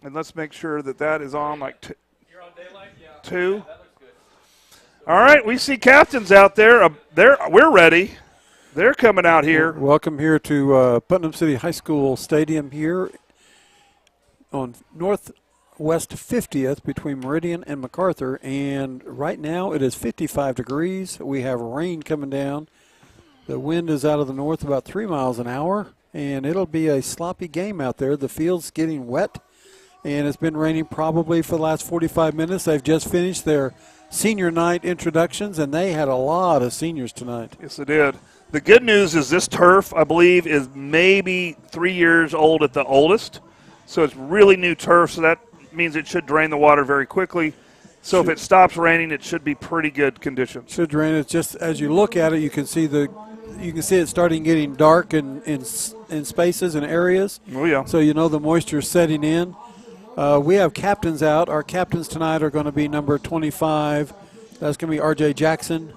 And let's make sure that is on like You're on daylight? Yeah. 2. Yeah, that looks good. All right, we see captains out there. We're ready. They're coming out here. Welcome here to Putnam City High School Stadium here on Northwest 50th between Meridian and MacArthur. And right now it is 55 degrees. We have rain coming down. The wind is out of the north about 3 miles an hour. And it'll be a sloppy game out there. The field's getting wet. And it's been raining probably for the last 45 minutes. They've just finished their senior night introductions, and they had a lot of seniors tonight. Yes, they did. The good news is this turf, I believe, is maybe 3 years old at the oldest. So it's really new turf, so that means it should drain the water very quickly. So if it stops raining, it should be pretty good condition. Should drain it. Just as you look at it, you can see it starting getting dark in spaces and areas. Oh, yeah. So you know the moisture is setting in. We have captains out. Our captains tonight are going to be number 25. That's going to be R.J. Jackson.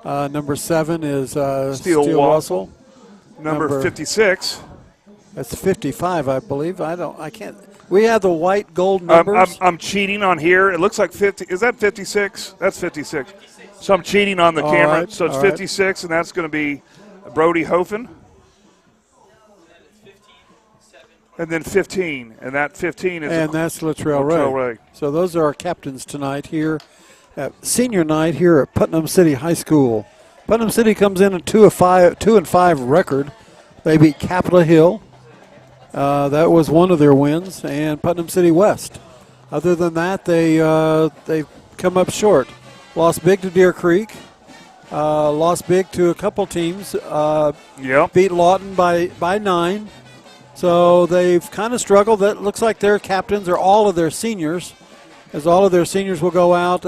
Number 7 is Steele Wassel. Number 56. That's 55, I believe. I can't. We have the white gold numbers. I'm cheating on here. It looks like 50. Is that 56? That's 56. So I'm cheating on the camera. Right, so it's 56, and that's going to be Brody Hofen. And then 15, and that 15 is that's Latrell Ray. So those are our captains tonight here at senior night here at Putnam City High School. Putnam City comes in a 2-5 record. They beat Capitol Hill. That was one of their wins, and Putnam City West. Other than that, they've come up short. Lost big to Deer Creek. Lost big to a couple teams. Beat Lawton by 9. So they've kind of struggled. That looks like their captains are all of their seniors, as all of their seniors will go out.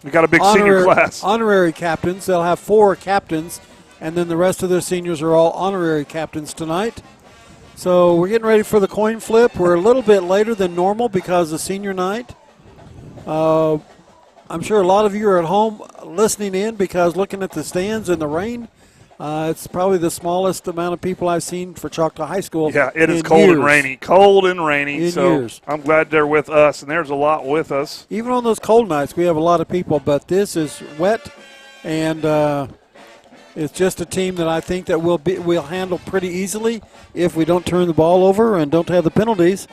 We got a big senior class. Honorary captains. They'll have 4 captains, and then the rest of their seniors are all honorary captains tonight. So we're getting ready for the coin flip. We're a little bit later than normal because of senior night. I'm sure a lot of you are at home listening in because looking at the stands in the rain. It's probably the smallest amount of people I've seen for Choctaw High School. Yeah, it is cold and rainy. Cold and rainy. So I'm glad they're with us, and there's a lot with us. Even on those cold nights, we have a lot of people, but this is wet, and it's just a team that I think that we'll handle pretty easily if we don't turn the ball over and don't have the penalties.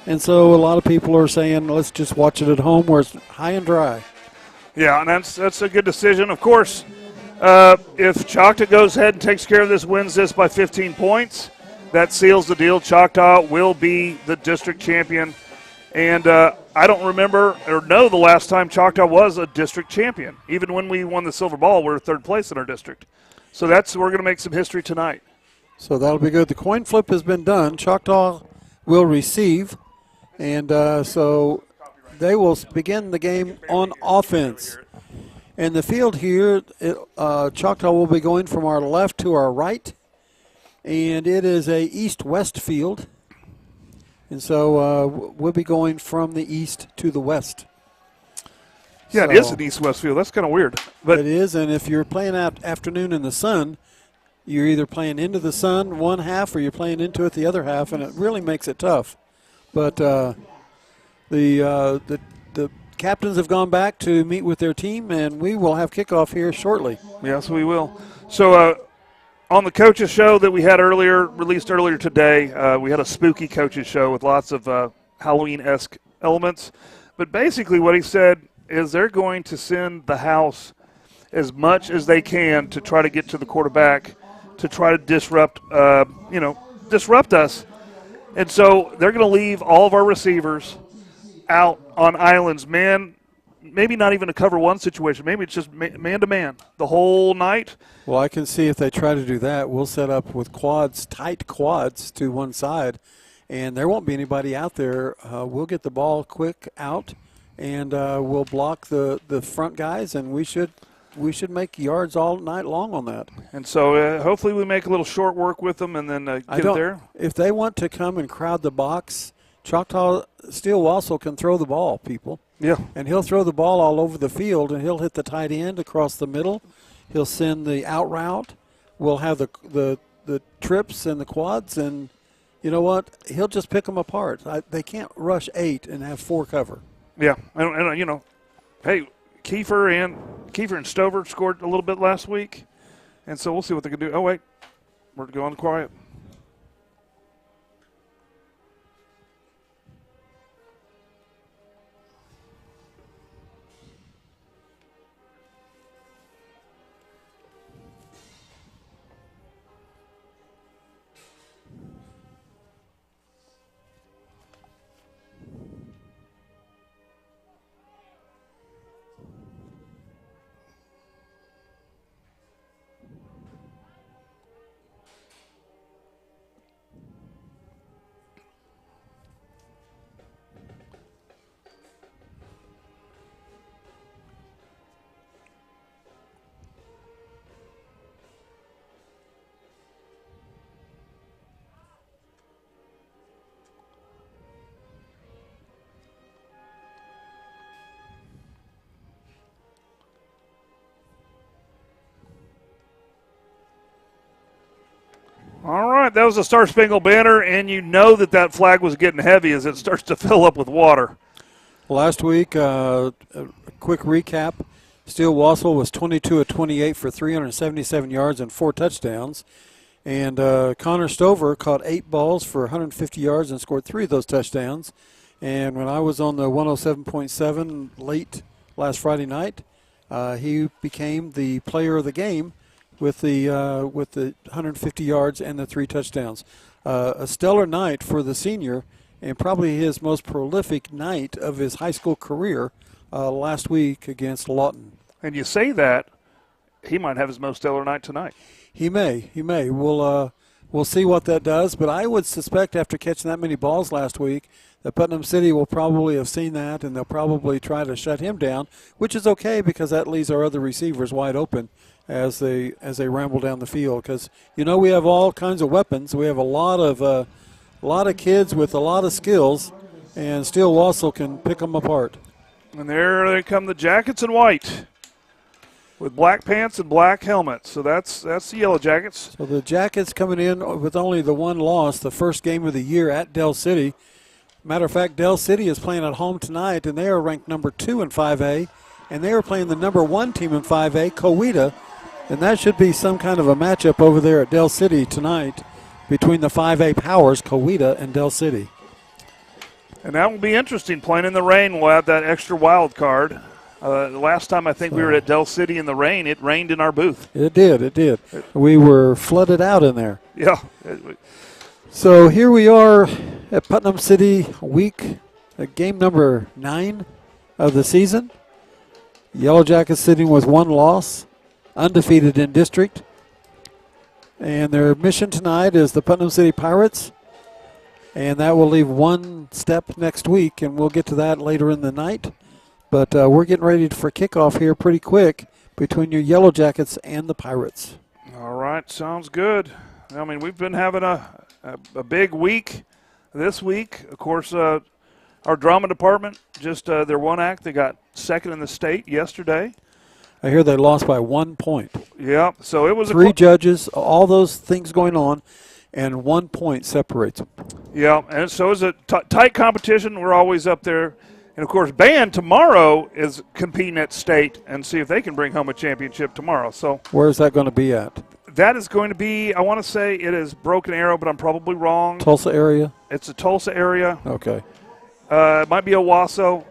And so a lot of people are saying, let's just watch it at home where it's high and dry. Yeah, and that's a good decision. Of course, if Choctaw goes ahead and takes care of this, wins this by 15 points, that seals the deal. Choctaw will be the district champion. And I don't remember or know the last time Choctaw was a district champion. Even when we won the silver ball, we were 3rd place in our district. So we're going to make some history tonight. So that'll be good. The coin flip has been done. Choctaw will receive. And so they will begin the game on offense. And the field here, Choctaw will be going from our left to our right. And it is a east-west field. And so we'll be going from the east to the west. Yeah, it is an east-west field. That's kind of weird. But it is, and if you're playing out afternoon in the sun, you're either playing into the sun one half or you're playing into it the other half, and it really makes it tough. But the captains have gone back to meet with their team, and we will have kickoff here shortly. Yes, we will. So on the coaches show that we had released earlier today, we had a spooky coaches show with lots of Halloween-esque elements. But basically what he said is they're going to send the house as much as they can to try to get to the quarterback, to try to disrupt us. And so they're going to leave all of our receivers out on islands, maybe not even a cover one situation. Maybe it's just man-to-man the whole night. Well, I can see if they try to do that, we'll set up with tight quads to one side, and there won't be anybody out there. We'll get the ball quick out, and we'll block the front guys, and we should make yards all night long on that. And so hopefully we make a little short work with them and then get it there. If they want to come and crowd the box, Choctaw Steele Wassel can throw the ball, people. Yeah. And he'll throw the ball all over the field, and he'll hit the tight end across the middle. He'll send the out route. We'll have the trips and the quads, and you know what? He'll just pick them apart. They can't rush 8 and have 4 cover. Yeah, and you know, hey, Kiefer and Stover scored a little bit last week, and so we'll see what they can do. Oh, wait, we're going quiet. All right, that was a Star Spangled Banner, and you know that flag was getting heavy as it starts to fill up with water. Last week, a quick recap, Steele Wassel was 22 of 28 for 377 yards and 4 touchdowns. And Connor Stover caught 8 balls for 150 yards and scored 3 of those touchdowns. And when I was on the 107.7 late last Friday night, he became the player of the game with the 150 yards and the 3 touchdowns. A stellar night for the senior, and probably his most prolific night of his high school career last week against Lawton. And you say that, he might have his most stellar night tonight. He may. We'll see what that does, but I would suspect after catching that many balls last week that Putnam City will probably have seen that, and they'll probably try to shut him down, which is okay because that leaves our other receivers wide open as they ramble down the field. Because we have all kinds of weapons. We have a lot of kids with a lot of skills, and Steele Wassel can pick them apart. And there they come, the Jackets in white with black pants and black helmets. So that's the Yellowjackets. So the Jackets coming in with only the 1 loss, the first game of the year at Dell City. Matter of fact, Dell City is playing at home tonight, and they are ranked number 2 in 5A, and they are playing the number 1 team in 5A, Coweta, and that should be some kind of a matchup over there at Dell City tonight between the 5A powers, Coweta and Dell City. And that will be interesting. Playing in the rain, we'll have that extra wild card. The last time I think we were at Dell City in the rain, it rained in our booth. It did. We were flooded out in there. Yeah. So here we are at Putnam City week, game number 9 of the season. Yellowjackets sitting with 1 loss, undefeated in district. And their mission tonight is the Putnam City Pirates. And that will leave 1 step next week, and we'll get to that later in the night. But we're getting ready for kickoff here pretty quick between your Yellowjackets and the Pirates. All right, sounds good. I mean, we've been having a big week this week. Of course, our drama department, just their 1 act, they got 2nd in the state yesterday. I hear they lost by 1 point. Yeah, so it was 3 judges, all those things going on, and 1 point separates them. Yeah, and so it's a tight competition. We're always up there. And, of course, band tomorrow is competing at state and see if they can bring home a championship tomorrow. So where is that going to be at? That is going to be, I want to say it is Broken Arrow, but I'm probably wrong. Tulsa area? It's a Tulsa area. Okay. It might be Owasso.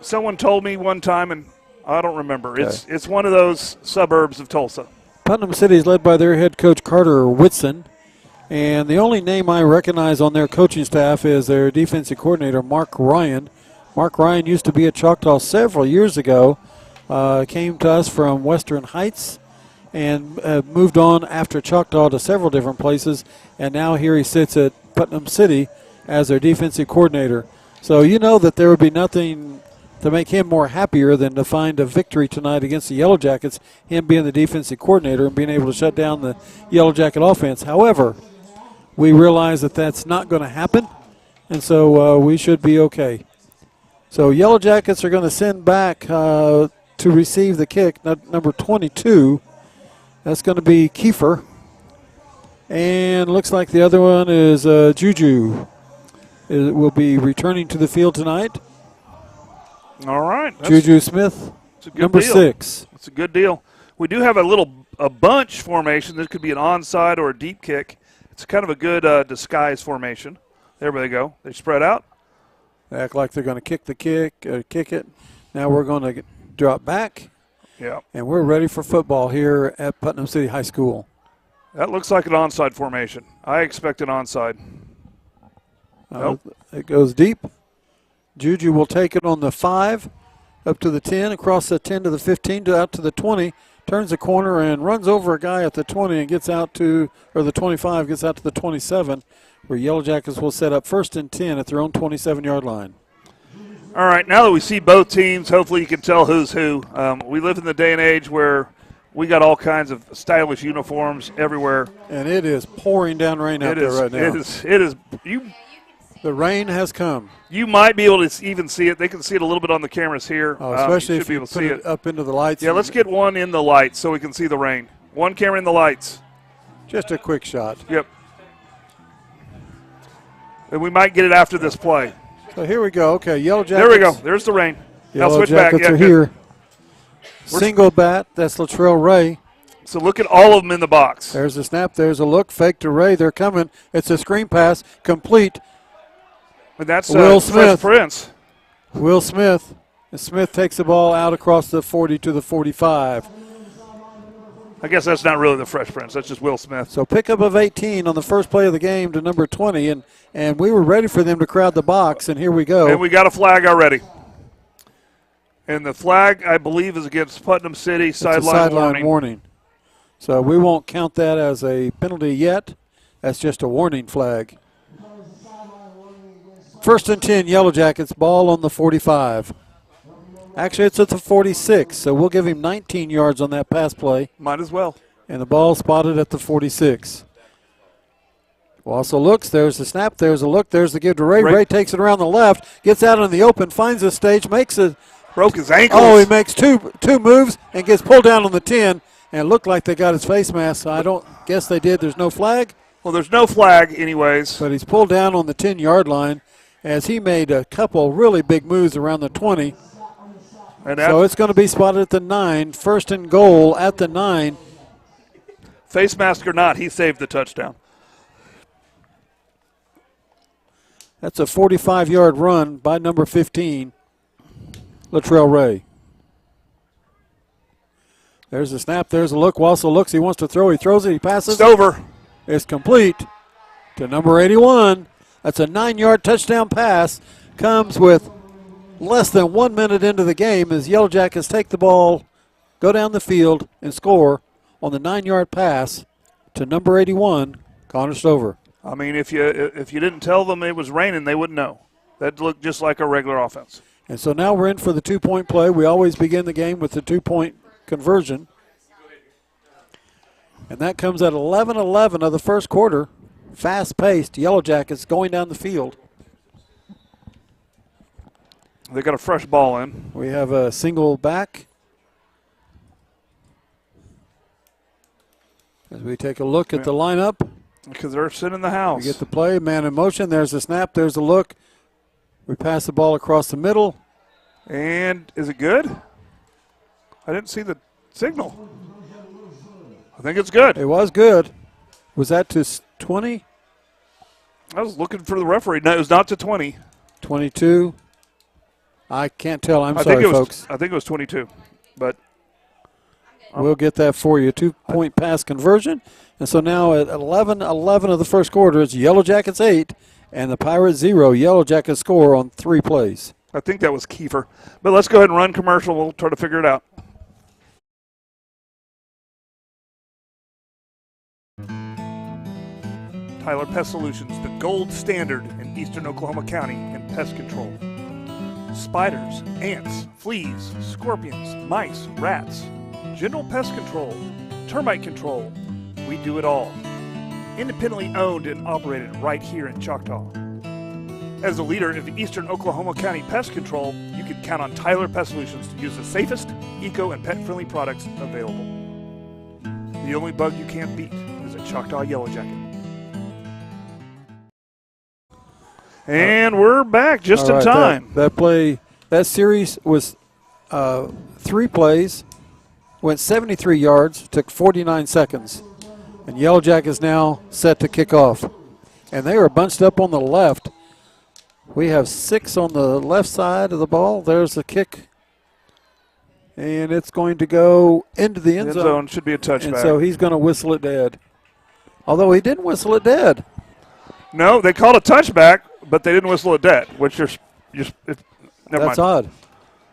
Someone told me one time, and I don't remember. Okay. It's one of those suburbs of Tulsa. Putnam City is led by their head coach, Carter Whitson. And the only name I recognize on their coaching staff is their defensive coordinator, Mark Ryan. Mark Ryan used to be at Choctaw several years ago, came to us from Western Heights, and moved on after Choctaw to several different places, and now here he sits at Putnam City as their defensive coordinator. So you know that there would be nothing to make him more happier than to find a victory tonight against the Yellowjackets, him being the defensive coordinator and being able to shut down the Yellowjacket offense. However, we realize that that's not going to happen, and so we should be okay. So Yellowjackets are going to send back to receive the kick, number 22. That's going to be Kiefer. And looks like the other one is Juju. It will be returning to the field tonight. All right. Juju Smith, number deal. 6. That's a good deal. We do have a bunch formation. This could be an onside or a deep kick. It's kind of a good disguise formation. There they go. They spread out. They act like they're going to kick it. Now we're going to drop back. Yeah. And we're ready for football here at Putnam City High School. That looks like an onside formation. I expect an onside. Nope. It goes deep. Juju will take it on the 5, up to the 10, across the 10 to the 15, out to the 20, turns the corner and runs over a guy at the 20 and gets out to, or the 25 gets out to the 27, where Yellowjackets will set up 1st and 10 at their own 27-yard line. All right, now that we see both teams, hopefully you can tell who's who. We live in the day and age where we got all kinds of stylish uniforms everywhere. And it is pouring down rain out there right now. It is. The rain has come. You might be able to even see it. They can see it a little bit on the cameras here. Oh, especially if you put put it up into the lights. Yeah, let's get one in the lights so we can see the rain. One camera in the lights. Just a quick shot. Yep. And we might get it after this play. So here we go. Okay, Yellowjackets. There we go. There's the rain. Now switch back. Yellowjackets are here. Single bat. That's Latrell Ray. So look at all of them in the box. There's a snap. There's a look. Fake to Ray. They're coming. It's a screen pass. Complete. And that's Will Smith. Prince. Will Smith. And Smith takes the ball out across the 40 to the 45. I guess that's not really the Fresh Prince. That's just Will Smith. So pickup of 18 on the first play of the game to number 20. And we were ready for them to crowd the box, and here we go. And we got a flag already. And the flag, I believe, is against Putnam City. Sideline warning. So we won't count that as a penalty yet. That's just a warning flag. 1st and 10, Yellowjackets, ball on the 45. Actually, it's at the 46, so we'll give him 19 yards on that pass play. Might as well. And the ball spotted at the 46. Also looks, there's the snap, there's a look, there's the give to Ray. Ray takes it around the left, gets out in the open, finds the stage, makes it. Broke his ankles. Oh, he makes two moves and gets pulled down on the 10. And it looked like they got his face mask, so I don't guess they did. There's no flag. Well, there's no flag anyways. But he's pulled down on the 10-yard line as he made a couple really big moves around the 20. And so it's going to be spotted at the 9, 1st and goal at the 9. Face mask or not, he saved the touchdown. That's a 45-yard run by number 15, Latrell Ray. There's a snap. There's a look. Wassel looks. He wants to throw. He throws it. He passes. It's over. It's complete to number 81. That's a 9-yard touchdown pass. Comes with less than 1 minute into the game as Yellowjackets take the ball, go down the field, and score on the 9-yard pass to number 81, Connor Stover. I mean, if you didn't tell them it was raining, they wouldn't know. That looked just like a regular offense. And so now we're in for the 2-point play. We always begin the game with the 2-point conversion. And that comes at 11:11 of the first quarter. Fast-paced, Yellowjackets going down the field. They got a fresh ball in. We have a single back. As we take a look at the lineup. Because they're sitting in the house. We get the play, man in motion. There's the snap, there's the look. We pass the ball across the middle. And is it good? I didn't see the signal. I think it's good. It was good. Was that to 20? I was looking for the referee. No, it was not to 20. 22. I can't tell. I'm sorry, folks. I think it was 22. But we'll get that for you. 2-point pass conversion. And so now at 11:11 of the first quarter, it's Yellowjackets 8 and the Pirates 0. Yellowjackets score on 3 plays. I think that was Kiefer. But let's go ahead and run commercial. We'll try to figure it out. Tyler Pest Solutions, the gold standard in eastern Oklahoma County in pest control. Spiders, ants, fleas, scorpions, mice, rats, general pest control, termite control. We do it all. Independently owned and operated right here in Choctaw. As the leader of eastern Oklahoma County pest control, you can count on Tyler Pest Solutions to use the safest, eco, and pet-friendly products available. The only bug you can't beat is a Choctaw Yellowjacket. And we're back just in time. That series was 3 plays, went 73 yards, took 49 seconds. And Yellowjackets now set to kick off. And they were bunched up on the left. We have 6 on the left side of the ball. There's the kick. And it's going to go into the end zone. Should be a touchback. And so he's going to whistle it dead. Although he didn't whistle it dead. No, they called a touchback, but they didn't whistle it dead, which never That's mind. odd.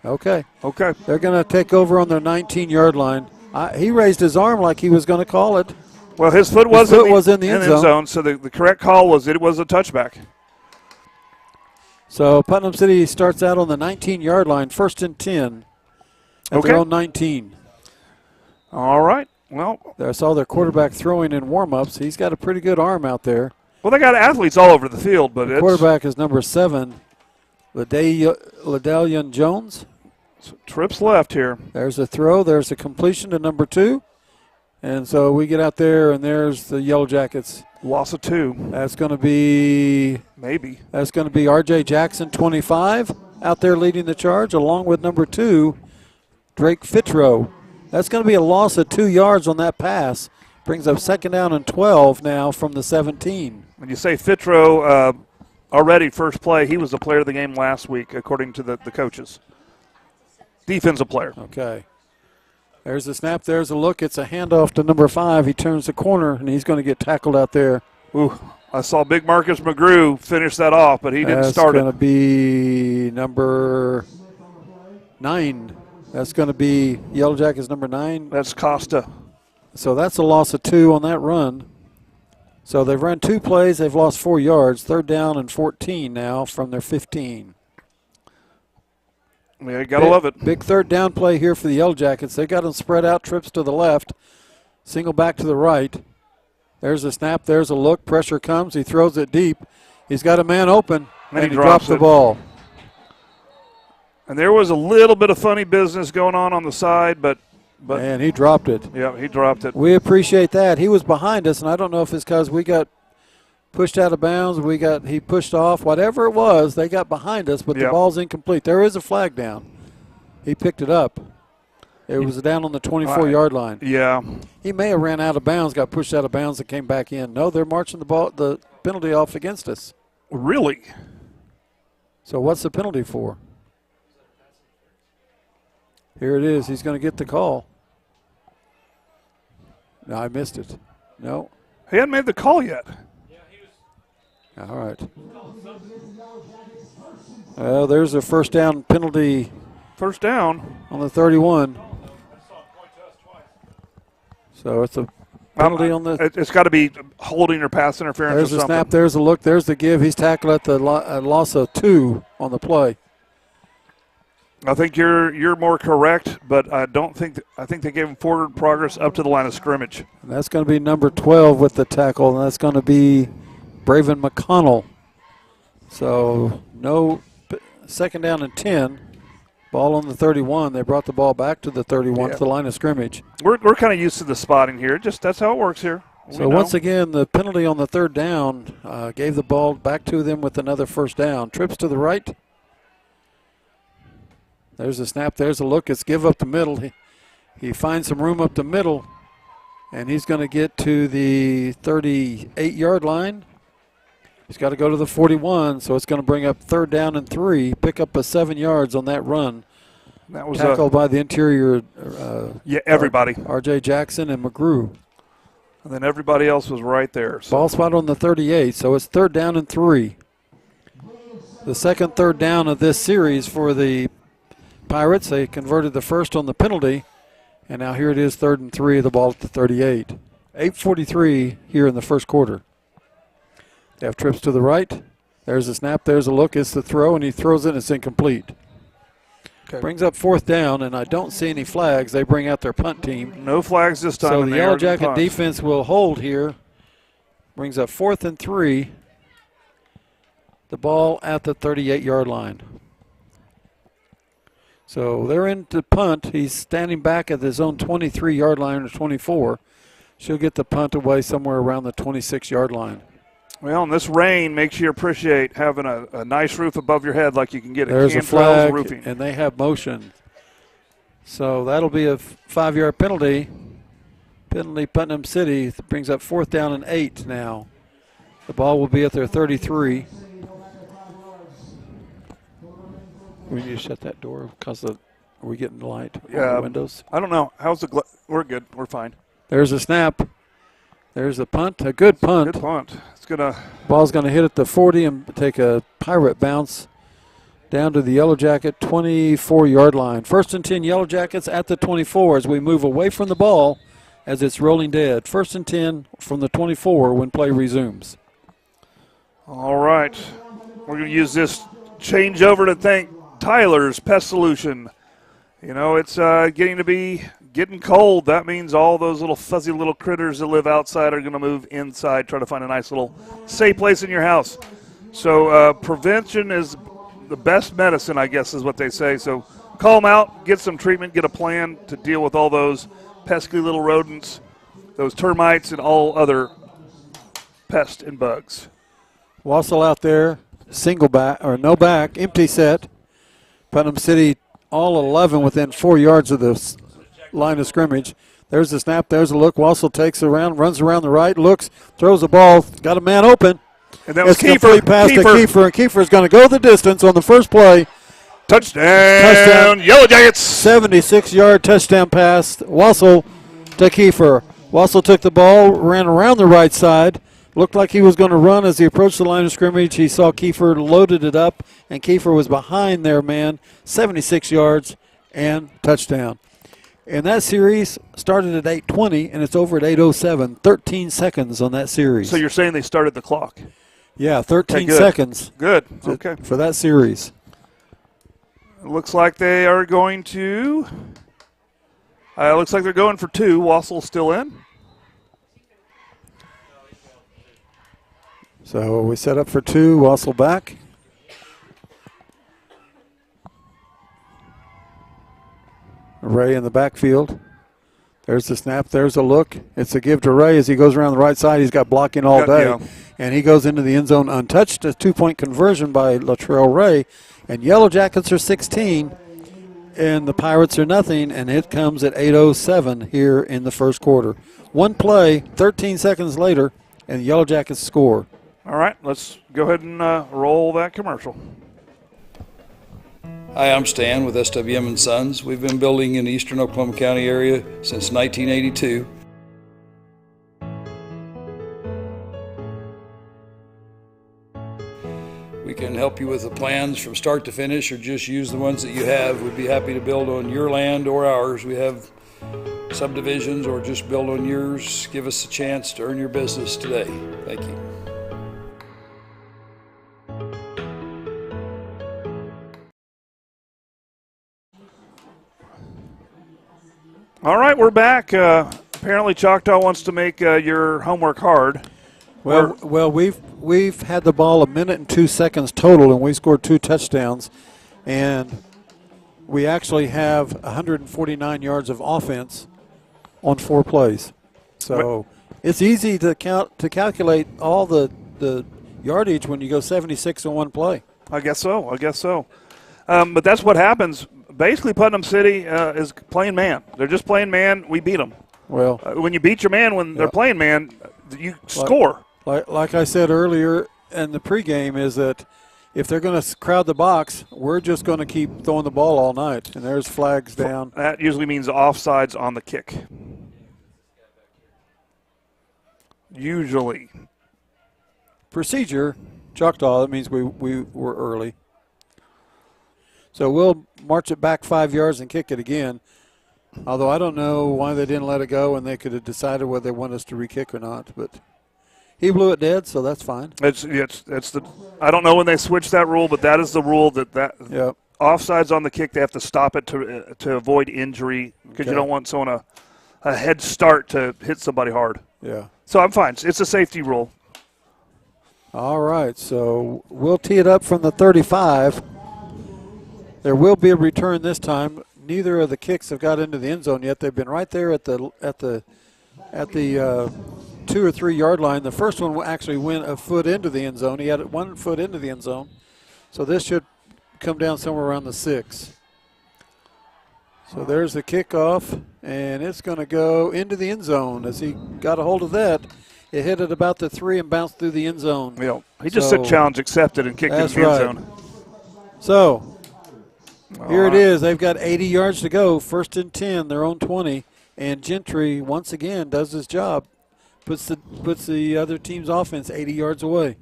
Okay. Okay. They're going to take over on their 19-yard line. He raised his arm like he was going to call it. Well, his foot was in the end zone. So the correct call was it was a touchback. So Putnam City starts out on the 19-yard line, 1st and 10 at their own 19. All right. Well, I saw their quarterback throwing in warm-ups. He's got a pretty good arm out there. Well, they got athletes all over the field, but the quarterback is number 7, Ladalian Jones. Trips left here. There's a throw. There's a completion to number 2. And so we get out there, and there's the Yellowjackets. Loss of 2. That's going to be That's going to be R.J. Jackson, 25, out there leading the charge, along with number 2, Drake Fitro. That's going to be a loss of 2 yards on that pass. Brings up 2nd down and 12 now from the 17. When you say Fitro, already first play, he was the player of the game last week, according to the coaches. Defensive player. Okay. There's a snap. There's a look. It's a handoff to number 5. He turns the corner, and he's going to get tackled out there. Ooh, I saw big Marcus McGrew finish that off, but he didn't start it. That's going to be number 9. That's going to be Yellowjackets number 9. That's Costa. So that's a loss of 2 on that run. So they've run 2 plays. They've lost 4 yards. 3rd down and 14 now from their 15. Yeah, you got to love it. Big 3rd down play here for the Yellowjackets. They got them spread out, trips to the left, single back to the right. There's a snap. There's a look. Pressure comes. He throws it deep. He's got a man open, and he drops the ball. And there was a little bit of funny business going on the side, but man, he dropped it. Yeah, he dropped it. We appreciate that. He was behind us, and I don't know if it's because we got pushed out of bounds, he pushed off, whatever it was, they got behind us, but the ball's incomplete. There is a flag down. He picked it up. It was down on the 24-yard line. Yeah. He may have ran out of bounds, got pushed out of bounds, and came back in. No, they're marching the penalty off against us. Really? So what's the penalty for? Here it is. He's going to get the call. No, I missed it. No. He hadn't made the call yet. All right. Well, there's a 1st down penalty. 1st down. On the 31. So it's a penalty on the. It's got to be holding or pass interference. There's a snap. There's a look. There's the give. He's tackled at the loss of 2 on the play. I think you're more correct, but I think they gave him forward progress up to the line of scrimmage. And that's going to be number 12 with the tackle, and that's going to be Braven McConnell. So no 2nd down and 10. Ball on the 31. They brought the ball back to the 31 to the line of scrimmage. We're kind of used to the spotting here. Just that's how it works here. So once again, the penalty on the 3rd down gave the ball back to them with another 1st down. Trips to the right. There's a snap. There's a look. It's give up the middle. He finds some room up the middle, and he's going to get to the 38-yard line. He's got to go to the 41, so it's going to bring up 3rd down and 3. Pick up a 7 yards on that run. That was tackled by the interior. Everybody. R.J. Jackson and McGrew. And then everybody else was right there. So. Ball spot on the 38, so it's 3rd down and 3. The second 3rd down of this series for the Pirates. They converted the first on the penalty, and now here it is 3rd and 3, the ball at the 38. 8:43 here in the first quarter. They have trips to the right. There's a snap, there's a look, it's the throw, and he throws it and it's incomplete. Okay. Brings up 4th down, and I don't see any flags. They bring out their punt team. No flags this time. So the Yellowjacket defense will hold here. Brings up 4th and 3. The ball at the 38-yard line. So they're into punt. He's standing back at his own 23-yard line or 24. she'll get the punt away somewhere around the 26-yard line. Well, and this rain makes you appreciate having a nice roof above your head like you can get at There's a flag, Roofing. and they have motion. So that'll be a 5-yard penalty. Penalty Putnam City brings up 4th down and 8 now. The ball will be at their 33. We need to shut that door because are we getting the light on the windows? I don't know. We're good. We're fine. There's a snap. There's a punt. A good punt. Good punt. It's gonna. Ball's going to hit at the 40 and take a pirate bounce down to the Yellowjacket 24-yard line. 1st and 10 Yellowjackets at the 24 as we move away from the ball as it's rolling dead. 1st and 10 from the 24 when play resumes. All right. We're going to use this changeover to thank Tyler's Pest Solution. You know, it's getting cold. That means all those little fuzzy little critters that live outside are going to move inside, try to find a nice little safe place in your house. So prevention is the best medicine, I guess is what they say. So call them out, get some treatment, get a plan to deal with all those pesky little rodents, those termites, and all other pests and bugs. Wassel out there, single back, or no back, empty set. Putnam City all 11 within 4 yards of the line of scrimmage. There's the snap, there's a look. Wassel takes around, runs around the right, looks, throws the ball, got a man open. And that was Kiefer. Pass to Kiefer, and Kiefer's going to go the distance on the first play. Touchdown, Yellowjackets. 76-yard touchdown pass. Wassel to Kiefer. Wassel took the ball, ran around the right side. Looked like he was going to run as he approached the line of scrimmage. He saw Kiefer, loaded it up, and Kiefer was behind their man, 76 yards and touchdown. And that series started at 8:20, and it's over at 8:07. 13 seconds on that series. So you're saying they started the clock? Yeah, 13 good. seconds. Good. Okay. For that series. It looks like they are going to. Looks like they're going for 2. Wassel's still in. So we set up for 2. Wassel back. Ray in the backfield. There's the snap. There's a look. It's a give to Ray as he goes around the right side. He's got blocking all day. Yeah. And he goes into the end zone untouched. A 2-point conversion by Latrell Ray. And Yellowjackets are 16. And the Pirates are nothing. And it comes at 8:07 here in the first quarter. One play, 13 seconds later, and the Yellowjackets score. All right, let's go ahead and roll that commercial. Hi, I'm Stan with SWM & Sons. We've been building in the eastern Oklahoma County area since 1982. We can help you with the plans from start to finish or just use the ones that you have. We'd be happy to build on your land or ours. We have subdivisions or just build on yours. Give us a chance to earn your business today. Thank you. All right, we're back. Apparently Choctaw wants to make your homework hard. Well, we've had the ball 1 minute and 2 seconds total, and we scored 2 touchdowns, and we actually have 149 yards of offense on 4 plays. So it's easy to calculate all the yardage when you go 76 on 1 play. I guess so. But that's what happens. Basically, Putnam City is playing man. They're just playing man. We beat them. Well, when you beat your man when they're playing man, you score. Like I said earlier in the pregame, is that if they're going to crowd the box, we're just going to keep throwing the ball all night. And there's flags down. That usually means offsides on the kick. Usually. Procedure, Choctaw, that means we were early. So we'll march it back 5 yards and kick it again. Although I don't know why they didn't let it go, and they could have decided whether they want us to re-kick or not. But he blew it dead, so that's fine. It's the. I don't know when they switched that rule, but that is the rule that offsides on the kick. They have to stop it to avoid injury because you don't want someone a head start to hit somebody hard. Yeah. So I'm fine. It's a safety rule. All right, so we'll tee it up from the 35. There will be a return this time. Neither of the kicks have got into the end zone yet. They've been right there at the at the 2 or 3 yard line. The first one actually went a foot into the end zone. He had it 1 foot into the end zone. So this should come down somewhere around the 6. So there's the kickoff, and it's going to go into the end zone. As he got a hold of that, it hit at about the 3 and bounced through the end zone. Yeah, he just said challenge accepted and kicked into the end zone. So here it is. They've got 80 yards to go. 1st and 10, their own 20. And Gentry, once again, does his job. Puts the other team's offense 80 yards away.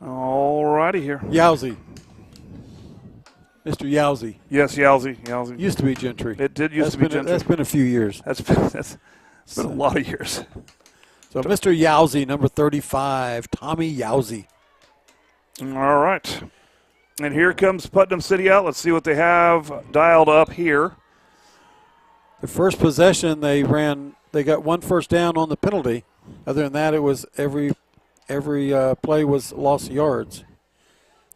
All righty here. Yowzy. Mr. Yowzy. Yes, Yowzy. Used to be Gentry. It did used to be Gentry. That's been a few years. That's been a lot of years. So Mr. Yowzy, number 35, Tommy Yowzy. All right. And here comes Putnam City out. Let's see what they have dialed up here. The first possession they got 1 first down on the penalty. Other than that, it was every play was lost yards.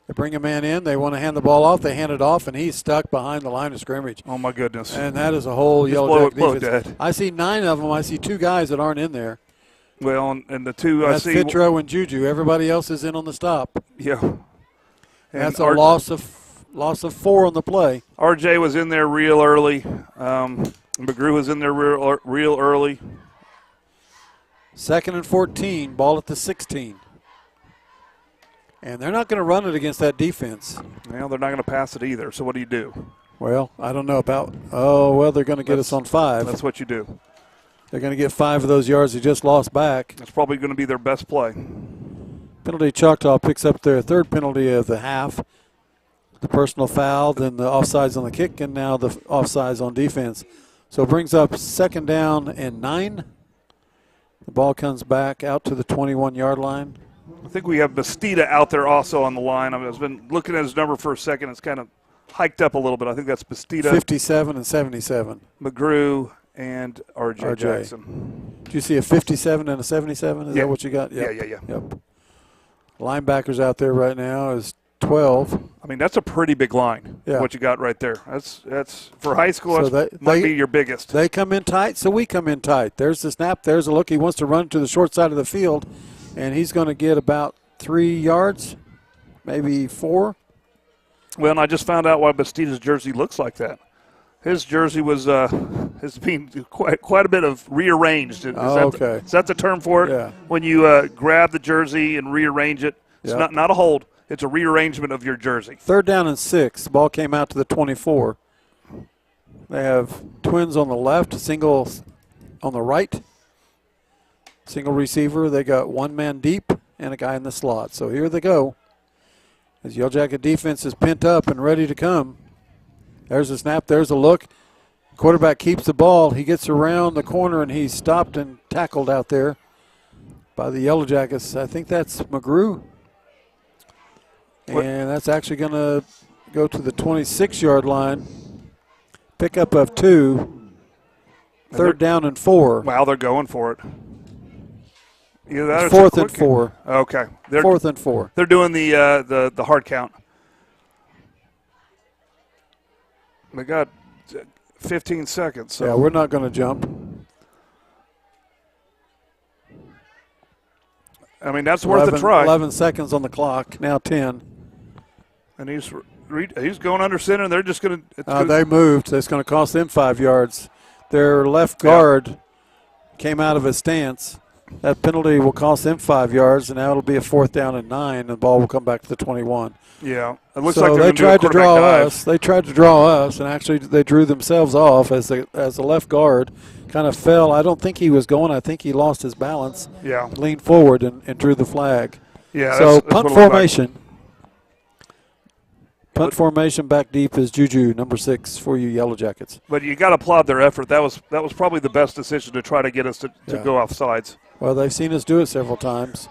They bring a man in. They want to hand the ball off. They hand it off, and he's stuck behind the line of scrimmage. Oh, my goodness. And that is a whole Yellowjacket defense. Dead. I see 9 of them. I see 2 guys that aren't in there. Well, and the 2 That's I see. Fitro and Juju. Everybody else is in on the stop. Yeah. And that's a loss of 4 on the play. RJ was in there real early. McGrew was in there real early. 2nd and 14, ball at the 16. And they're not going to run it against that defense. Well, they're not going to pass it either, so what do you do? Well, I don't know about – they're going to get us on 5. That's what you do. They're going to get 5 of those yards they just lost back. That's probably going to be their best play. Penalty, Choctaw picks up their 3rd penalty of the half. The personal foul, then the offsides on the kick, and now the offsides on defense. So it brings up 2nd down and 9. The ball comes back out to the 21-yard line. I think we have Bastida out there also on the line. I've been looking at his number for a second. It's kind of hiked up a little bit. I think that's Bastida. 57 and 77. McGrew and RJ Jackson. Did you see a 57 and a 77? Is that what you got? Yep. Yeah. Yep. Linebackers out there right now is 12. I mean, that's a pretty big line, what you got right there. That's for high school, so that might be your biggest. They come in tight, so we come in tight. There's the snap. There's a look. He wants to run to the short side of the field, and he's going to get about 3 yards, maybe 4. Well, and I just found out why Bastida's jersey looks like that. His jersey has been quite a bit of rearranged. Is that the term for it? Yeah. When you grab the jersey and rearrange it, it's not a hold. It's a rearrangement of your jersey. 3rd down and 6. The ball came out to the 24. They have twins on the left, single on the right. Single receiver. They got 1 man deep and a guy in the slot. So here they go. As Yellowjacket defense is pent up and ready to come. There's a snap. There's a look. Quarterback keeps the ball. He gets around the corner, and he's stopped and tackled out there by the Yellowjackets. I think that's McGrew. And that's actually going to go to the 26-yard line. Pickup of 2. 3rd down and 4. Wow, they're going for it. Either that 4th and 4. Okay. 4th and 4. They're doing the hard count. They got 15 seconds. So. Yeah, we're not going to jump. I mean, that's worth a try. 11 seconds on the clock, now 10. And he's going under center, and they're just going to. They moved. It's going to cost them 5 yards. Their left guard came out of his stance. That penalty will cost them 5 yards, and now it'll be a 4th down and 9, and the ball will come back to the 21. Yeah, it looks so like they tried to draw dive. us. They tried to draw us, and actually they drew themselves off as the left guard kind of fell. I don't think he was going. I think he lost his balance. Yeah, leaned forward and drew the flag. Yeah. So punt formation. Punt formation back deep is Juju, number 6 for you Yellowjackets. But you got to applaud their effort. That was probably the best decision to try to get us to go off sides. Well, they've seen us do it several times.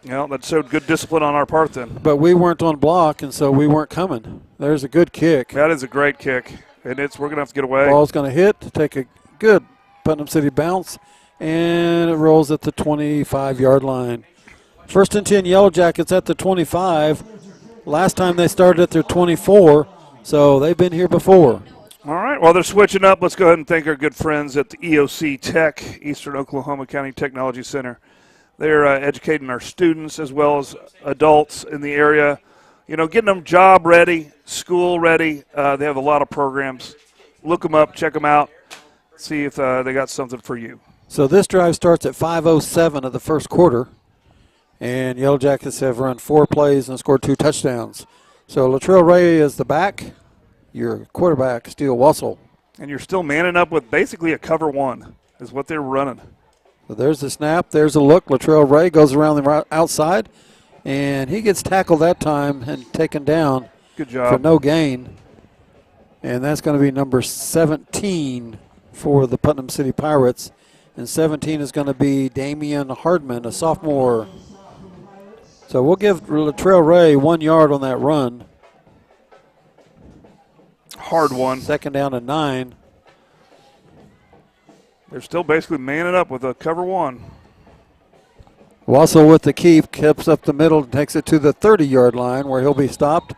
Yeah, that showed good discipline on our part then. But we weren't on block, and so we weren't coming. There's a good kick. That is a great kick, and we're going to have to get away. Ball's going to hit, take a good Putnam City bounce, and it rolls at the 25-yard line. 1st and 10 Yellowjackets at the 25. Last time they started at their 24, so they've been here before. All right. right, while they're switching up, let's go ahead and thank our good friends at the EOC Tech, Eastern Oklahoma County Technology Center. They're educating our students as well as adults in the area, getting them job ready, school ready. They have a lot of programs. Look them up, check them out, see if they got something for you. So this drive starts at 5:07 of the first quarter, and Yellowjackets have run 4 plays and scored 2 touchdowns. So Latrell Ray is the back. Your quarterback, Steele Wassel. And you're still manning up with basically a cover 1 is what they're running. So there's the snap. There's a look. Latrell Ray goes around the outside, and he gets tackled that time and taken down. Good job. For no gain. And that's going to be number 17 for the Putnam City Pirates. And 17 is going to be Damian Hardman, a sophomore. So we'll give Latrell Ray 1 yard on that run. Hard one. Second down and 9. They're still basically manning up with a cover 1. Wassel with the keep, keeps up the middle and takes it to the 30-yard line where he'll be stopped.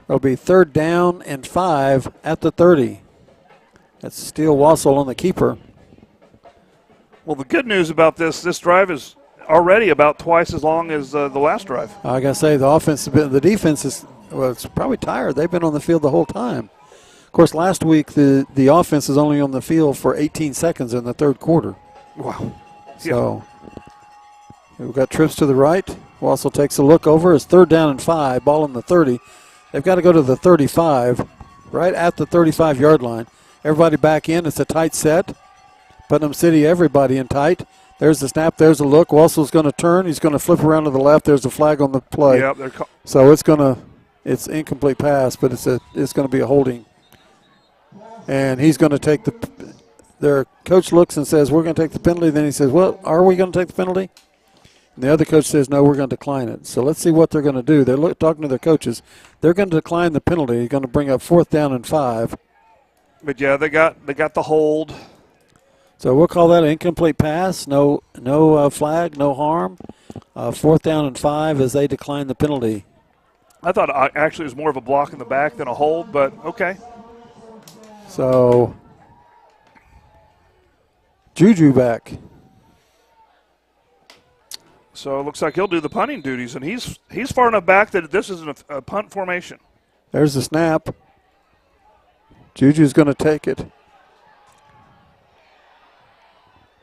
It'll be 3rd down and 5 at the 30. That's Steele Wassel on the keeper. Well, the good news about this drive is already about twice as long as the last drive. I got to say, the defense is, it's probably tired. They've been on the field the whole time. Of course, last week the offense is only on the field for 18 seconds in the third quarter. Wow. So we've got trips to the right. Wassel takes a look over. It's 3rd down and 5, ball in the 30. They've got to go to the 35, right at the 35-yard line. Everybody back in. It's a tight set. Putnam City, everybody in tight. There's the snap. There's a look. Wassel's going to turn. He's going to flip around to the left. There's a flag on the play. Yep, so it's incomplete pass, but it's going to be a holding. And he's going to take their coach looks and says, we're going to take the penalty. Then he says, well, are we going to take the penalty? And the other coach says, no, we're going to decline it. So let's see what they're going to do. They're talking to their coaches. They're going to decline the penalty. He's going to bring up 4th down and 5. But, yeah, they got the hold. So we'll call that an incomplete pass. No flag, no harm. 4th down and 5 as they decline the penalty. I thought actually it was more of a block in the back than a hold, but okay. So Juju back. So it looks like he'll do the punting duties, and he's far enough back that this isn't a punt formation. There's the snap. Juju's going to take it.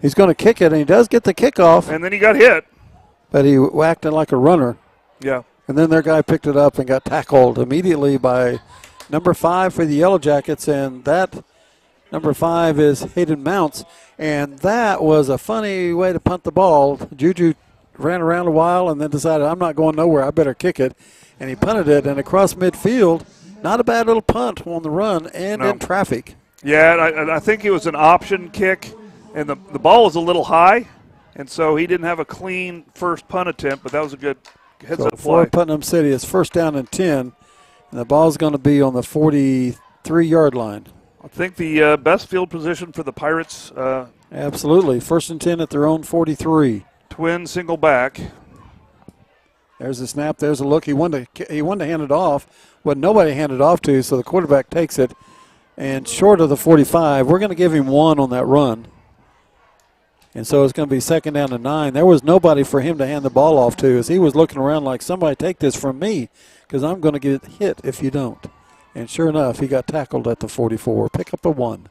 He's going to kick it, and he does get the kickoff. And then he got hit. But he whacked it like a runner. Yeah. And then their guy picked it up and got tackled immediately by number 5 for the Yellowjackets, and that number 5 is Hayden Mounts. And that was a funny way to punt the ball. Juju ran around a while and then decided, I'm not going nowhere, I better kick it. And he punted it, and across midfield, not a bad little punt on the run and in traffic. Yeah, and I think it was an option kick, and the ball was a little high, and so he didn't have a clean first punt attempt, but that was a good heads-up play. For Putnam City, it's 1st down and 10, and the ball's going to be on the 43-yard line. I think the best field position for the Pirates. Absolutely. 1st and 10 at their own 43. Twin single back. There's a snap. There's a look. He wanted to hand it off. Well, nobody handed off to, so the quarterback takes it. And short of the 45, we're going to give him 1 on that run. And so it's going to be 2nd down and 9. There was nobody for him to hand the ball off to as he was looking around like, somebody take this from me because I'm going to get hit if you don't. And sure enough, he got tackled at the 44. Pick up a 1.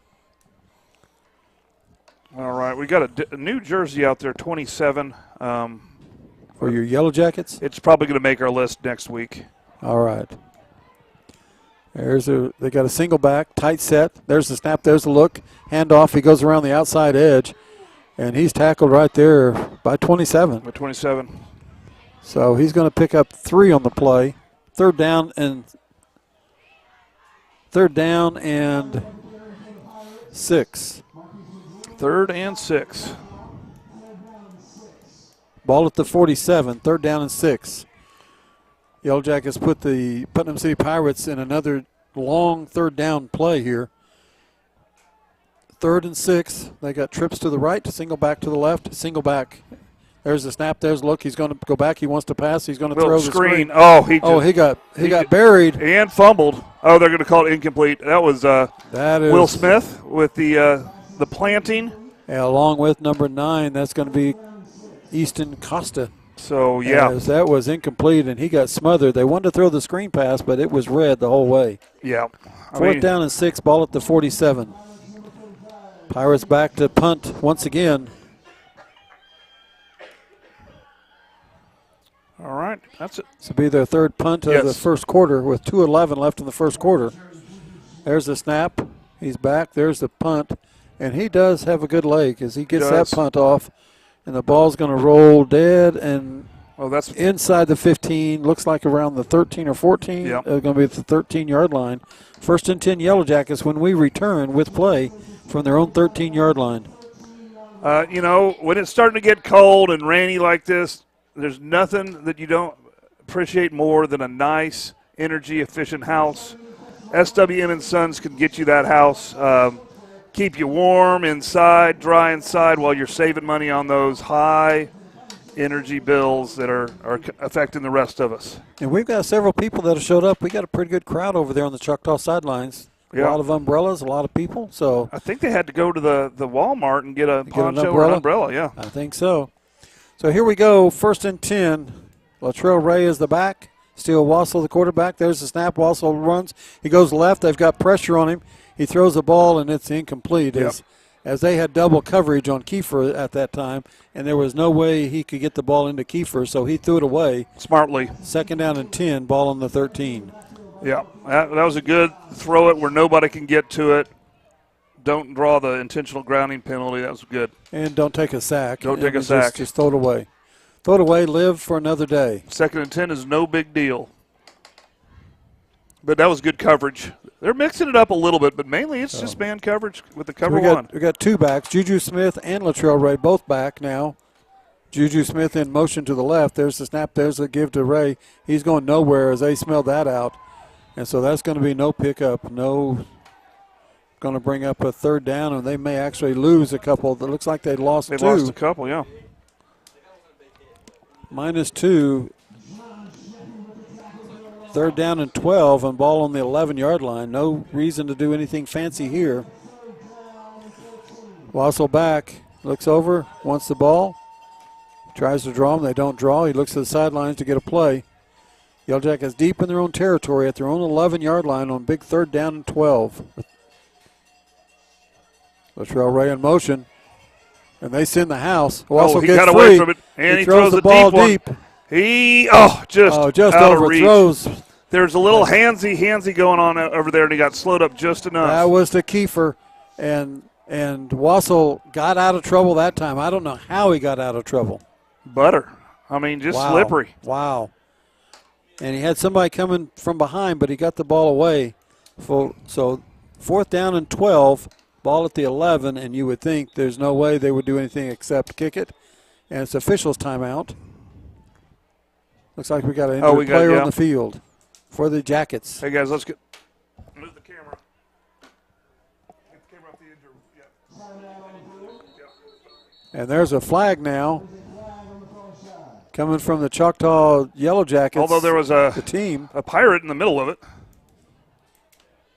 All right, we got a new jersey out there, 27. For your Yellowjackets? It's probably going to make our list next week. All right. They got a single back, tight set. There's the snap. There's the look. Handoff. He goes around the outside edge, and he's tackled right there by 27. By 27. So he's going to pick up 3 on the play. 3rd down and 6. 3rd and 6. Ball at the 47, 3rd down and 6. Yellowjackets put the Putnam City Pirates in another long 3rd down play here. 3rd and 6. They got trips to the right, single back to the left, single back. There's the snap. There's look. He's going to go back. He wants to pass. He's going to Little throw the screen. screen. Oh, He got buried. and fumbled. Oh, they're going to call it incomplete. That was That is Will Smith with the planting. Yeah, along with number 9, that's going to be Easton Costa. So, yeah. As that was incomplete, and he got smothered. They wanted to throw the screen pass, but it was red the whole way. Yeah. Fourth down and 6, ball at the 47. Pirates back to punt once again. All right. That's it. This will be their third punt of the first quarter with 2:11 left in the first quarter. There's the snap. He's back. There's the punt. And he does have a good leg as he gets that punt off. And the ball's going to roll dead and that's inside the 15. Looks like around the 13 or 14. Yep. It's going to be at the 13-yard line. First and 10 Yellowjackets when we return with play from their own 13-yard line. When it's starting to get cold and rainy like this, there's nothing that you don't appreciate more than a nice, energy-efficient house. SWM and Sons can get you that house. Keep you warm inside, dry inside, while you're saving money on those high energy bills that are affecting the rest of us. And we've got several people that have showed up. We got a pretty good crowd over there on the Choctaw sidelines. A lot of umbrellas, a lot of people. So I think they had to go to the Walmart and get a poncho or an umbrella. Yeah, I think so. So here we go, first and 10. Latrell Ray is the back. Steele Wassel, the quarterback. There's the snap. Wassel runs. He goes left. They've got pressure on him. He throws the ball, and it's incomplete as they had double coverage on Kiefer at that time, and there was no way he could get the ball into Kiefer, so he threw it away. Smartly. Second down and 10, ball on the 13. Yeah, that was a good throw it where nobody can get to it. Don't draw the intentional grounding penalty. That was good. And don't take a sack. Don't take a sack. Just throw it away. Throw it away, live for another day. Second and 10 is no big deal. But that was good coverage. They're mixing it up a little bit, but mainly it's just man coverage with the cover one. We got two backs, Juju Smith and Latrell Ray, both back now. Juju Smith in motion to the left. There's the snap. There's the give to Ray. He's going nowhere as they smelled that out. And so that's going to be no pickup, no going to bring up a third down, and they may actually lose a couple. It looks like they lost two. They lost a couple, yeah. -2. Third down and 12 and ball on the 11-yard line. No reason to do anything fancy here. Wassel back, looks over, wants the ball. Tries to draw him. They don't draw. He looks to the sidelines to get a play. Yellowjackets deep in their own territory at their own 11-yard line on big third down and 12. Latrell Ray in motion, and they send the house. Wassel gets got free. away from it, and he throws the ball deep. Just out of reach. Throws. There's a little handsy going on over there, and he got slowed up just enough. That was to Kiefer, and Wassel got out of trouble that time. I don't know how he got out of trouble. Butter. I mean, just slippery. Wow. And he had somebody coming from behind, but he got the ball away. So fourth down and 12, ball at the 11, and you would think there's no way they would do anything except kick it. And it's officials' timeout. Looks like we got an injured player on the field for the Jackets. Hey, guys, let's move the camera. Get the camera off the injured. Yeah. And there's a flag now coming from the Choctaw Yellowjackets. Although there was a pirate in the middle of it.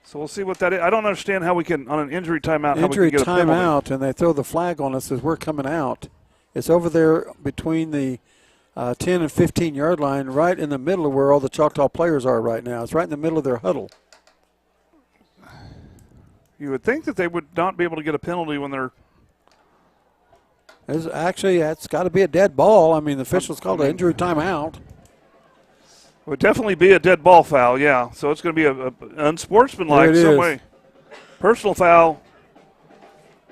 So we'll see what that is. I don't understand how we can, on an injury timeout, how we can get a penalty. Timeout, and they throw the flag on us as we're coming out. It's over there between the 10 and 15-yard line, right in the middle of where all the Choctaw players are right now. It's right in the middle of their huddle. You would think that they would not be able to get a penalty when they're. That's got to be a dead ball. I mean, the officials called an injury timeout. It would definitely be a dead ball foul, yeah. So it's going to be a unsportsmanlike some way. Personal foul.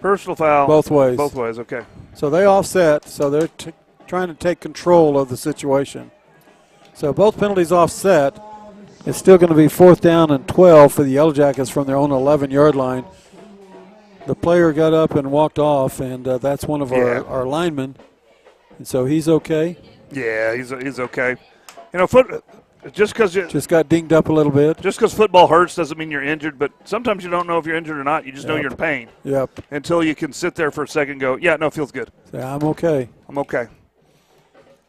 Both ways. Both ways, okay. So they offset, so they're trying to take control of the situation. So both penalties offset. It's still going to be fourth down and 12 for the Yellowjackets from their own 11-yard line. The player got up and walked off, and that's one of our linemen. And so he's okay. Yeah, he's okay. You know, just got dinged up a little bit. Just because football hurts doesn't mean you're injured, but sometimes you don't know if you're injured or not. You just know you're in pain. Yep. Until you can sit there for a second and go, yeah, no, it feels good. Yeah, I'm okay. I'm okay.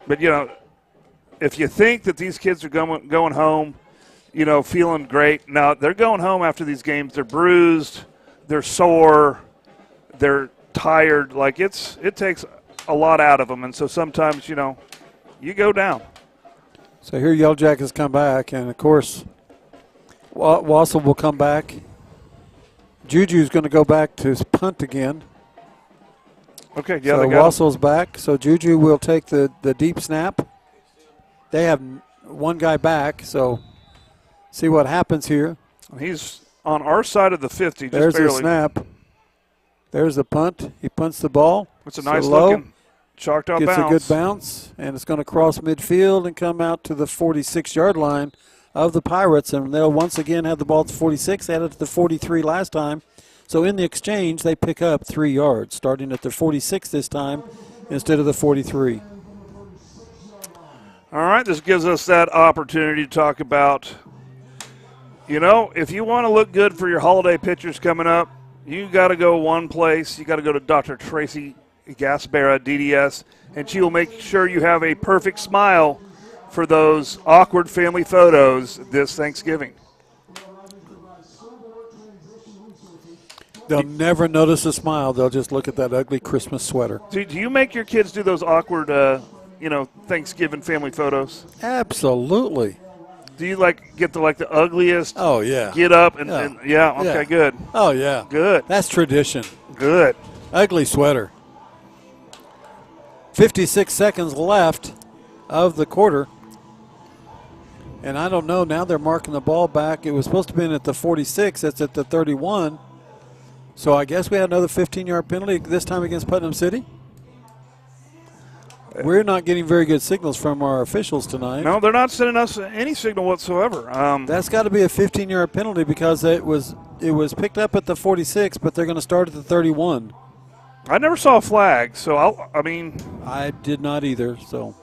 But, if you think that these kids are going home, feeling great, now they're going home after these games. They're bruised, they're sore, they're tired. Like it takes a lot out of them, and so sometimes you go down. So here Yellowjackets come back, and of course Wassel will come back. Juju's going to go back to his punt again. Okay, yeah. So Wassel's back. So Juju will take the deep snap. They have one guy back, so see what happens here. He's on our side of the 50. Just There's barely. the snap. There's the punt. He punts the ball. It's a nice looking Choctaw bounce. Gets a good bounce, and it's going to cross midfield and come out to the 46-yard line of the Pirates, and they'll once again have the ball at the 46. They had it to the 43 last time. So in the exchange, they pick up 3 yards, starting at the 46 this time instead of the 43. All right, this gives us that opportunity to talk about, if you want to look good for your holiday pictures coming up, you got to go one place. You got to go to Dr. Tracy Gaspera, DDS, and she will make sure you have a perfect smile for those awkward family photos this Thanksgiving. They'll never notice a smile. They'll just look at that ugly Christmas sweater. Do you make your kids do those awkward, Thanksgiving family photos? Absolutely. Do you get the ugliest? Oh, yeah. Get up and okay, good. Oh, yeah. Good. That's tradition. Good. Ugly sweater. 56 seconds left of the quarter. And I don't know, now they're marking the ball back. It was supposed to be at the 46. It's at the 31. So I guess we had another 15-yard penalty this time against Putnam City. We're not getting very good signals from our officials tonight. No, they're not sending us any signal whatsoever. That's got to be a 15-yard penalty because it was picked up at the 46, but they're going to start at the 31. I never saw a flag, so I did not either. So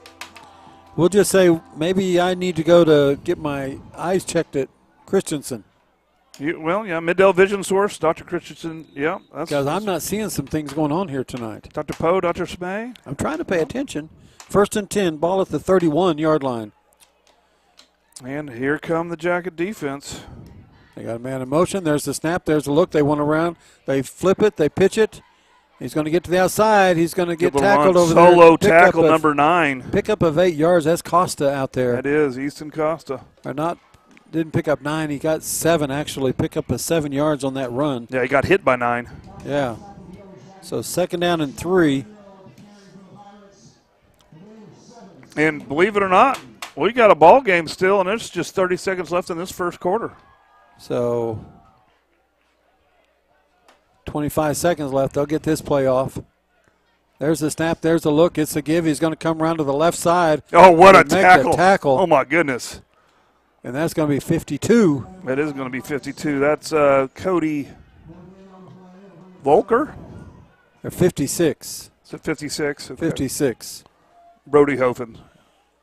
we'll just say maybe I need to go to get my eyes checked at Christensen. Middale Vision Source, Dr. Christensen, Because I'm not seeing some things going on here tonight. Dr. Poe, Dr. Smay. I'm trying to pay attention. 1st and 10, ball at the 31-yard line. And here come the Jacket defense. They got a man in motion. There's the snap. There's the look. They went around. They flip it. They pitch it. He's going to get to the outside. He's going to get tackled over there. Solo tackle number 9. Pickup of 8 yards. That's Costa out there. That is Easton Costa. Didn't pick up 9. He got 7, actually. Pick up 7 yards on that run. Yeah, he got hit by 9. Yeah. So 2nd down and 3. And believe it or not, we got a ball game still, and there's just 30 seconds left in this first quarter. So 25 seconds left. They'll get this play off. There's the snap. There's the look. It's a give. He's going to come around to the left side. Oh, what a tackle. Oh, my goodness. And that's going to be 52. That is going to be 52. That's Cody Volker? Or 56. Is it 56? Okay. 56. Brody Hofen.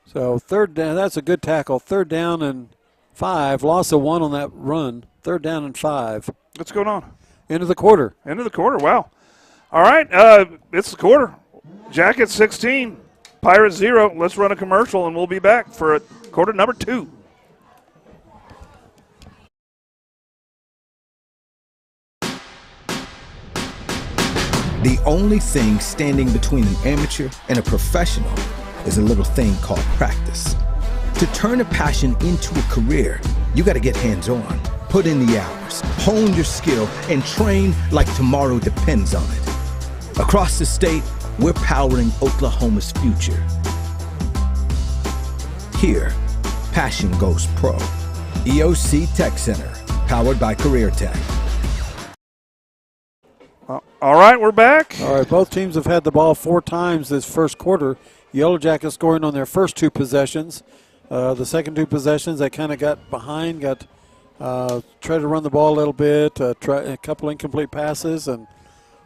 So 3rd down. That's a good tackle. 3rd down and 5. Loss of 1 on that run. 3rd down and 5. What's going on? End of the quarter. End of the quarter. Wow. All right. It's the quarter. Jackets 16. Pirates 0. Let's run a commercial, and we'll be back for quarter number 2. The only thing standing between an amateur and a professional is a little thing called practice. To turn a passion into a career, you got to get hands-on, put in the hours, hone your skill, and train like tomorrow depends on it. Across the state, we're powering Oklahoma's future. Here, passion goes pro. EOC Tech Center, powered by Career Tech. All right, we're back. All right, both teams have had the ball 4 times this first quarter. Yellowjackets scoring on their first 2 possessions. The second 2 possessions, they kind of got behind, tried to run the ball a little bit, a couple incomplete passes, and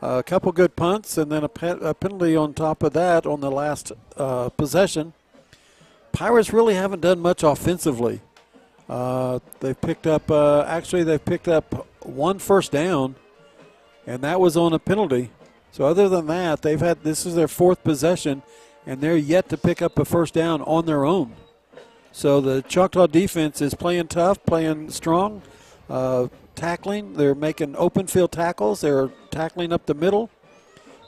a couple good punts, and then a penalty on top of that on the last possession. Pirates really haven't done much offensively. They've picked up, they've picked up 1 first down, and that was on a penalty. So other than that, this is their 4th possession, and they're yet to pick up a first down on their own. So the Choctaw defense is playing tough, playing strong, tackling. They're making open field tackles. They're tackling up the middle.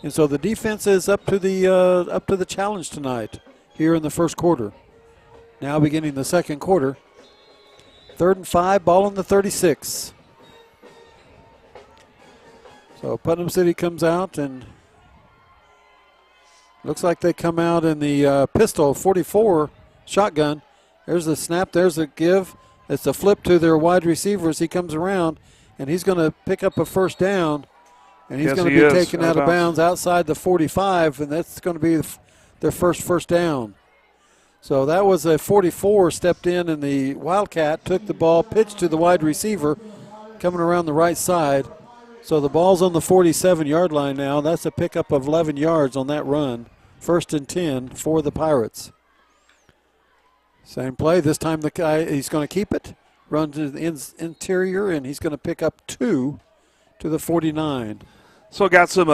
And so the defense is up to the challenge tonight here in the first quarter. Now beginning the second quarter. 3rd and 5, ball on the 36. So Putnam City comes out, and looks like they come out in the pistol 44 shotgun. There's the snap, there's the give. It's a flip to their wide receivers. He comes around, and he's going to pick up a first down. And he's going to be taken out of bounds outside the 45, and that's going to be their first down. So that was a 44 stepped in, and the Wildcat took the ball, pitched to the wide receiver, coming around the right side. So the ball's on the 47-yard line now. That's a pickup of 11 yards on that run. 1st and 10 for the Pirates. Same play. This time the guy, he's going to keep it, run to the interior, and he's going to pick up 2 to the 49. So I got some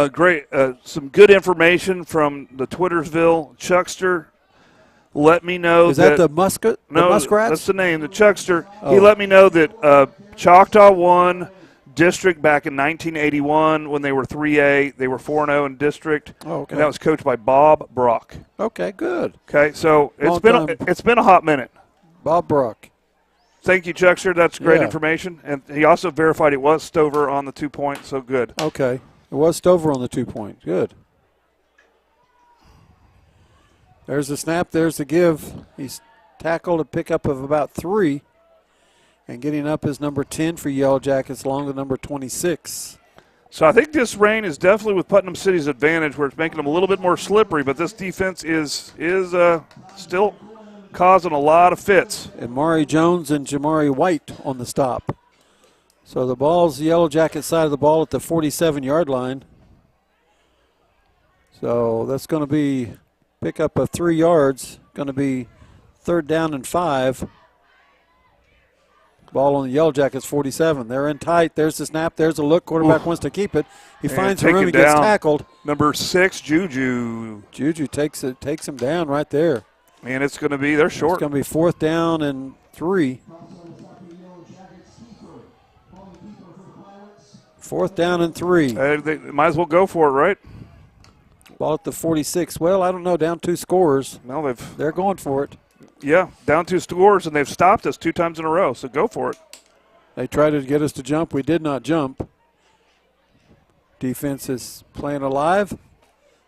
some good information from the Twittersville Chuckster. Let me know Is that the Muskrats? That's the name, the Chuckster. Oh. He let me know that Choctaw won district back in 1981 when they were 3A. They were 4-0 in district. Oh, okay. And that was coached by Bob Brock. Okay, good. Okay, so it's been a hot minute. Bob Brock. Thank you, Chuckster. That's great information. And he also verified it was Stover on the 2-point, so good. Okay. It was Stover on the 2-point. Good. There's the snap. There's the give. He's tackled a pickup of about 3. And getting up is number 10 for Yellowjackets along the number 26. So I think this rain is definitely with Putnam City's advantage where it's making them a little bit more slippery, but this defense is still causing a lot of fits. And Mari Jones and Jamari White on the stop. So the ball's the Yellowjacket side of the ball at the 47-yard line. So that's going to be pickup of 3 yards. Going to be 3rd down and 5. Ball on the Yellowjackets 47. They're in tight. There's the snap. There's a look. Quarterback wants to keep it. He finds the room. He gets tackled. Number 6, Juju. Juju takes him down right there. And it's going to be, they're short. It's going to be 4th down and 3. 4th down and 3. They might as well go for it, right? Ball at the 46. Well, I don't know. Down 2 scores. No, they're going for it. Yeah, down 2 scores, and they've stopped us 2 times in a row, so go for it. They tried to get us to jump. We did not jump. Defense is playing alive,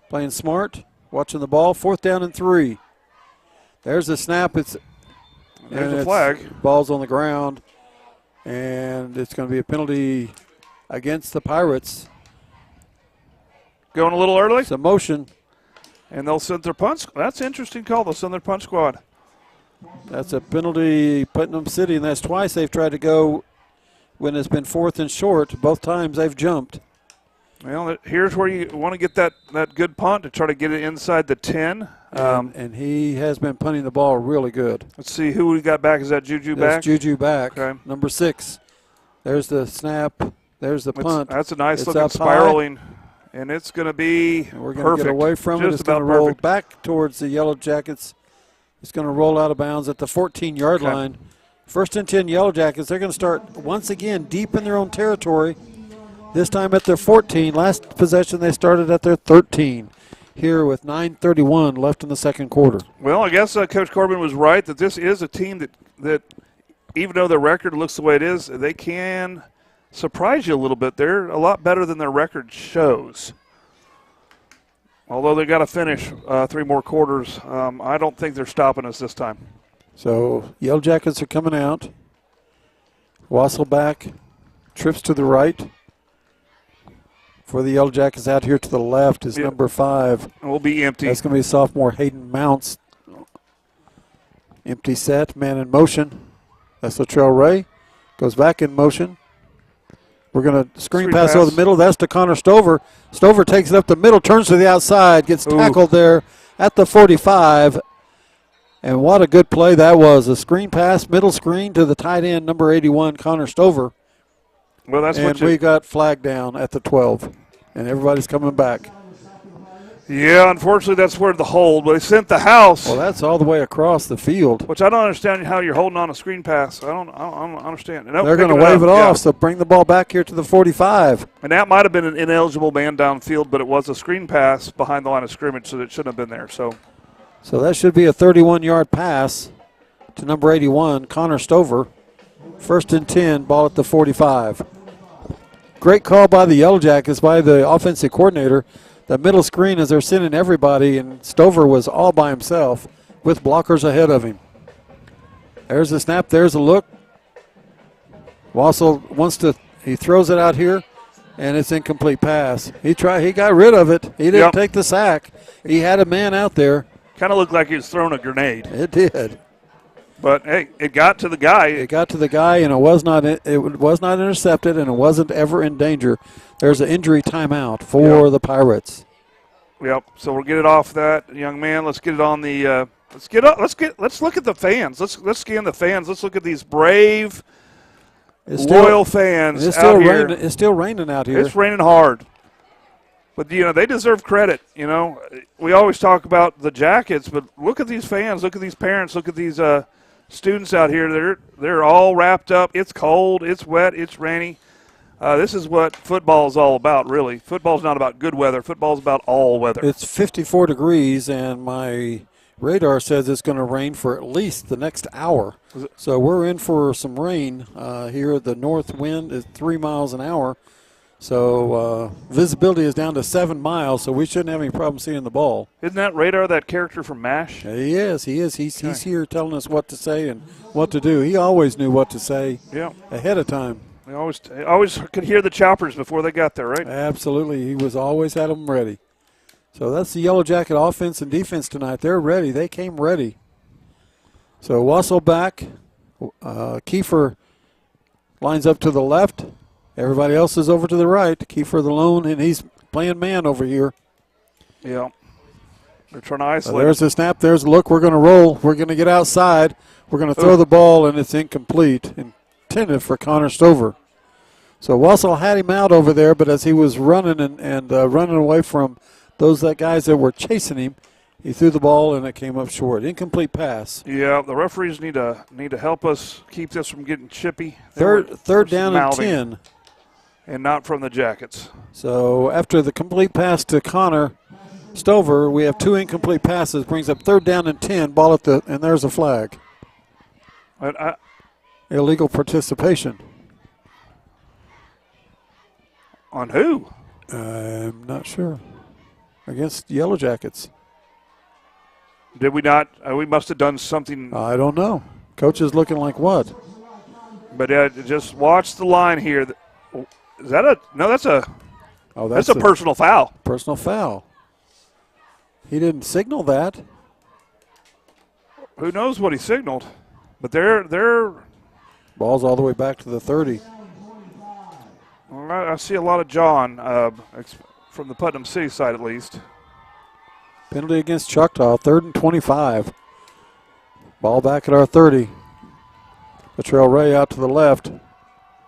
playing smart, watching the ball. 4th down and 3. There's the snap. There's the flag. Ball's on the ground, and it's going to be a penalty against the Pirates. Going a little early? It's a motion. And they'll send their punch. That's an interesting call. They'll send their punch squad. That's a penalty, Putnam City, and that's twice they've tried to go when it's been 4th and short. Both times they've jumped. Well, here's where you want to get that good punt to try to get it inside the 10. And he has been punting the ball really good. Let's see who we got back. Is that Juju back? That's Juju back. Okay. Number 6. There's the snap. There's the punt. That's a nice looking spiraling. High. And it's going to be perfect. We're going to get away from it. It's going to roll back towards the Yellowjackets. It's going to roll out of bounds at the 14-yard line. 1st and 10 Yellowjackets. They're going to start once again deep in their own territory. This time at their 14. Last possession they started at their 13. Here with 9:31 left in the second quarter. Well, I guess Coach Corbin was right that this is a team that even though their record looks the way it is, they can surprise you a little bit. They're a lot better than their record shows. Although they got to finish 3 more quarters, I don't think they're stopping us this time. So Yellowjackets are coming out. Wasselback trips to the right. For the Yellowjackets out here to the left is number 5. It will be empty. That's going to be sophomore Hayden Mounts. Empty set, man in motion. That's Latrell Ray. Goes back in motion. We're going to screen pass over the middle. That's to Connor Stover. Stover takes it up the middle, turns to the outside, gets tackled there at the 45. And what a good play that was. A screen pass, middle screen to the tight end, number 81, Connor Stover. Well, that's and we got flagged down at the 12, and everybody's coming back. Yeah, unfortunately, that's where the hold. But they sent the house. Well, that's all the way across the field. Which I don't understand how you're holding on a screen pass. I don't understand. Nope, they're going to wave it off, so bring the ball back here to the 45. And that might have been an ineligible man downfield, but it was a screen pass behind the line of scrimmage, so it shouldn't have been there. So that should be a 31-yard pass to number 81, Connor Stover. 1st and 10, ball at the 45. Great call by the Yellowjackets, by the offensive coordinator. The middle screen as they're sending everybody, and Stover was all by himself with blockers ahead of him. There's the snap. There's a look. Wassel he throws it out here, and it's incomplete pass. He got rid of it. He didn't take the sack. He had a man out there. Kind of looked like he was throwing a grenade. It did. But, hey, it got to the guy. It got to the guy, and it was not intercepted, and it wasn't ever in danger. There's an injury timeout for the Pirates. Yep. So we'll get it off that young man. Let's get it on the. Let's look at the fans. Let's scan the fans. Let's look at these brave, loyal fans out here. It's still raining out here. It's raining hard. But, they deserve credit. We always talk about the Jackets, but look at these fans. Look at these parents. Look at these students out here. They're all wrapped up. It's cold. It's wet. It's rainy. This is what football is all about, really. Football's not about good weather. Football's about all weather. It's 54 degrees, and my radar says it's going to rain for at least the next hour. So we're in for some rain here. The north wind is 3 miles an hour. So visibility is down to 7 miles, so we shouldn't have any problem seeing the ball. Isn't that Radar that character from MASH? He is. He's here telling us what to say and what to do. He always knew what to say ahead of time. He always could hear the choppers before they got there, right? Absolutely. He was always had them ready. So that's the Yellow Jacket offense and defense tonight. They're ready. They came ready. So Wassel back. Kiefer lines up to the left. Everybody else is over to the right. Kiefer the lone, and he's playing man over here. Yeah. They're trying to isolate. There's the snap. There's the look. We're going to roll. We're going to get outside. We're going to throw the ball, and it's incomplete. Intended for Connor Stover. So Wassel had him out over there, but as he was running and running away from those guys that were chasing him, he threw the ball, and it came up short. Incomplete pass. Yeah, the referees need to help us keep this from getting chippy. Third down and 10. And not from the Jackets. So after the complete pass to Connor Stover, we have 2 incomplete passes. Brings up 3rd down and 10. Ball at and there's a flag. Illegal participation. On who? I'm not sure. Against Yellow Jackets. Did we not? We must have done something. I don't know. Coach is looking like what? But just watch the line here. Is that a – no, that's a personal foul. Personal foul. He didn't signal that. Who knows what he signaled? But they're – Ball's all the way back to the 30. I see a lot of John from the Putnam City side at least. Penalty against Choctaw, 3rd and 25. Ball back at our 30. Latrell Ray out to the left.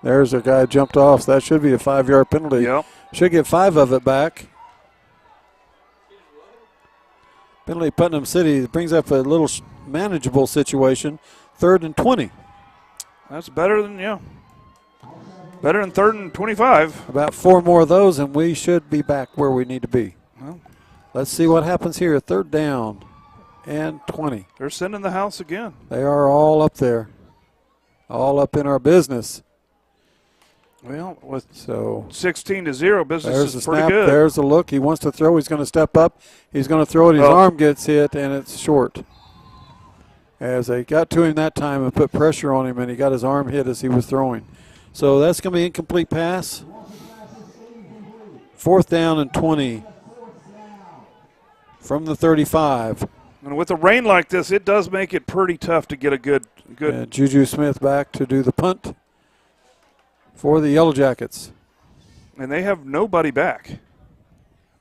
There's a guy jumped off. So that should be a 5-yard penalty. Yep. Should get 5 of it back. Penalty Putnam City brings up a little manageable situation. 3rd and 20. That's better than 3rd and 25. About 4 more of those, and we should be back where we need to be. Well, let's see what happens here. 3rd down and 20. They're sending the house again. They are all up there. All up in our business. Well, with 16-0, business is pretty snap, good. There's the look. He wants to throw. He's going to step up. He's going to throw it. His arm gets hit, and it's short. As they got to him that time and put pressure on him, and he got his arm hit as he was throwing. So that's going to be incomplete pass. 4th down and 20 from the 35. And with a rain like this, it does make it pretty tough to get a good. And Juju Smith back to do the punt for the Yellow Jackets. And they have nobody back.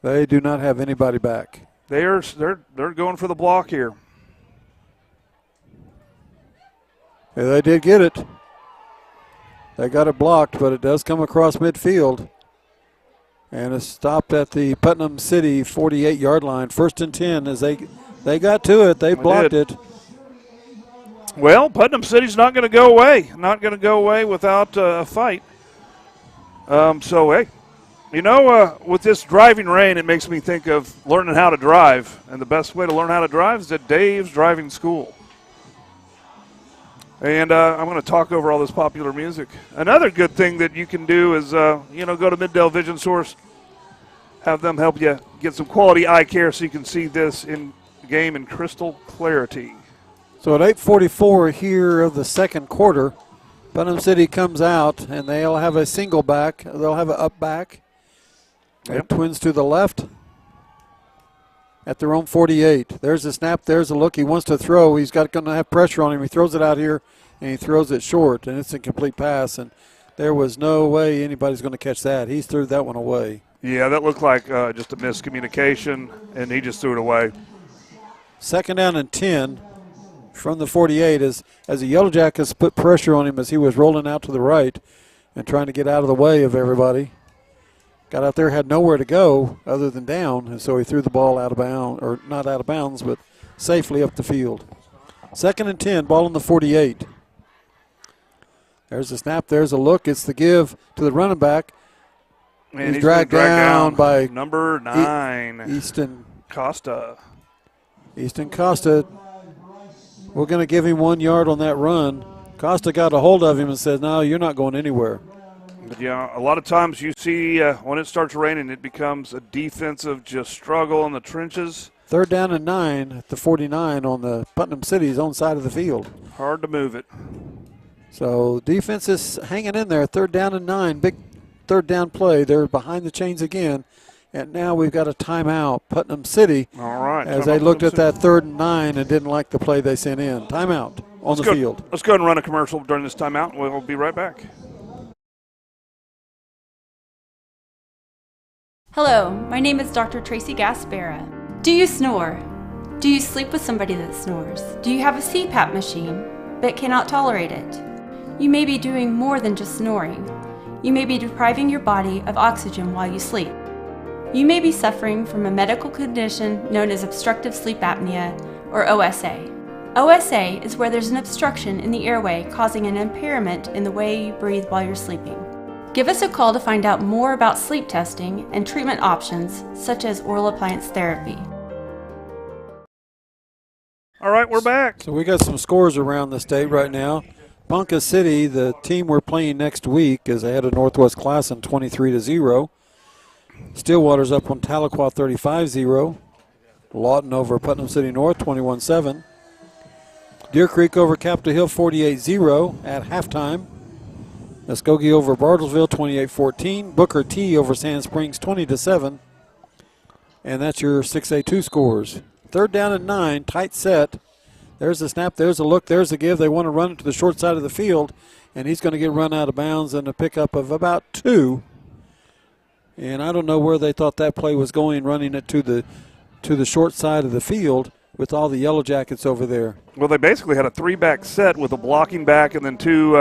They do not have anybody back. They're going for the block here. Yeah, they did get it. They got it blocked, but it does come across midfield. And it's stopped at the Putnam City 48-yard line. 1st and 10 as they got to it. They blocked it. Well, Putnam City's not going to go away. Not going to go away without a fight. So, hey, you know, with this driving rain, it makes me think of learning how to drive. And the best way to learn how to drive is at Dave's Driving School. And I'm going to talk over all this popular music. Another good thing that you can do is, go to Middale Vision Source, have them help you get some quality eye care so you can see this in game in crystal clarity. So at 8:44 here of the second quarter, Putnam City comes out, and they'll have a single back. They'll have an up back. Yep. Twins to the left at their own 48. There's a snap. There's a look. He wants to throw. He's going to have pressure on him. He throws it out here, and he throws it short, and it's a complete pass. And there was no way anybody's going to catch that. He threw that one away. Yeah, that looked like just a miscommunication, and he just threw it away. 2nd down and 10 from the 48 as the Yellowjackets put pressure on him as he was rolling out to the right and trying to get out of the way of everybody. Got out there, had nowhere to go other than down, and so he threw the ball out of bounds, or not out of bounds, but safely up the field. 2nd and 10, ball on the 48. There's the snap, there's a look. It's the give to the running back. And he's dragged down by number 9, Easton Costa. Easton Costa. We're going to give him 1 yard on that run. Costa got a hold of him and said, no, you're not going anywhere. But, yeah, a lot of times you see when it starts raining, it becomes a defensive just struggle in the trenches. 3rd down and 9 at the 49 on the Putnam City's own side of the field. Hard to move it. So defense is hanging in there. 3rd down and 9. Big 3rd down play. They're behind the chains again. And now we've got a timeout. Putnam City, all right, as they looked at that 3rd and 9 and didn't like the play they sent in. Timeout on the field. Let's go ahead and run a commercial during this timeout. We'll be right back. Hello, my name is Dr. Tracy Gaspera. Do you snore? Do you sleep with somebody that snores? Do you have a CPAP machine but cannot tolerate it? You may be doing more than just snoring. You may be depriving your body of oxygen while you sleep. You may be suffering from a medical condition known as obstructive sleep apnea, or OSA. OSA is where there's an obstruction in the airway causing an impairment in the way you breathe while you're sleeping. Give us a call to find out more about sleep testing and treatment options such as oral appliance therapy. All right, we're back. So we got some scores around the state right now. Ponca City, the team we're playing next week, is ahead of Northwest Classen 23-0. Stillwater's up on Tahlequah 35-0. Lawton over Putnam City North 21-7. Deer Creek over Capitol Hill 48-0 at halftime. Muskogee over Bartlesville 28-14. Booker T over Sand Springs 20-7. And that's your 6A2 scores. 3rd down and 9, tight set. There's the snap, there's a look, there's the give. They want to run it to the short side of the field, and he's going to get run out of bounds and a pickup of about 2. And I don't know where they thought that play was going, running it to the short side of the field with all the Yellowjackets over there. Well, they basically had a 3-back set with a blocking back and then two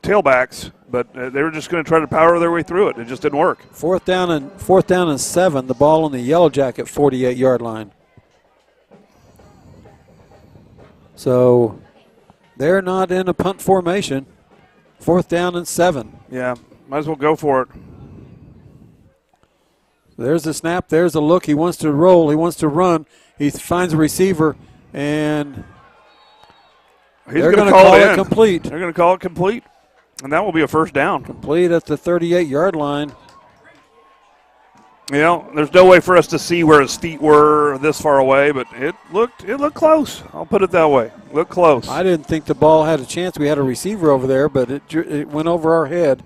tailbacks, but they were just going to try to power their way through it. It just didn't work. 4th down and 7. The ball on the Yellowjacket 48-yard line. So they're not in a punt formation. 4th down and 7. Yeah, might as well go for it. There's the snap. There's the look. He wants to roll. He wants to run. He finds a receiver, and they're going to call it complete. They're going to call it complete, and that will be a 1st down. Complete at the 38-yard line. You know, there's no way for us to see where his feet were this far away, but it looked close. I'll put it that way. Looked close. I didn't think the ball had a chance. We had a receiver over there, but it went over our head.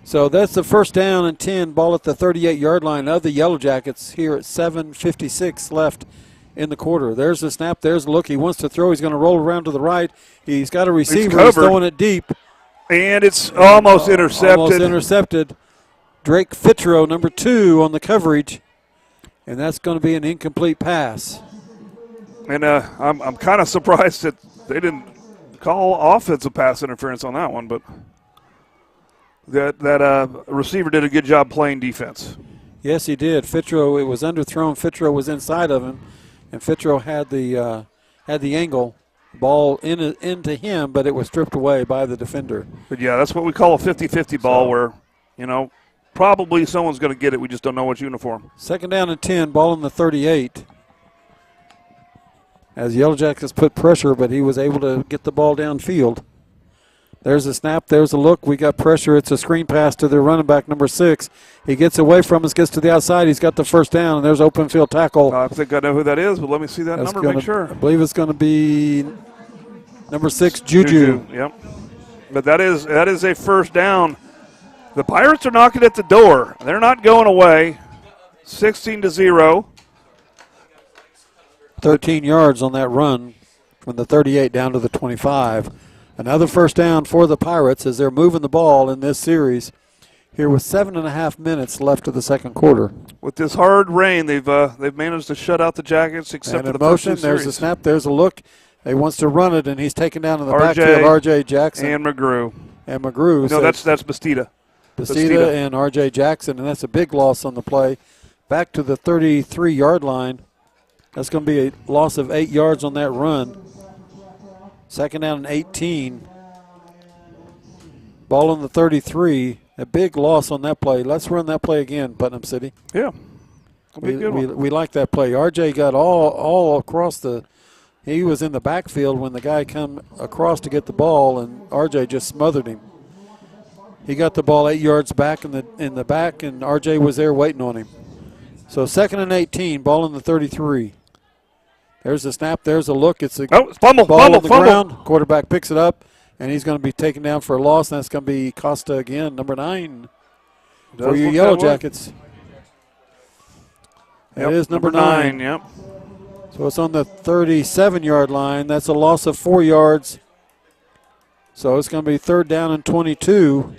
So that's the 1st down and 10, ball at the 38-yard line of the Yellowjackets here at 7:56 left in the quarter. There's the snap. There's the look. He wants to throw. He's going to roll around to the right. He's got a receiver. He's throwing it deep. And it's almost intercepted. Almost intercepted. Drake Fitro, number 2 on the coverage. And that's going to be an incomplete pass. And I'm kind of surprised that they didn't call offensive pass interference on that one, but that receiver did a good job playing defense. Yes, he did. Fitro, it was underthrown. Fitro was inside of him, and Fitro had the angle. Ball into him, but it was stripped away by the defender. But, yeah, that's what we call a 50-50 ball where, probably someone's going to get it. We just don't know which uniform. 2nd down and 10, ball in the 38. As Yellowjackets put pressure, but he was able to get the ball downfield. There's a snap. There's a look. We got pressure. It's a screen pass to their running back, number 6. He gets away from us, gets to the outside. He's got the first down, and there's open field tackle. I think I know who that is, but let me see that number, make sure. I believe it's going to be number 6, Juju. Yep. But that is a first down. The Pirates are knocking at the door. They're not going away. 16-0. 13 yards on that run from the 38 down to the 25. Another first down for the Pirates as they're moving the ball in this series here with 7.5 minutes left of the second quarter. With this hard rain, they've managed to shut out the Jackets except for the motion, first two there's series. a snap, there's a look. He wants to run it, and he's taken down in the backfield. R.J. Jackson. And McGrew. No, that's Bastida. Bastida and R.J. Jackson, and that's a big loss on the play. Back to the 33-yard line. That's going to be a loss of 8 yards on that run. 2nd down and 18. Ball on the 33. A big loss on that play. Let's run that play again, Putnam City. Yeah. We like that play. RJ got all across the – he was in the backfield when the guy come across to get the ball, and RJ just smothered him. He got the ball 8 yards back in the back, and RJ was there waiting on him. So 2nd and 18, ball in the 33. There's a snap. There's a look. It's a ball on the ground. Quarterback picks it up, and he's going to be taken down for a loss, and that's going to be Costa again, number 9 for your Yellowjackets. It is number 9. Yep. So it's on the 37-yard line. That's a loss of 4 yards. So it's going to be 3rd down and 22.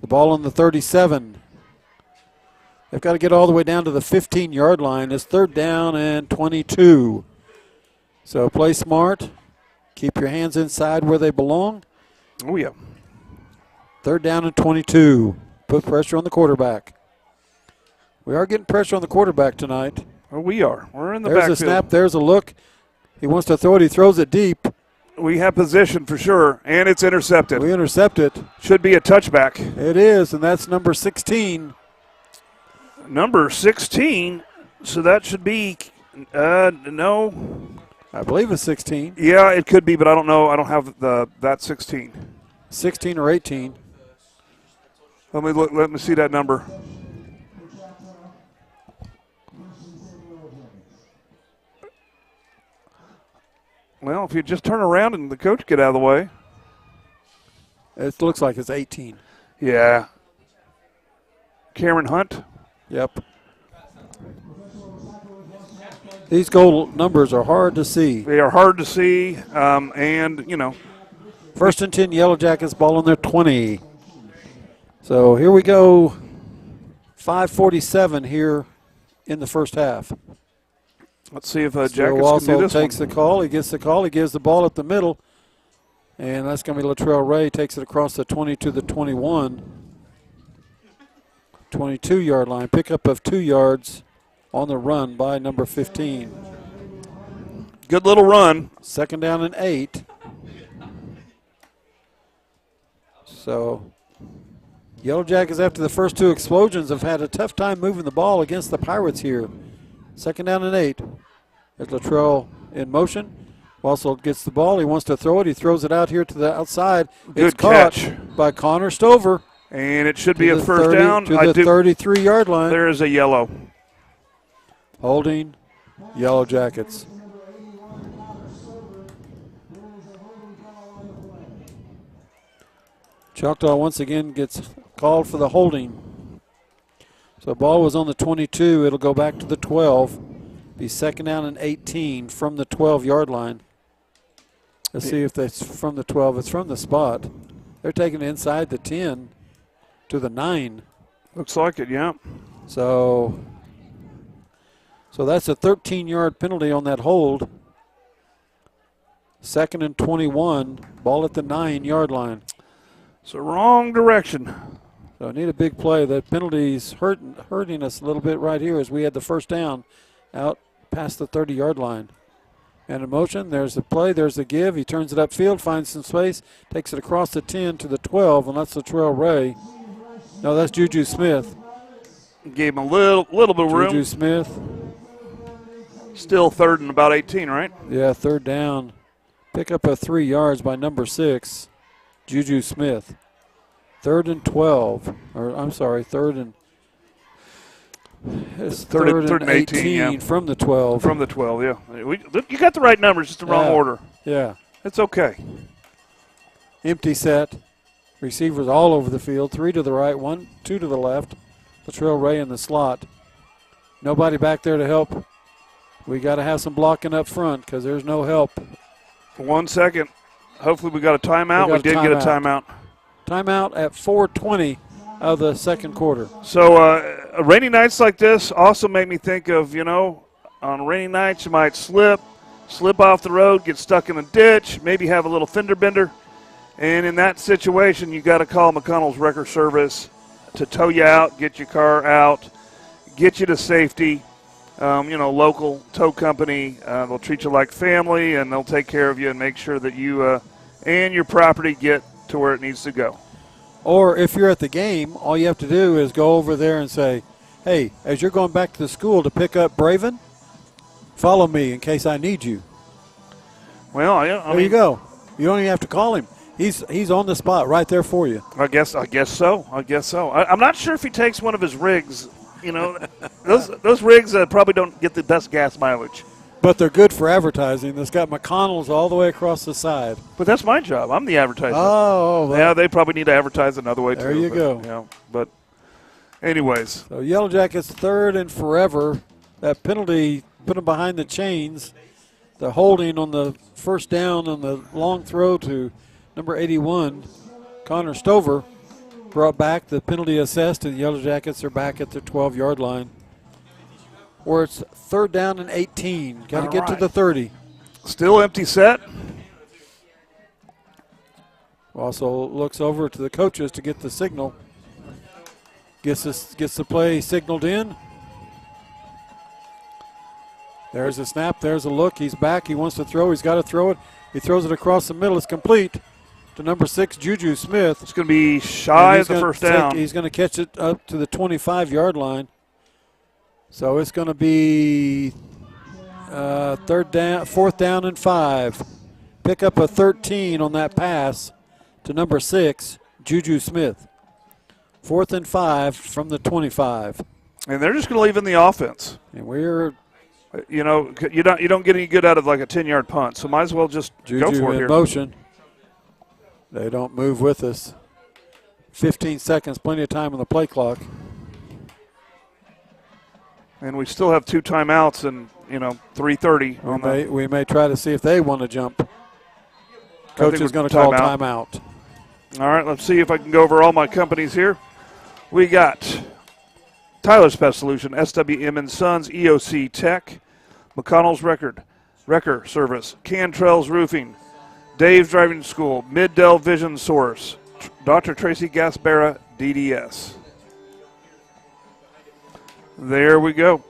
The ball on the 37. They've got to get all the way down to the 15-yard line. It's 3rd down and 22. So play smart. Keep your hands inside where they belong. Oh, yeah. 3rd down and 22. Put pressure on the quarterback. We are getting pressure on the quarterback tonight. Oh, we are. We're in the backfield. There's a snap. There's a look. He wants to throw it. He throws it deep. We have position for sure, and it's intercepted. We intercept it. Should be a touchback. It is, and that's number 16. Number 16, so that should be, no. I believe it's 16. Yeah, it could be, but I don't know. I don't have that 16. 16 or 18. Let me look. Let me see that number. Well, if you just turn around and the coach get out of the way. It looks like it's 18. Yeah. Cameron Hunt. Yep. These goal numbers are hard to see. They are hard to see, and, 1st and 10 Yellowjackets, ball on their 20. So here we go, 5:47 here in the first half. Let's see if Jackets Wassel can do this takes one. the call. He gets the call. He gives the ball at the middle. And that's going to be Latrell Ray. Takes it across the 20 to the 21. 22-yard line. Pickup of 2 yards on the run by number 15. Good little run. 2nd down and 8. So Yellowjackets, after the first 2 explosions, have had a tough time moving the ball against the Pirates here. 2nd down and 8. There's Latrell in motion. Wassel gets the ball. He wants to throw it. He throws it out here to the outside. Good it's caught catch by Connor Stover. And it should be a first down. To the 33-yard line. There is a yellow. Holding Yellowjackets. Choctaw once again gets called for the holding. So the ball was on the 22. It'll go back to the 12. Be 2nd down and 18 from the 12-yard line. Let's see if that's from the 12. It's from the spot. They're taking it inside the 10 to the 9. Looks like it, yeah. So that's a 13-yard penalty on that hold. 2nd and 21. Ball at the 9-yard line. It's the wrong direction. So I need a big play. That penalty's hurting us a little bit right here as we had the first down out past the 30-yard line. And in motion, there's the play, there's the give. He turns it upfield, finds some space, takes it across the 10 to the 12, and that's Latrell Ray. No, that's Juju Smith. Gave him a little bit of room. Juju Smith. Still 3rd and about 18, right? Yeah, 3rd down. Pick up a 3 yards by number 6, Juju Smith. 3rd and 12. Or I'm sorry, 3rd and it's third and 18 yeah. From the 12. From the 12, yeah. You got the right numbers, just the wrong order. Yeah. It's okay. Empty set. Receivers all over the field. 3 to the right, 2 to the left. Latrell Ray in the slot. Nobody back there to help. We got to have some blocking up front because there's no help. For 1 second. Hopefully we got a timeout. We did get a timeout. Timeout at 4:20 of the second quarter. So rainy nights like this also make me think of, on rainy nights you might slip off the road, get stuck in a ditch, maybe have a little fender bender. And in that situation, you got to call McConnell's Wrecker Service to tow you out, get your car out, get you to safety. Local tow company, they'll treat you like family, and they'll take care of you and make sure that you and your property get to where it needs to go. Or if you're at the game, all you have to do is go over there and say, hey, as you're going back to the school to pick up Braven, follow me in case I need you. Well, yeah, there you go. You don't even have to call him. He's on the spot right there for you. I guess so. I'm not sure if he takes one of his rigs. Those rigs probably don't get the best gas mileage. But they're good for advertising. It's got McConnell's all the way across the side. But that's my job. I'm the advertiser. Oh, well, yeah, they probably need to advertise another way, there too. There you go. Yeah, but anyways. So Yellowjackets 3rd and forever. That penalty put them behind the chains. The holding on the first down on the long throw to number 81, Connor Stover, brought back. The penalty assessed, and the Yellowjackets are back at their 12-yard line, where it's 3rd down and 18. Got to get to the 30. Still empty set. Also looks over to the coaches to get the signal. Gets the play signaled in. There's a snap. There's a look. He's back. He wants to throw. He's got to throw it. He throws it across the middle. It's complete to number 6, Juju Smith. It's going to be shy of the first down. He's going to catch it up to the 25-yard line. So it's going to be 4th down and 5. Pick up a 13 on that pass to number 6, Juju Smith. 4th and 5 from the 25. And they're just going to leave in the offense. And we're, you don't get any good out of like a 10-yard punt, so might as well just Juju go for it in here. Motion. They don't move with us. 15 seconds, plenty of time on the play clock. And we still have 2 timeouts and, 3:30. We may try to see if they want to jump. Coach is going to call timeout. All right, let's see if I can go over all my companies here. We got Tyler's Pest Solution, SWM & Sons, EOC Tech, McConnell's Wrecker Service, Cantrell's Roofing, Dave's Driving School, Mid-Dell Vision Source, Dr. Tracy Gaspera, DDS. There we go.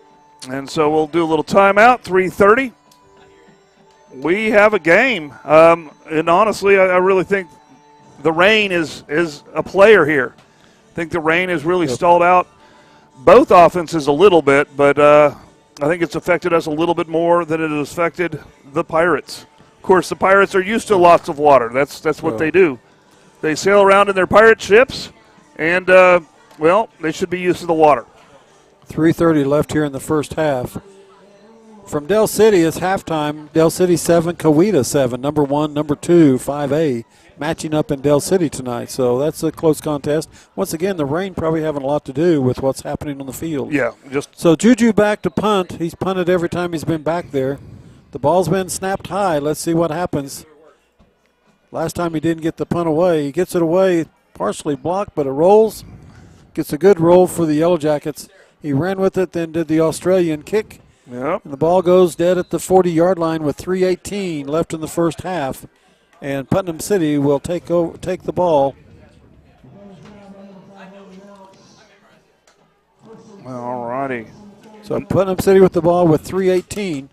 And so we'll do a little timeout, 3:30. We have a game. And honestly, I really think the rain is a player here. I think the rain has really stalled out both offenses a little bit, but I think it's affected us a little bit more than it has affected the Pirates. Of course, the Pirates are used to lots of water. That's what they do. They sail around in their pirate ships, and, they should be used to the water. 3:30 left here in the first half. From Del City, it's halftime. Del City 7, Coweta 7. Number 1, number 2, 5A, matching up in Del City tonight. So that's a close contest. Once again, the rain probably having a lot to do with what's happening on the field. Yeah. So Juju back to punt. He's punted every time he's been back there. The ball's been snapped high. Let's see what happens. Last time he didn't get the punt away. He gets it away, partially blocked, but it rolls. Gets a good roll for the Yellowjackets. He ran with it, then did the Australian kick. Yep. And the ball goes dead at the 40-yard line with 3:18 left in the first half. And Putnam City will take the ball All righty. So Putnam City with the ball with 3:18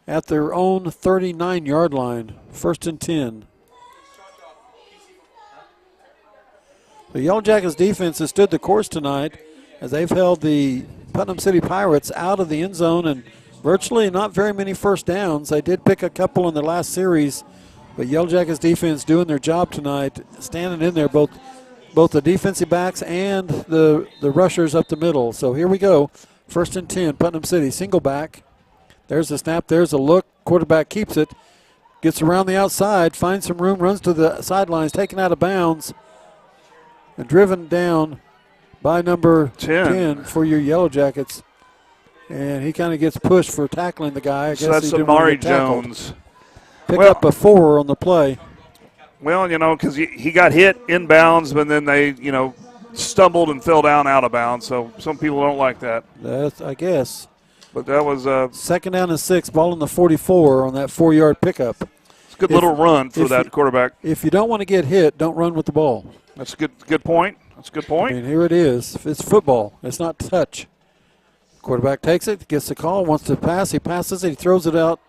at their own 39-yard line. 1st and 10. The Yellowjackets defense has stood the course tonight as they've held the Putnam City Pirates out of the end zone and virtually not very many first downs. They did pick a couple in the last series, but Yellowjackets defense doing their job tonight, standing in there, both the defensive backs and the rushers up the middle. So here we go. 1st and 10, Putnam City, single back. There's the snap, there's a look. Quarterback keeps it, gets around the outside, finds some room, runs to the sidelines, taken out of bounds, and driven down by number 10 for your Yellowjackets. And he kind of gets pushed for tackling the guy. I guess so that's Amari Jones. Pick up a 4 on the play. Well, because he got hit inbounds, but then they, stumbled and fell down out of bounds. So some people don't like that. That's, I guess. But that was 2nd down and 6, ball in the 44 on that 4-yard pickup. It's a good little run for that quarterback. If you don't want to get hit, don't run with the ball. That's a good point. That's a good point. I mean, here it is. It's football. It's not touch. Quarterback takes it, gets the call, wants to pass. He passes it. He throws it out,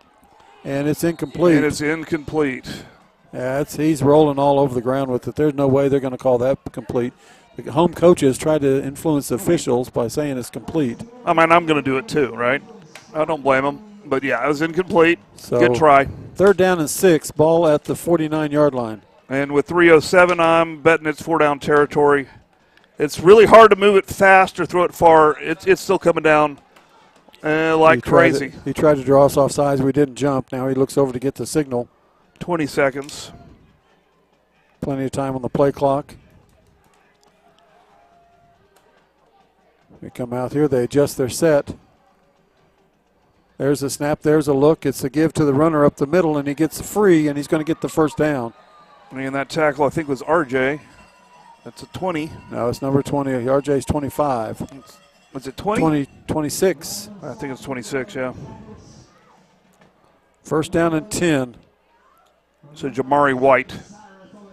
and it's incomplete. And it's incomplete. Yeah, he's rolling all over the ground with it. There's no way they're going to call that complete. The home coaches tried to influence the officials by saying it's complete. I mean, I'm going to do it too, right? I don't blame them. But, yeah, it was incomplete. So, good try. 3rd down and 6, ball at the 49-yard line. And with 3:07, I'm betting it's 4-down territory. It's really hard to move it fast or throw it far. It's still coming down like crazy. He tried to draw us off sides. We didn't jump. Now he looks over to get the signal. 20 seconds. Plenty of time on the play clock. They come out here. They adjust their set. There's a snap. There's a look. It's a give to the runner up the middle, and he gets free, and he's going to get the 1st down. And that tackle, I think, was RJ. That's a 20. No, it's number 20. RJ's 25. Was it 20? 26. I think it's 26, yeah. 1st down and 10. So Jamari White.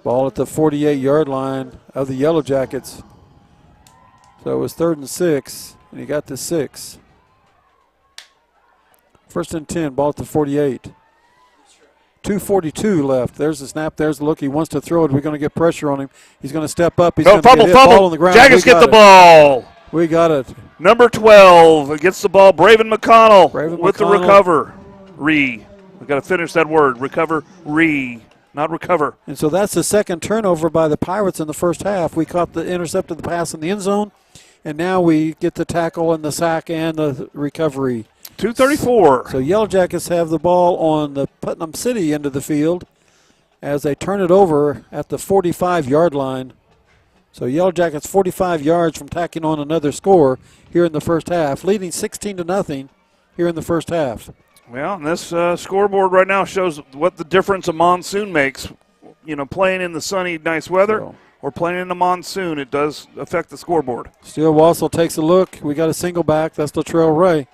Ball at the 48-yard line of the Yellowjackets. So it was 3rd and 6, and he got the 6. 1st and 10, ball at the 48. 2:42 left. There's the snap. There's the look. He wants to throw it. We're going to get pressure on him. He's going to step up. He's going to get hit. Ball on the ground. Jackets get the ball. We got it. Number 12 gets the ball. Braven McConnell with the recover. We got to finish that word. Recover. Not recover. And so that's the 2nd turnover by the Pirates in the first half. We intercepted the pass in the end zone, and now we get the tackle and the sack and the recovery. 2:34. So Yellowjackets have the ball on the Putnam City end of the field as they turn it over at the 45-yard line. So Yellowjackets 45 yards from tacking on another score here in the first half, leading 16-0 here in the first half. Well, and this scoreboard right now shows what the difference a monsoon makes. Playing in the sunny, nice weather or playing in the monsoon, it does affect the scoreboard. Steele Wassel takes a look. We got a single back. That's Latrell Ray.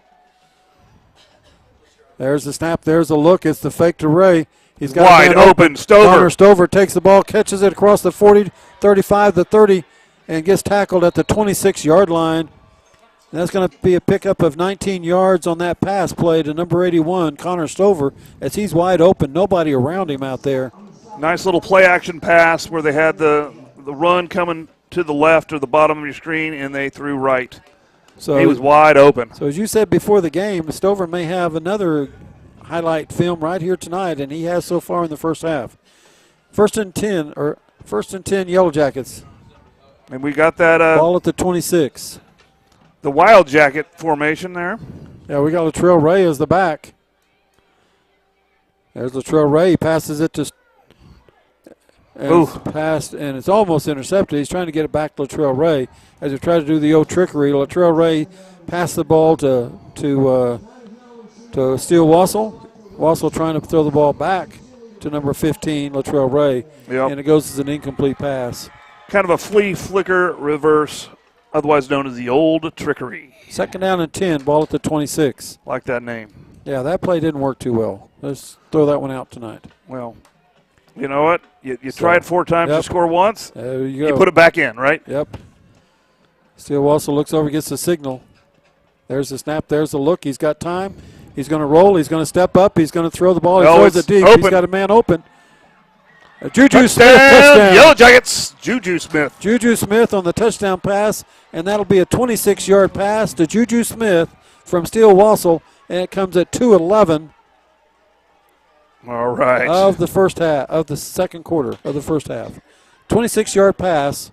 There's the snap. There's a look. It's the fake to Ray. He's got wide open. Connor Stover takes the ball, catches it across the 40, 35, the 30, and gets tackled at the 26-yard line. And that's going to be a pickup of 19 yards on that pass play to number 81, Connor Stover, as he's wide open. Nobody around him out there. Nice little play-action pass where they had the run coming to the left or the bottom of your screen, and they threw right. So he was wide open. So as you said before the game, Stover may have another highlight film right here tonight, and he has so far in the first half. 1st and 10 Yellowjackets. And we got that ball at the 26. The Wild Jacket formation there. Yeah, we got Latrell Ray as the back. There's Latrell Ray. He passes it to it's passed, and it's almost intercepted. He's trying to get it back to Latrell Ray as he tried to do the old trickery. Latrell Ray passed the ball to Steele Wassel. Wassel trying to throw the ball back to number 15, Latrell Ray, and it goes as an incomplete pass. Kind of a flea flicker reverse, otherwise known as the old trickery. 2nd down and 10, ball at the 26. Like that name. Yeah, that play didn't work too well. Let's throw that one out tonight. Well, you know what? You tried 4 times to score once. There you go. You put it back in, right? Yep. Steele Wassel looks over, gets the signal. There's the snap. There's the look. He's got time. He's going to roll. He's going to step up. He's going to throw the ball. He throws it deep. Open. He's got a man open. Juju Touchdown, Smith, touchdown. Yellowjackets, Juju Smith. Juju Smith on the touchdown pass, and that'll be a 26-yard pass to Juju Smith from Steele Wassel, and it comes at 2:11 All right. of the first half, of the second quarter of the first half. 26-yard pass,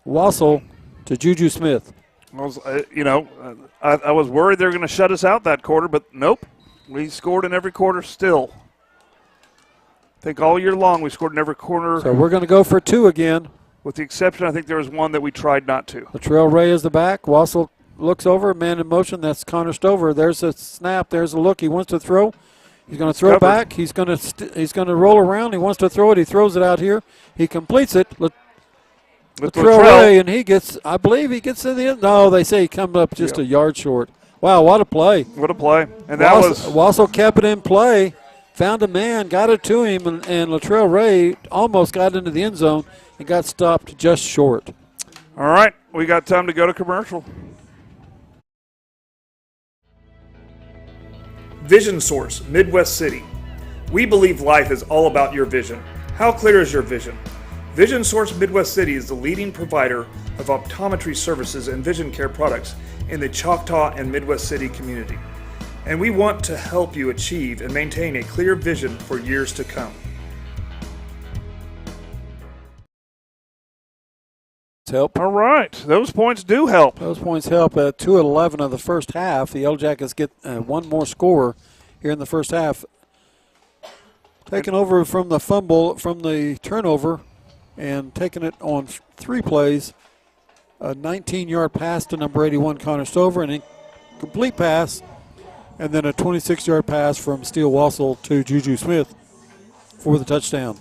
Wassel to Juju Smith. I was worried they were going to shut us out that quarter, but nope. We scored in every quarter still. I think all year long we scored in every quarter. So we're going to go for 2 again. With the exception, I think there was one that we tried not to. Latrell Ray is the back. Wassel looks over, man in motion. That's Connor Stover. There's a snap. There's a look. He wants to throw. He's going to throw back. He's going to roll around. He wants to throw it. He throws it out here. He completes it. Latrell Ray, and he gets, I believe he gets in the end. No, they say he comes up just a yard short. Wow, what a play. What a play. And that was Wassel kept it in play. Found a man, got it to him, and Latrell Ray almost got into the end zone and got stopped just short. All right, we got time to go to commercial. Vision Source, Midwest City. We believe life is all about your vision. How clear is your vision? Vision Source Midwest City is the leading provider of optometry services and vision care products in the Choctaw and Midwest City community. And we want to help you achieve and maintain a clear vision for years to come. Help. All right, those points do help. Those points help at 2:11 of the first half. The Yellowjackets get one more score here in the first half. Taking over from the fumble, from the turnover, and taking it on 3 plays. A 19-yard pass to number 81, Connor Stover, an incomplete pass, and then a 26-yard pass from Steele Wassel to Juju Smith for the touchdown.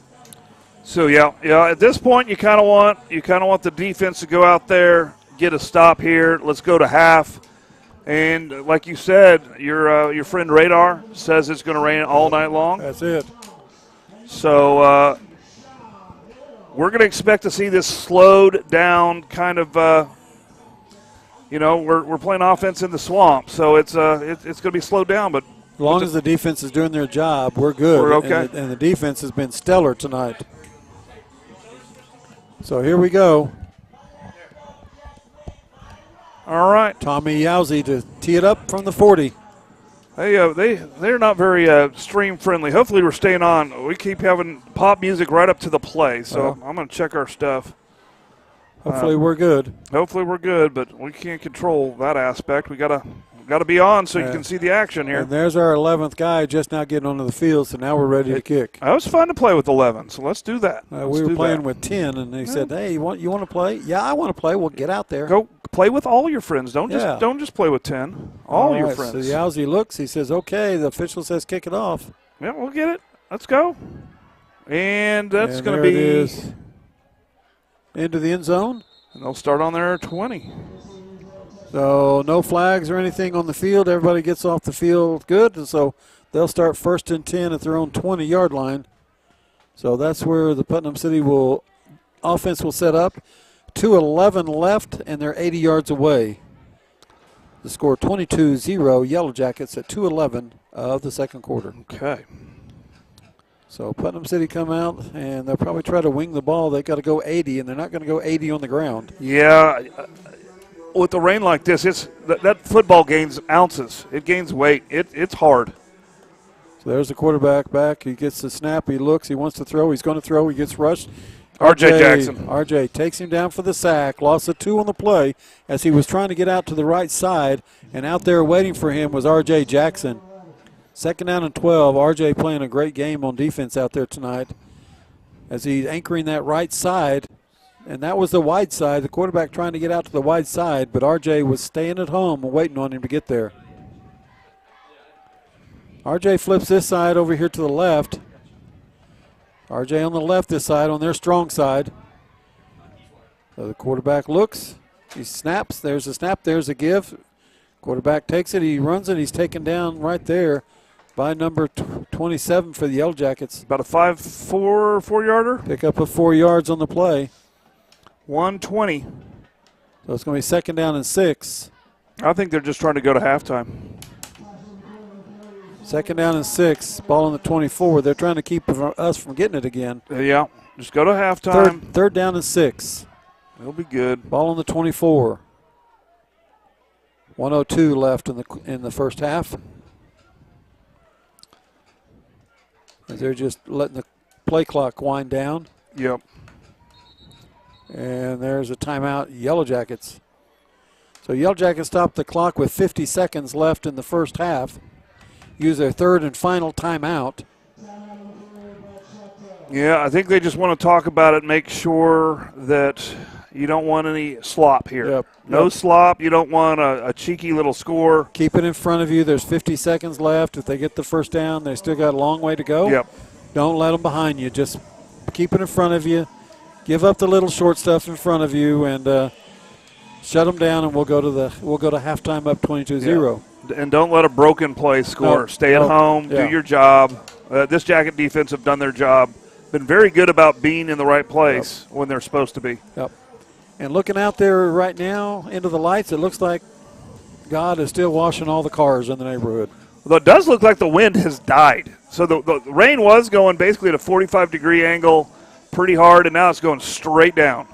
So yeah. At this point, you kind of want the defense to go out there, get a stop here. Let's go to half. And like you said, your friend Radar says it's going to rain all night long. That's it. So we're going to expect to see this slowed down kind of. We're playing offense in the swamp, so it's going to be slowed down. But as long as the defense is doing their job, we're good. We're okay. And the defense has been stellar tonight. So here we go. All right, Tommy Yowzy to tee it up from the 40. They're not very stream friendly. Hopefully we're staying on. We keep having pop music right up to the play, so I'm going to check our stuff. Hopefully we're good. Hopefully we're good, but we can't control that aspect. We gotta be on so you can see the action here. And there's our 11th guy just now getting onto the field, so now we're ready to kick. It was fun to play with 11, so let's do that. We were playing with 10, and they said, "Hey, you want to play? Yeah, I want to play. Well, get out there. Go play with all your friends. Don't just play with 10. All your friends." So Yowzy looks. He says, "Okay." The official says, "Kick it off." Yeah, we'll get it. Let's go. And that's going to be it is. Into the end zone. And they'll start on their 20. So no flags or anything on the field. Everybody gets off the field good, and so they'll start 1st and 10 at their own 20-yard line. So that's where the Putnam City offense will set up. 2:11 left, and they're 80 yards away. The score 22-0, Yellowjackets at 2:11 of the second quarter. Okay. So Putnam City come out, and they'll probably try to wing the ball. They've got to go 80, and they're not going to go 80 on the ground. Yeah. With the rain like this, that football gains ounces. It gains weight. It's hard. So there's the quarterback back. He gets the snap. He looks. He wants to throw. He's going to throw. He gets rushed. R.J. Jackson. R.J. takes him down for the sack. Lost a 2 on the play as he was trying to get out to the right side, and out there waiting for him was R.J. Jackson. 2nd down and 12. R.J. playing a great game on defense out there tonight as he's anchoring that right side. And that was the wide side. The quarterback trying to get out to the wide side, but R.J. was staying at home and waiting on him to get there. R.J. flips this side over here to the left. R.J. on the left this side, on their strong side. So the quarterback looks. He snaps. There's a snap. There's a give. Quarterback takes it. He runs it. He's taken down right there by number 27 for the Yellowjackets. About a 4-yarder. Pick up a 4 yards on the play. 120. So it's going to be 2nd down and 6. I think they're just trying to go to halftime. 2nd down and 6, ball on the 24. They're trying to keep us from getting it again. Yeah, just go to halftime. Third down and 6. It'll be good. Ball on the 24. 1:02 left in the first half. As they're just letting the play clock wind down. Yep. And there's a timeout, Yellowjackets. So Yellowjackets stopped the clock with 50 seconds left in the first half. Use their third and final timeout. Yeah, I think they just want to talk about it, make sure that you don't want any slop here. Yep. No slop. You don't want a cheeky little score. Keep it in front of you. There's 50 seconds left. If they get the first down, they still got a long way to go. Yep. Don't let them behind you. Just keep it in front of you. Give up the little short stuff in front of you and shut them down, and we'll go to halftime up 22-0. Yeah. And don't let a broken play score. No, Stay at home. Yeah. Do your job. This Jacket defense have done their job. Been very good about being in the right place when they're supposed to be. Yep. And looking out there right now into the lights, it looks like God is still washing all the cars in the neighborhood. Although it does look like the wind has died. So the rain was going basically at a 45-degree angle pretty hard, and now it's going straight down.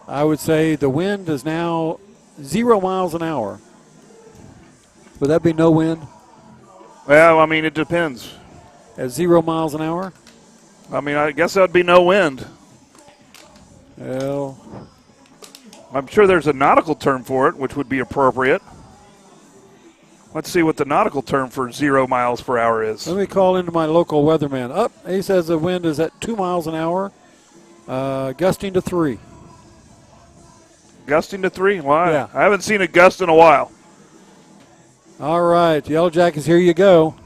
I would say the wind is now 0 miles an hour. Would that be no wind? Well, I mean, it depends. At 0 miles an hour? I mean, I guess that would be no wind. Well, I'm sure there's a nautical term for it, which would be appropriate. Let's see what the nautical term for 0 miles per hour is. let me call into my local weatherman. He says the wind is at 2 miles an hour, gusting to 3. Gusting to 3? Why? Yeah. I haven't seen a gust in a while. All right, Yellowjackets, here you go.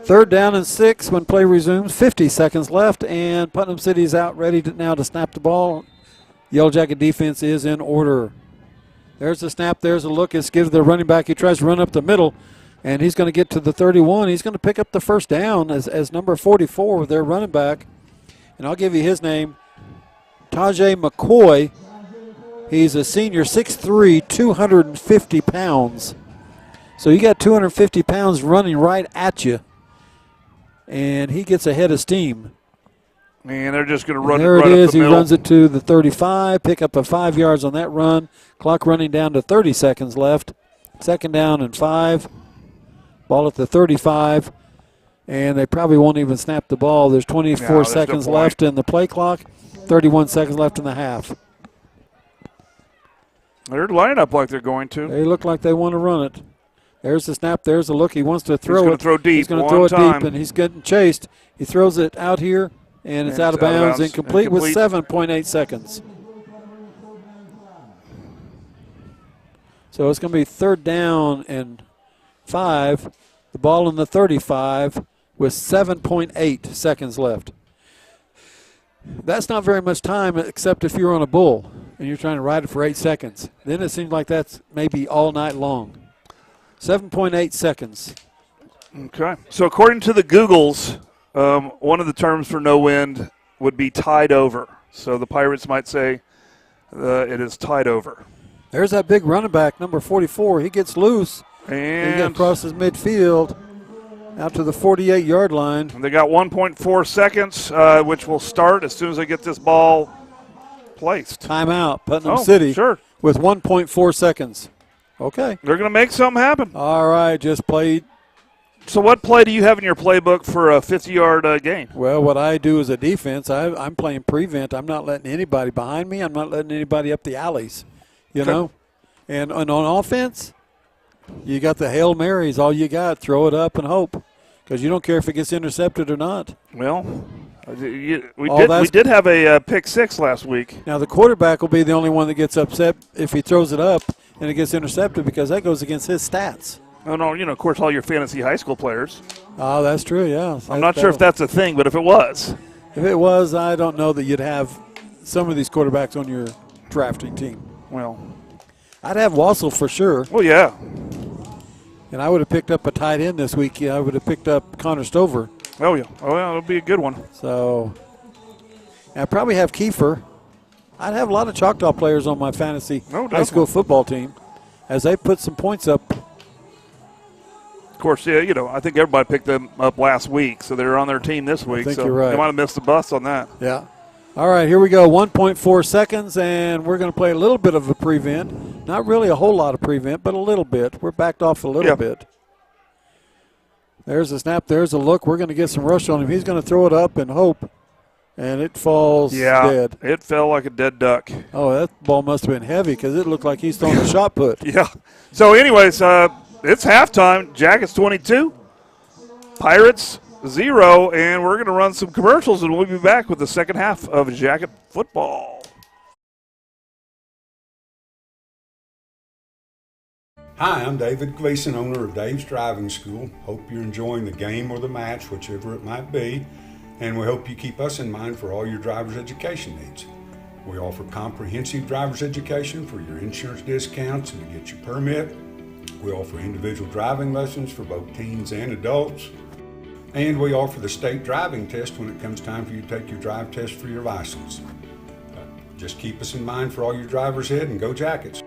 3rd down and 6 when play resumes. 50 seconds left, and Putnam City's out ready now to snap the ball. Yellowjacket defense is in order. There's the snap. There's a look. It's gives the running back. He tries to run up the middle, and he's going to get to the 31. He's going to pick up the first down as number 44, their running back. And I'll give you his name, Tajay McCoy. He's a senior, 6'3", 250 pounds. So you got 250 pounds running right at you. And he gets ahead of steam. Man, they're just going to run it there right it up is. the He middle. runs it to the 35, pick up a 5 yards on that run. Clock running down to 30 seconds left. 2nd down and 5. Ball at the 35. And they probably won't even snap the ball. There's 24 seconds left in the play clock. 31 seconds left in the half. They're lining up like they're going to. They look like they want to run it. There's the snap. There's the look. He wants to throw it. He's going to throw deep. He's going to throw it deep, and he's getting chased. He throws it out here, and it's out of bounds. Incomplete with 7.8 seconds. So it's going to be 3rd down and 5. The ball in the 35 with 7.8 seconds left. That's not very much time, except if you're on a bull and you're trying to ride it for 8 seconds. Then it seems like that's maybe all night long. 7.8 seconds. Okay. So according to the Googles, one of the terms for no wind would be tide over. So the Pirates might say it is tide over. There's that big running back, number 44. He gets loose. And he crosses midfield out to the 48-yard line. They got 1.4 seconds, which will start as soon as they get this ball placed. Timeout, Putnam City. Sure. With 1.4 seconds. Okay. They're going to make something happen. All right, just played. So what play do you have in your playbook for a 50-yard gain? Well, what I do as a defense, I'm playing prevent. I'm not letting anybody behind me. I'm not letting anybody up the alleys, you know. And on offense, you got the Hail Marys. All you got, throw it up and hope, because you don't care if it gets intercepted or not. Well, we did have a pick 6 last week. Now the quarterback will be the only one that gets upset if he throws it up and it gets intercepted, because that goes against his stats. Oh, no, of course, all your fantasy high school players. Oh, that's true, yeah. I'm not sure if that's a thing, but if it was. If it was, I don't know that you'd have some of these quarterbacks on your drafting team. Well, I'd have Wassel for sure. Well, yeah. And I would have picked up a tight end this week. I would have picked up Connor Stover. Oh, yeah. Oh, yeah, it'll be a good one. So I'd probably have Kiefer. I'd have a lot of Choctaw players on my fantasy high school football team. as they put some points up. Of course, yeah, I think everybody picked them up last week, so they're on their team this week. think so you're right. They might have missed the bus on that. Yeah. All right, here we go. 1.4 seconds, and we're going to play a little bit of a prevent. Not really a whole lot of prevent, but a little bit. We're backed off a little bit. There's a snap. There's a look. We're going to get some rush on him. He's going to throw it up and hope, and it falls dead. It fell like a dead duck. Oh, that ball must have been heavy because it looked like he's throwing a shot put. Yeah. So, anyways, it's halftime. Jackets 22, Pirates 0, and we're going to run some commercials, and we'll be back with the second half of Jacket football. Hi, I'm David Gleason, owner of Dave's Driving School. Hope you're enjoying the game or the match, whichever it might be, and we hope you keep us in mind for all your driver's education needs. We offer comprehensive driver's education for your insurance discounts and to get your permit. We offer individual driving lessons for both teens and adults. And we offer the state driving test when it comes time for you to take your drive test for your license. Just keep us in mind for all your drivers ahead, and go Jackets.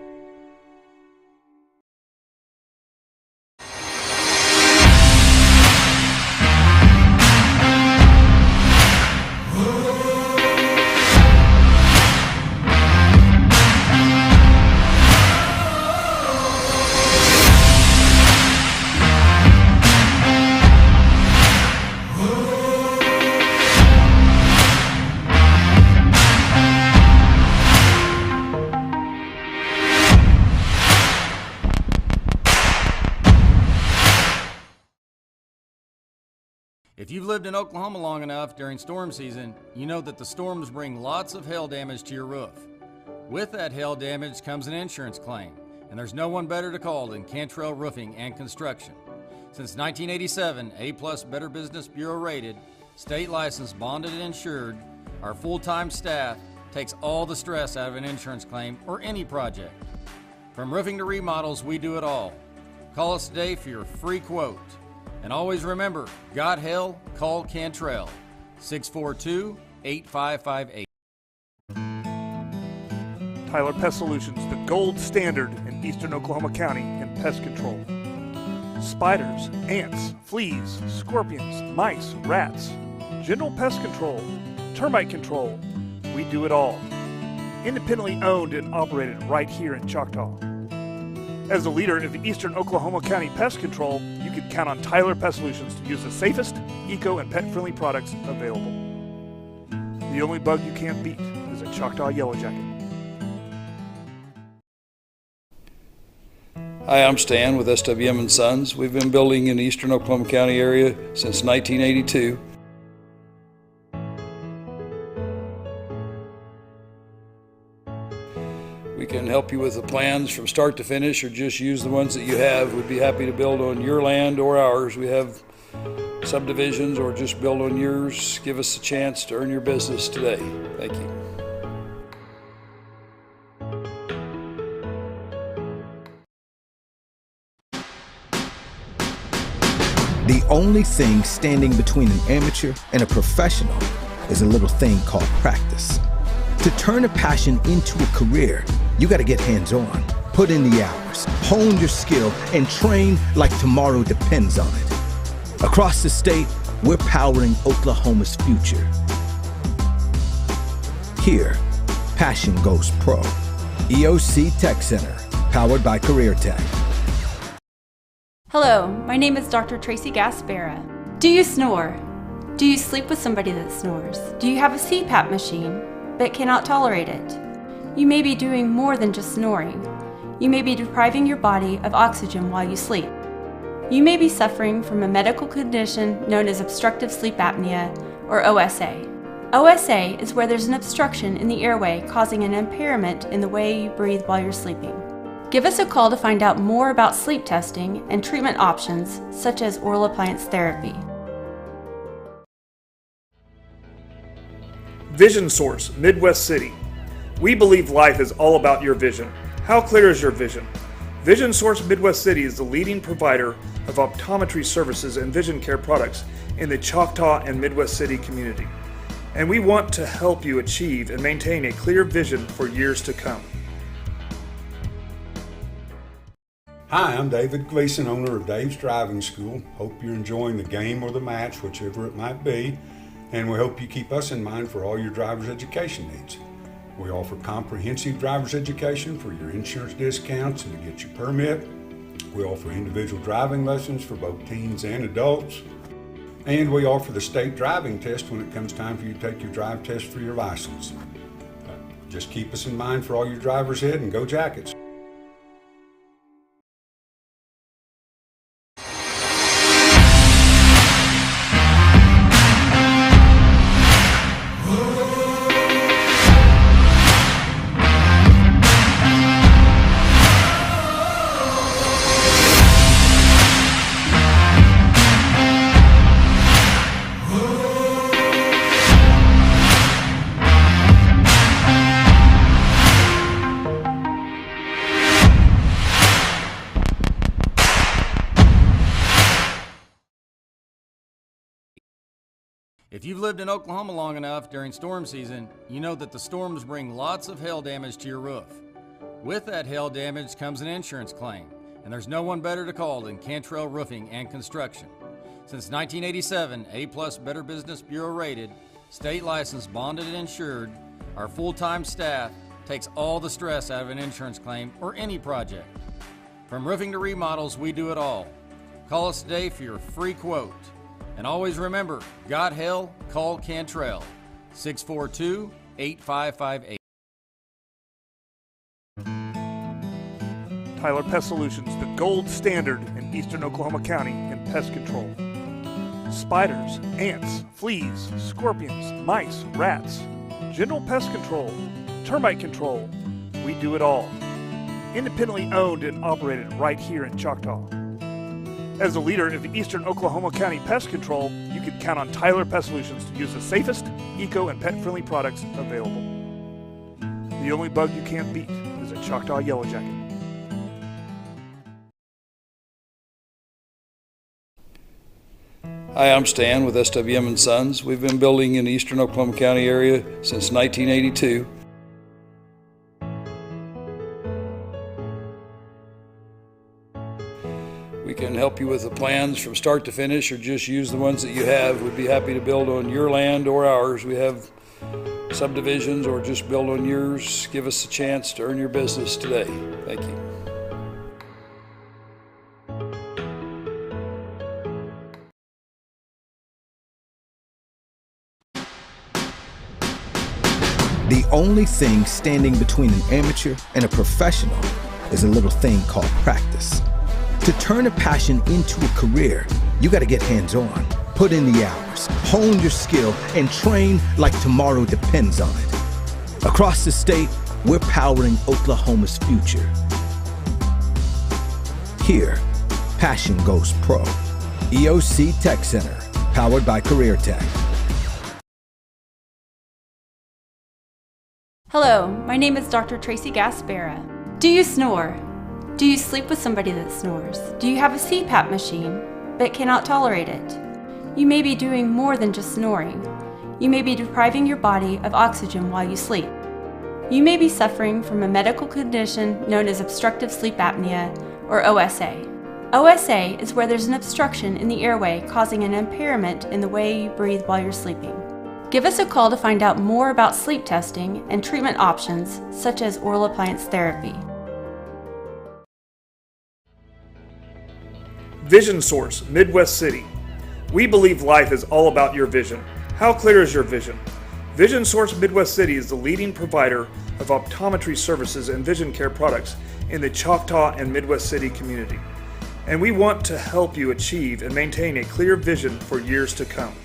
If you've lived in Oklahoma long enough during storm season, you know that the storms bring lots of hail damage to your roof. With that hail damage comes an insurance claim, and there's no one better to call than Cantrell Roofing and Construction. Since 1987, A+ Better Business Bureau rated, state licensed, bonded, and insured, our full-time staff takes all the stress out of an insurance claim or any project. From roofing to remodels, we do it all. Call us today for your free quote. And always remember, got hell, call Cantrell, 642-8558. Tyler Pest Solutions, the gold standard in eastern Oklahoma County in pest control. Spiders, ants, fleas, scorpions, mice, rats, general pest control, termite control. We do it all. Independently owned and operated right here in Choctaw. As a leader of eastern Oklahoma County pest control, you can count on Tyler Pest Solutions to use the safest, eco, and pet-friendly products available. The only bug you can't beat is a Choctaw Yellowjacket. Hi, I'm Stan with SWM & Sons. We've been building in the eastern Oklahoma County area since 1982. We can help you with the plans from start to finish, or just use the ones that you have. We'd be happy to build on your land or ours. We have subdivisions, or just build on yours. Give us a chance to earn your business today. Thank you. The only thing standing between an amateur and a professional is a little thing called practice. To turn a passion into a career, you got to get hands-on, put in the hours, hone your skill, and train like tomorrow depends on it. Across the state, we're powering Oklahoma's future. Here, passion goes pro. EOC Tech Center, powered by Career Tech. Hello, my name is Dr. Tracy Gaspera. Do you snore? Do you sleep with somebody that snores? Do you have a CPAP machine but cannot tolerate it? You may be doing more than just snoring. You may be depriving your body of oxygen while you sleep. You may be suffering from a medical condition known as obstructive sleep apnea, or OSA. OSA is where there's an obstruction in the airway causing an impairment in the way you breathe while you're sleeping. Give us a call to find out more about sleep testing and treatment options such as oral appliance therapy. Vision Source, Midwest City. We believe life is all about your vision. How clear is your vision? Vision Source Midwest City is the leading provider of optometry services and vision care products in the Choctaw and Midwest City community. And we want to help you achieve and maintain a clear vision for years to come. Hi, I'm David Gleason, owner of Dave's Driving School. Hope you're enjoying the game or the match, whichever it might be, and we hope you keep us in mind for all your driver's education needs. We offer comprehensive driver's education for your insurance discounts and to get your permit. We offer individual driving lessons for both teens and adults. And we offer the state driving test when it comes time for you to take your drive test for your license. Just keep us in mind for all your drivers ahead, and go Jackets. If you've lived in Oklahoma long enough during storm season, you know that the storms bring lots of hail damage to your roof. With that hail damage comes an insurance claim, and there's no one better to call than Cantrell Roofing and Construction. Since 1987, A+ Better Business Bureau rated, state licensed, bonded, and insured, our full-time staff takes all the stress out of an insurance claim or any project. From roofing to remodels, we do it all. Call us today for your free quote. And always remember, got hell, call Cantrell, 642-8558. Tyler Pest Solutions, the gold standard in eastern Oklahoma County in pest control. Spiders, ants, fleas, scorpions, mice, rats, general pest control, termite control. We do it all. Independently owned and operated right here in Choctaw. As a leader of eastern Oklahoma County pest control, you can count on Tyler Pest Solutions to use the safest, eco, and pet-friendly products available. The only bug you can't beat is a Choctaw Yellowjacket. Hi, I'm Stan with SWM & Sons. We've been building in the eastern Oklahoma County area since 1982. We can help you with the plans from start to finish, or just use the ones that you have. We'd be happy to build on your land or ours. We have subdivisions, or just build on yours. Give us a chance to earn your business today. Thank you. The only thing standing between an amateur and a professional is a little thing called practice. To turn a passion into a career, you gotta get hands-on, put in the hours, hone your skill, and train like tomorrow depends on it. Across the state, we're powering Oklahoma's future. Here, passion goes pro. EOC Tech Center, powered by Career Tech. Hello, my name is Dr. Tracy Gaspera. Do you snore? Do you sleep with somebody that snores? Do you have a CPAP machine but cannot tolerate it? You may be doing more than just snoring. You may be depriving your body of oxygen while you sleep. You may be suffering from a medical condition known as obstructive sleep apnea, or OSA. OSA is where there's an obstruction in the airway causing an impairment in the way you breathe while you're sleeping. Give us a call to find out more about sleep testing and treatment options such as oral appliance therapy. Vision Source, Midwest City. We believe life is all about your vision. How clear is your vision? Vision Source Midwest City is the leading provider of optometry services and vision care products in the Choctaw and Midwest City community. And we want to help you achieve and maintain a clear vision for years to come.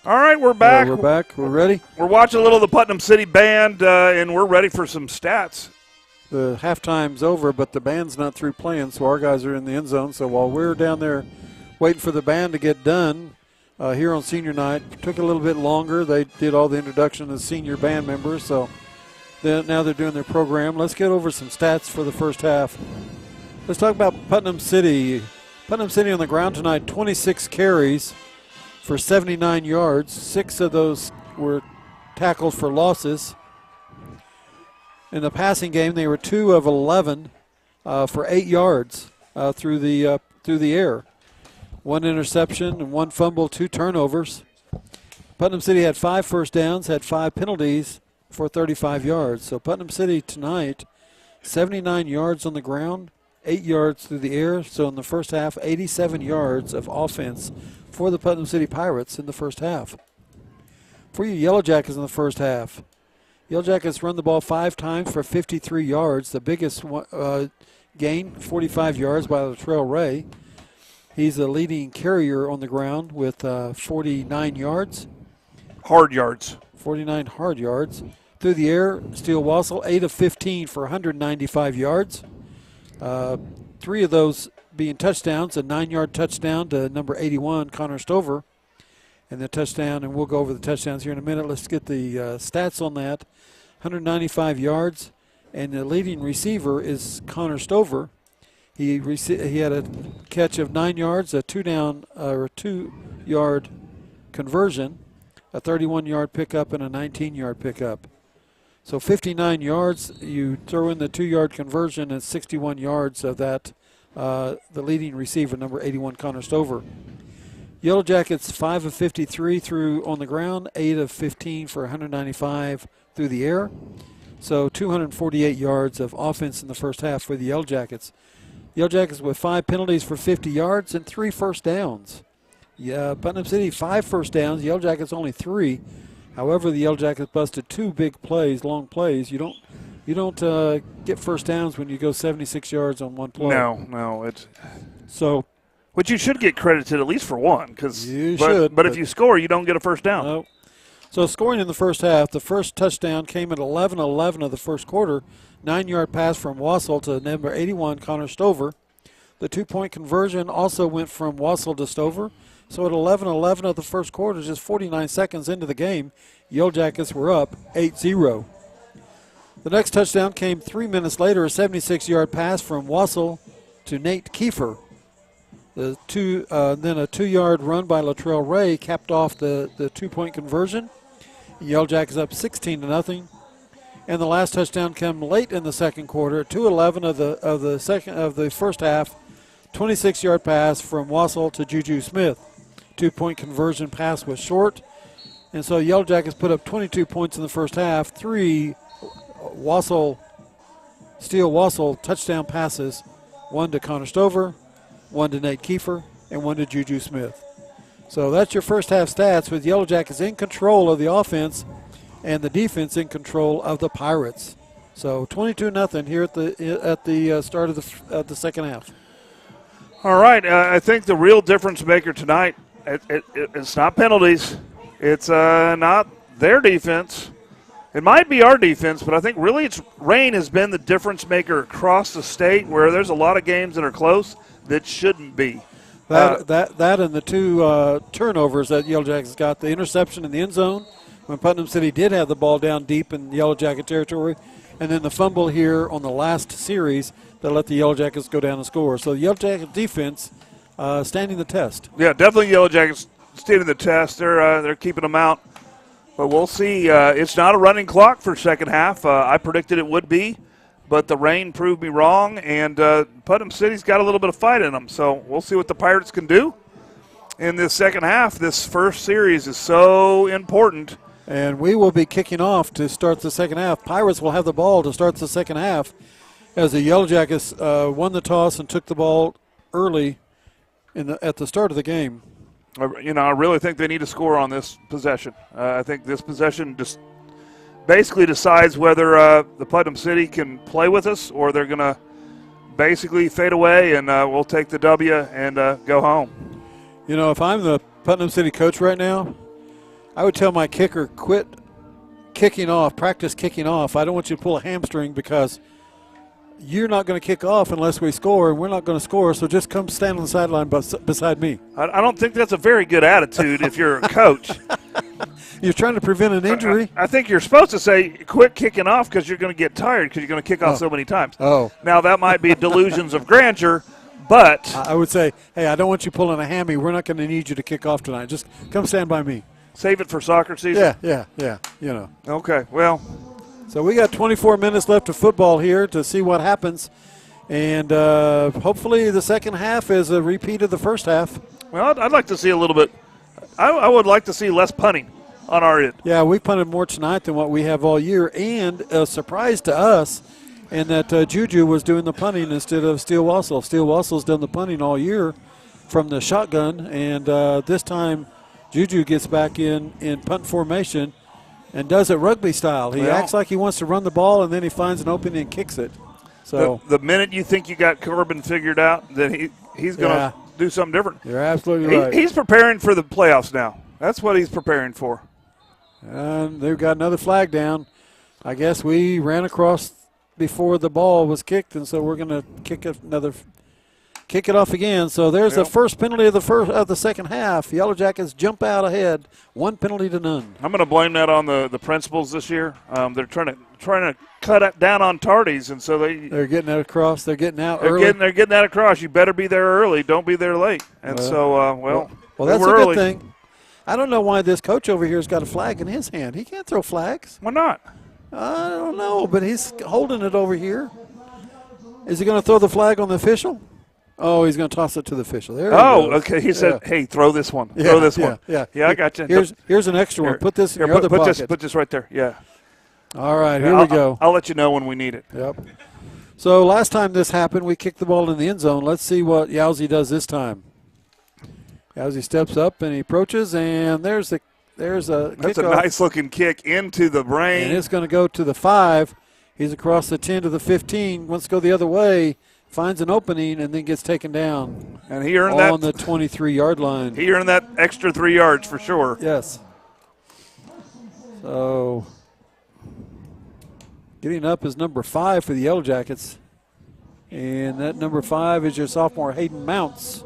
All right, we're back. We're back. We're ready. We're watching a little of the Putnam City Band, and we're ready for some stats. The halftime's over, but the band's not through playing, so our guys are in the end zone. So while we're down there waiting for the band to get done here on senior night, it took a little bit longer. They did all the introduction of the senior band members, so now they're doing their program. Let's get over some stats for the first half. Let's talk about Putnam City. Putnam City on the ground tonight, 26 carries for 79 yards. 6 of those were tackled for losses. In the passing game, they were 2 of 11 for 8 yards through the air. 1 interception and 1 fumble, 2 turnovers. Putnam City had 5 first downs, had 5 penalties for 35 yards. So Putnam City tonight, 79 yards on the ground, 8 yards through the air. So in the first half, 87 yards of offense for the Putnam City Pirates in the first half. For you Yellowjackets in the first half, Yellowjackets run the ball 5 times for 53 yards. The biggest gain, 45 yards by Latrell Ray. He's the leading carrier on the ground with 49 yards. Hard yards. 49 hard yards. Through the air, Steele Wassel, 8 of 15 for 195 yards. 3 of those being touchdowns, a 9-yard touchdown to number 81, Connor Stover. And the touchdown, and we'll go over the touchdowns here in a minute. Let's get the stats on that. 195 yards, and the leading receiver is Connor Stover. He had a catch of 9 yards, a 2-yard conversion, a 31-yard pickup, and a 19-yard pickup. So 59 yards. You throw in the 2-yard conversion, and 61 yards of that. The leading receiver, number 81, Connor Stover. Yellowjackets 5 of 53 through on the ground, 8 of 15 for 195 through the air. So 248 yards of offense in the first half for the Yellowjackets. Yellowjackets with 5 penalties for 50 yards and 3 first downs. Putnam City 5 first downs, Yellowjackets only 3. However, the Yellowjackets busted 2 big plays, long plays. You don't get first downs when you go 76 yards on one play. No, so. Which you should get credited at least for one, because should. But if you score, you don't get a first down. No. So scoring in the first half, the first touchdown came at 11:11 of the first quarter. 9-yard pass from Wassel to number 81, Connor Stover. The 2-point conversion also went from Wassel to Stover. So at 11:11 of the first quarter, just 49 seconds into the game, Yellowjackets were up 8-0. The next touchdown came 3 minutes later, a 76-yard pass from Wassel to Nate Kiefer. Then a 2-yard run by Latrell Ray capped off the 2-point conversion. Yellowjackets up 16-0. And the last touchdown came late in the second quarter, 2:11 of the first half. 26-yard pass from Wassel to Juju Smith. 2-point conversion pass was short, and so Yellowjackets put up 22 points in the first half. 3 Steele Wassel touchdown passes, 1 to Connor Stover, 1 to Nate Kiefer, and 1 to Juju Smith. So that's your first half stats, with Yellowjackets in control of the offense and the defense in control of the Pirates. So 22-0 here at the start of the second half. All right, I think the real difference maker tonight, it's not penalties. It's not their defense. It might be our defense, but I think really rain has been the difference maker across the state, where there's a lot of games that are close that shouldn't be. That and the 2 turnovers that Yellowjackets got, the interception in the end zone when Putnam City did have the ball down deep in Yellowjacket territory, and then the fumble here on the last series that let the Yellowjackets go down and score. So the Yellowjacket defense standing the test. Yeah, definitely Yellowjackets standing the test. They're keeping them out. But we'll see. It's not a running clock for second half. I predicted it would be, but the rain proved me wrong, and Putnam City's got a little bit of fight in them. So we'll see what the Pirates can do in this second half. This first series is so important. And we will be kicking off to start the second half. Pirates will have the ball to start the second half, as the Yellowjackets won the toss and took the ball early at the start of the game. I really think they need to score on this possession. I think this possession just basically decides whether the Putnam City can play with us, or they're going to basically fade away, and we'll take the W and go home. If I'm the Putnam City coach right now, I would tell my kicker, quit kicking off, practice kicking off. I don't want you to pull a hamstring because you're not going to kick off unless we score, and we're not going to score, so just come stand on the sideline beside me. I don't think that's a very good attitude if you're a coach. You're trying to prevent an injury? I think you're supposed to say, quit kicking off because you're going to get tired because you're going to kick off so many times. Oh. Now, that might be delusions of grandeur, but I would say, hey, I don't want you pulling a hammy. We're not going to need you to kick off tonight. Just come stand by me. Save it for soccer season? Yeah, you know. Okay, well. So we got 24 minutes left of football here to see what happens. And hopefully the second half is a repeat of the first half. Well, I'd like to see a little bit. I would like to see less punting on our end. Yeah, we punted more tonight than what we have all year. And a surprise to us in that Juju was doing the punting instead of Steele Wassel. Steele Wassel's done the punting all year from the shotgun. And this time Juju gets back in punt formation and does it rugby style. He acts like he wants to run the ball, and then he finds an opening and kicks it. So the minute you think you got Corbin figured out, then he's going to do something different. You're absolutely right. He's preparing for the playoffs now. That's what he's preparing for. And they've got another flag down. I guess we ran across before the ball was kicked, and so we're going to kick it off again. So there's the first penalty of the second half. Yellowjackets jump out ahead, 1 penalty to none. I'm going to blame that on the principals this year. They're trying to cut it down on tardies, and so they're getting it across. They're getting out early. They're getting that across. You better be there early. Don't be there late. And well, that's a good thing. I don't know why this coach over here has got a flag in his hand. He can't throw flags. Why not? I don't know, but he's holding it over here. Is he going to throw the flag on the official? Oh, he's going to toss it to the official. There. Okay. He said, "Hey, throw this one. Throw this one." Yeah. I got you. Here's an extra one. Put this in your other pocket. Put this right there. Yeah. All right. Here we go. I'll let you know when we need it. Yep. So last time this happened, we kicked the ball in the end zone. Let's see what Yowzy does this time. Yowzy steps up and he approaches, and there's a That's kickoff. a nice looking kick into the brain. And it's going to go to the 5. He's across the 10 to the 15. Wants to go the other way. Finds an opening and then gets taken down. And he earned that on the 23-yard line. He earned that extra 3 yards for sure. Yes. So getting up is number 5 for the Yellowjackets. And that number 5 is your sophomore Hayden Mounts.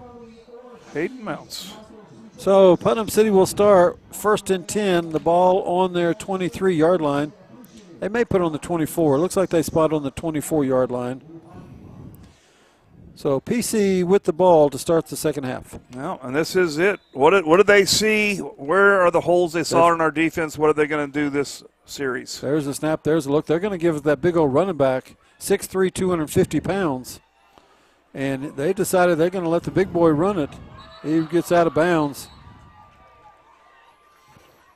So Putnam City will start 1st and 10, the ball on their 23-yard line. They may put it on the 24. It looks like they spot on the 24-yard line. So PC with the ball to start the second half. Well, and this is it. What did they see? Where are the holes they saw in our defense? What are they going to do this series? There's a snap. There's a look. They're going to give that big old running back, 6'3", 250 pounds. And they decided they're going to let the big boy run it. He gets out of bounds.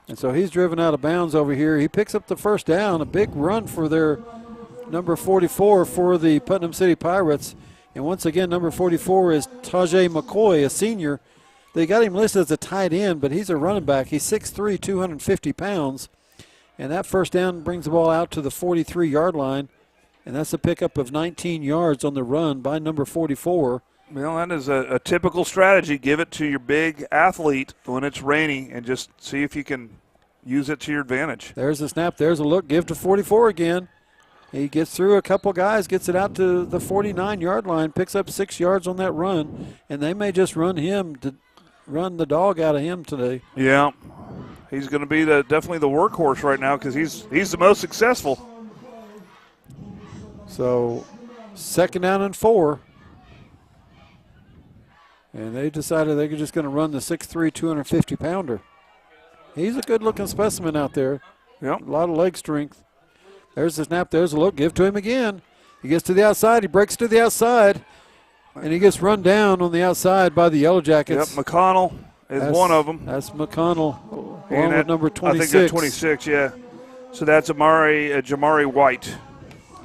And so he's driven out of bounds over here. He picks up the first down, a big run for their number 44 for the Putnam City Pirates. And once again, number 44 is Tajay McCoy, a senior. They got him listed as a tight end, but he's a running back. He's 6'3", 250 pounds. And that first down brings the ball out to the 43-yard line. And that's a pickup of 19 yards on the run by number 44. Well, that is a typical strategy. Give it to your big athlete when it's rainy and just see if you can use it to your advantage. There's a snap. There's a look. Give to 44 again. He gets through a couple guys, gets it out to the 49-yard line, picks up 6 yards on that run, and they may just run the dog out of him today. Yeah. He's going to be definitely the workhorse right now because he's the most successful. So 2nd down and 4. And they decided they were just going to run the 6'3", 250-pounder. He's a good-looking specimen out there. Yep. A lot of leg strength. There's the snap. There's a look. Give to him again. He gets to the outside. He breaks to the outside. And he gets run down on the outside by the Yellowjackets. Yep, McConnell is one of them. That's McConnell, along with number 26. I think they're 26, yeah. So that's Jamari White.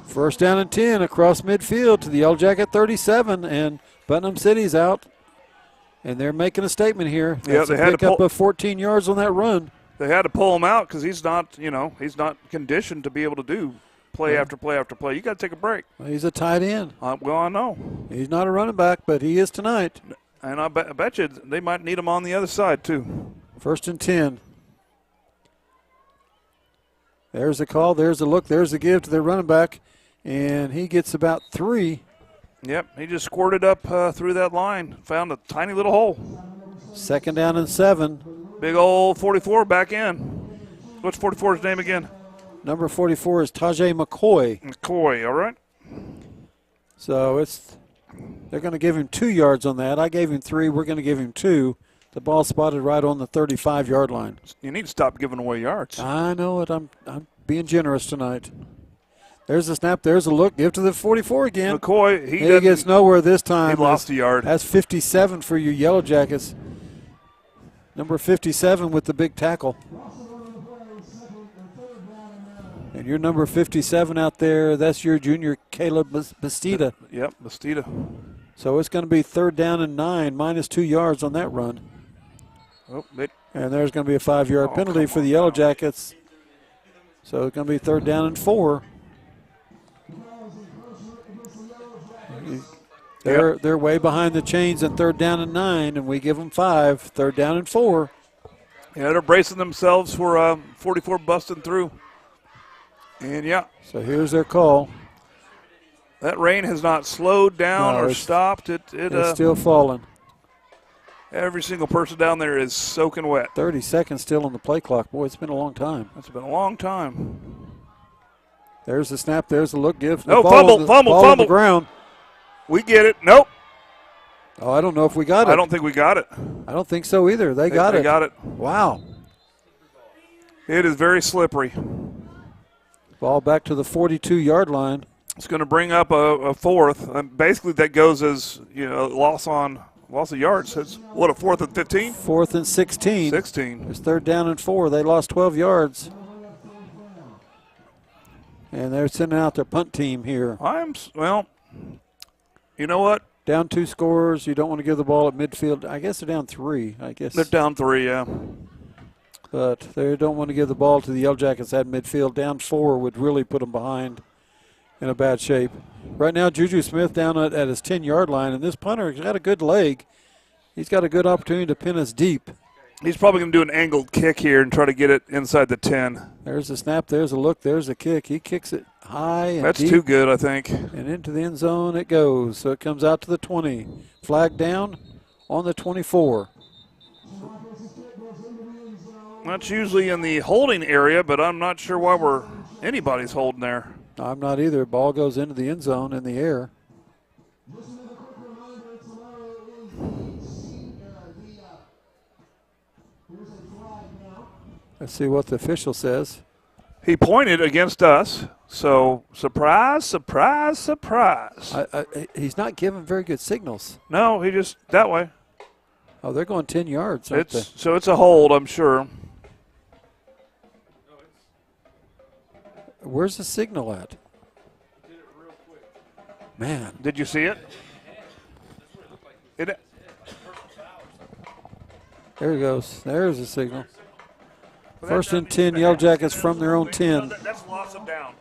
1st down and 10 across midfield to the Yellowjacket 37, and Putnam City's out. And they're making a statement here. That's they a had to pickup of 14 yards on that run. They had to pull him out because he's not conditioned to be able to do play after play after play. You got to take a break. Well, he's a tight end. Well, I know. He's not a running back, but he is tonight. And I bet you they might need him on the other side too. 1st and 10. There's a call. There's a look. There's a give to their running back. And he gets about 3. Yep, he just squirted up through that line. Found a tiny little hole. 2nd down and 7. Big old 44 back in. What's 44's name again? Number 44 is Tajay McCoy. McCoy, all right. So they're going to give him 2 yards on that. I gave him 3. We're going to give him 2. The ball spotted right on the 35-yard line. You need to stop giving away yards. I know it. I'm being generous tonight. There's a snap. There's a look. Give to the 44 again. McCoy, he gets nowhere this time. He lost a yard. That's 57 for your Yellow Jackets. Number 57 with the big tackle. And your number 57 out there, that's your junior Caleb Bastida. Yep, Bastida. So it's going to be 3rd down and 9, minus 2 yards on that run. Oh, and there's going to be a 5-yard penalty for the Yellow Jackets. So it's going to be 3rd down and 4. They're way behind the chains in 3rd down and 9, and we give them 5, 3rd down and 4. Yeah, they're bracing themselves for 44 busting through. And, yeah. So here's their call. That rain has not slowed down or stopped. It's still falling. Every single person down there is soaking wet. 30 seconds still on the play clock. Boy, it's been a long time. It's been a long time. There's the snap. There's the look. Give. No, fumble on the ground. We get it. Nope. Oh, I don't know if we got it. I don't think we got it. I don't think so either. They got it. They got it. Wow. It is very slippery. Ball back to the 42-yard line. It's going to bring up a 4th. Basically, that goes as loss of yards. It's what, a 4th and 15? 4th and 16. 16. It's 3rd down and 4. They lost 12 yards. And they're sending out their punt team here. You know what? Down 2 scores. You don't want to give the ball at midfield. I guess they're down 3. I guess they're down 3. Yeah. But they don't want to give the ball to the Yellow Jackets at midfield. Down 4 would really put them behind in a bad shape. Right now, Juju Smith down at his 10-yard line, and this punter has got a good leg. He's got a good opportunity to pin us deep. He's probably going to do an angled kick here and try to get it inside the 10. There's a snap. There's a look. There's a kick. He kicks it high and That's deep, too good, I think. And into the end zone it goes. So it comes out to the 20. Flag down on the 24. That's usually in the holding area, but I'm not sure why anybody's holding there. I'm not either. Ball goes into the end zone in the air. Let's see what the official says. He pointed against us, so surprise, surprise, surprise. He's not giving very good signals. No, he just that way. Oh, they're going 10 yards. So it's a hold, I'm sure. Where's the signal at? Man. Did you see it? There he goes. There's the signal. 1st and 10, Yellow Jackets from their own 10. That's loss of down.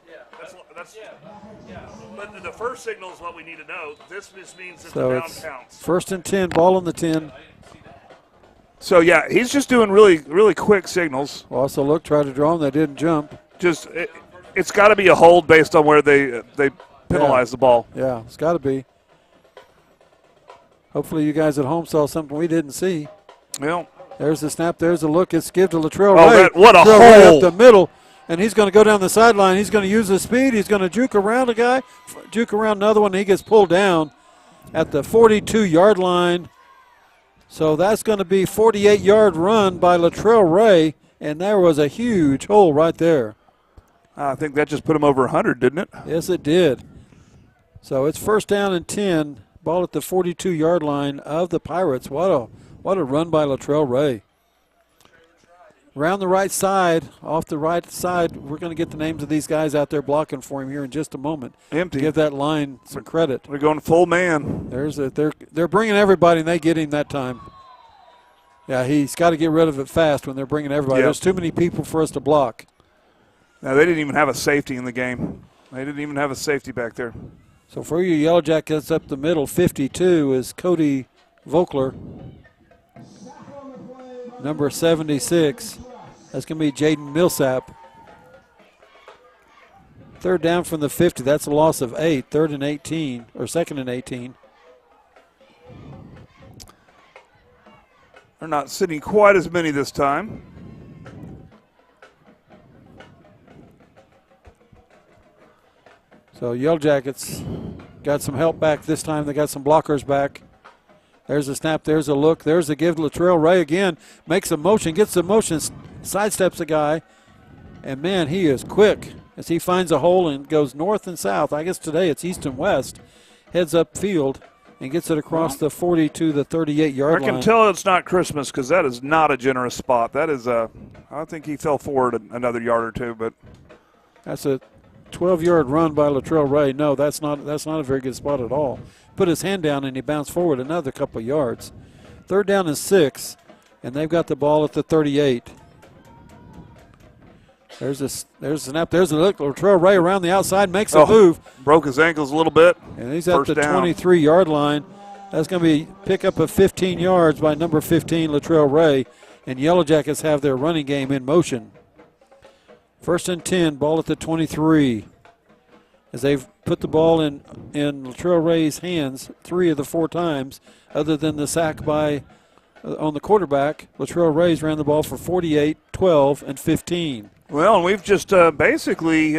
But the first signal is what we need to know. This just means that the down counts. 1st and 10, ball on the 10. So, yeah, he's just doing really, really quick signals. Also, look, tried to draw him. They didn't jump. It's got to be a hold based on where they penalize the ball. Yeah, it's got to be. Hopefully you guys at home saw something we didn't see. Well, there's the snap. There's the look. It's give to Latrell Ray. What a Latrell hole. Ray up the middle, and he's going to go down the sideline. He's going to use his speed. He's going to juke around a guy, juke around another one. He gets pulled down at the 42-yard line. So that's going to be 48-yard run by Latrell Ray, and there was a huge hole right there. I think that just put him over 100, didn't it? Yes, it did. So it's 1st down and 10. Ball at the 42-yard line of the Pirates. What a run by Latrell Ray. Around the right side, off the right side, we're going to get the names of these guys out there blocking for him here in just a moment. Empty. Give that line some credit. We're going full man. They're bringing everybody, and they get him that time. Yeah, he's got to get rid of it fast when they're bringing everybody. Yep. There's too many people for us to block. Now, they didn't even have a safety in the game. They didn't even have a safety back there. So for you Yellow Jackets up the middle, 52 is Cody Vogler. Number 76, that's going to be Jaden Millsap. Third down from the 50. That's a loss of 8. Third and 18, or second and 18. They're not sitting quite as many this time. So Yellowjackets got some help back this time. They got some blockers back. There's a snap. There's a look. There's a give to Latrell Ray again. Makes a motion, gets the motion, sidesteps a guy. And, man, he is quick as he finds a hole and goes north and south. I guess today it's east and west. Heads up field and gets it across the 40 to the 38-yard line. I can tell it's not Christmas because that is not a generous spot. That is I think he fell forward another yard or two, but that's a 12-yard run by Latrell Ray. No, that's not a very good spot at all. Put his hand down and he bounced forward another couple of yards. Third down and 6, and they've got the ball at the 38. There's a snap. There's a look. Latrell Ray around the outside makes a move. Broke his ankles a little bit. And he's at the 23-yard line. That's going to be pick up of 15 yards by number 15, Latrell Ray. And Yellowjackets have their running game in motion. First and 10, ball at the 23. As they've put the ball in Latrell Ray's hands 3 of the 4 times, other than the sack by on the quarterback. Latrell Ray's ran the ball for 48, 12, and 15. Well, and we've just basically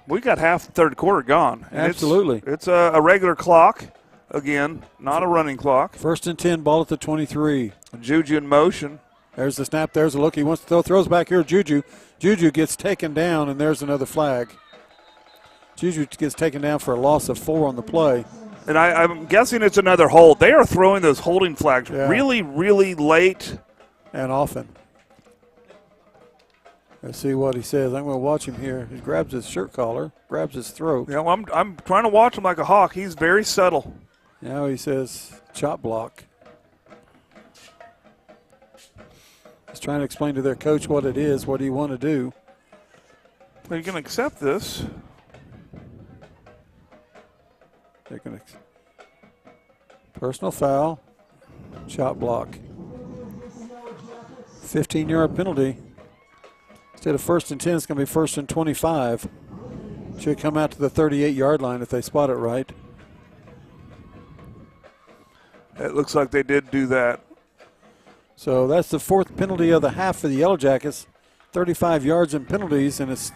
we got half the third quarter gone. And absolutely. It's a regular clock, again, not a running clock. First and 10, ball at the 23. Juju in motion. There's the snap. There's a look. He wants to throw. Throws back here. Juju. Juju gets taken down, and there's another flag. Juju gets taken down for a loss of 4 on the play. And I'm guessing it's another hold. They are throwing those holding flags really, really late. And often. Let's see what he says. I'm going to watch him here. He grabs his shirt collar, grabs his throat. Yeah, well, I'm trying to watch him like a hawk. He's very subtle. Now he says chop block. He's trying to explain to their coach what it is. What do you want to do? Are you going to accept this? They're going to personal foul, chop block. 15-yard penalty. Instead of first and 10, it's going to be first and 25. Should come out to the 38-yard line if they spot it right. It looks like they did do that. So that's the 4th penalty of the half for the Yellowjackets. 35 yards in penalties, and it's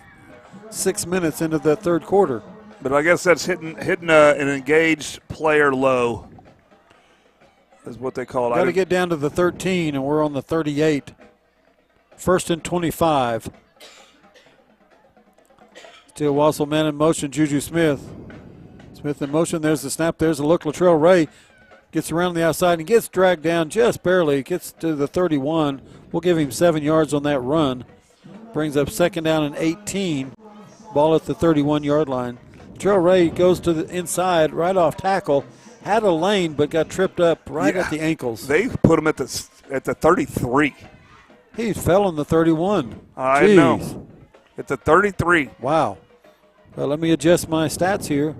6 minutes into the third quarter. But I guess that's hitting an engaged player low is what they call it. Got to get down to the 13, and we're on the 38. First and 25. Still Wassel man in motion, Juju Smith. Smith in motion, there's the snap, there's the look. Latrell Ray gets around the outside and gets dragged down just barely. Gets to the 31. We'll give him 7 yards on that run. Brings up second down and 18. Ball at the 31-yard line. Latrell Ray goes to the inside, right off tackle. Had a lane, but got tripped up right at the ankles. They put him at the 33. He fell on the 31. I know. At the 33. Wow. Well, let me adjust my stats here.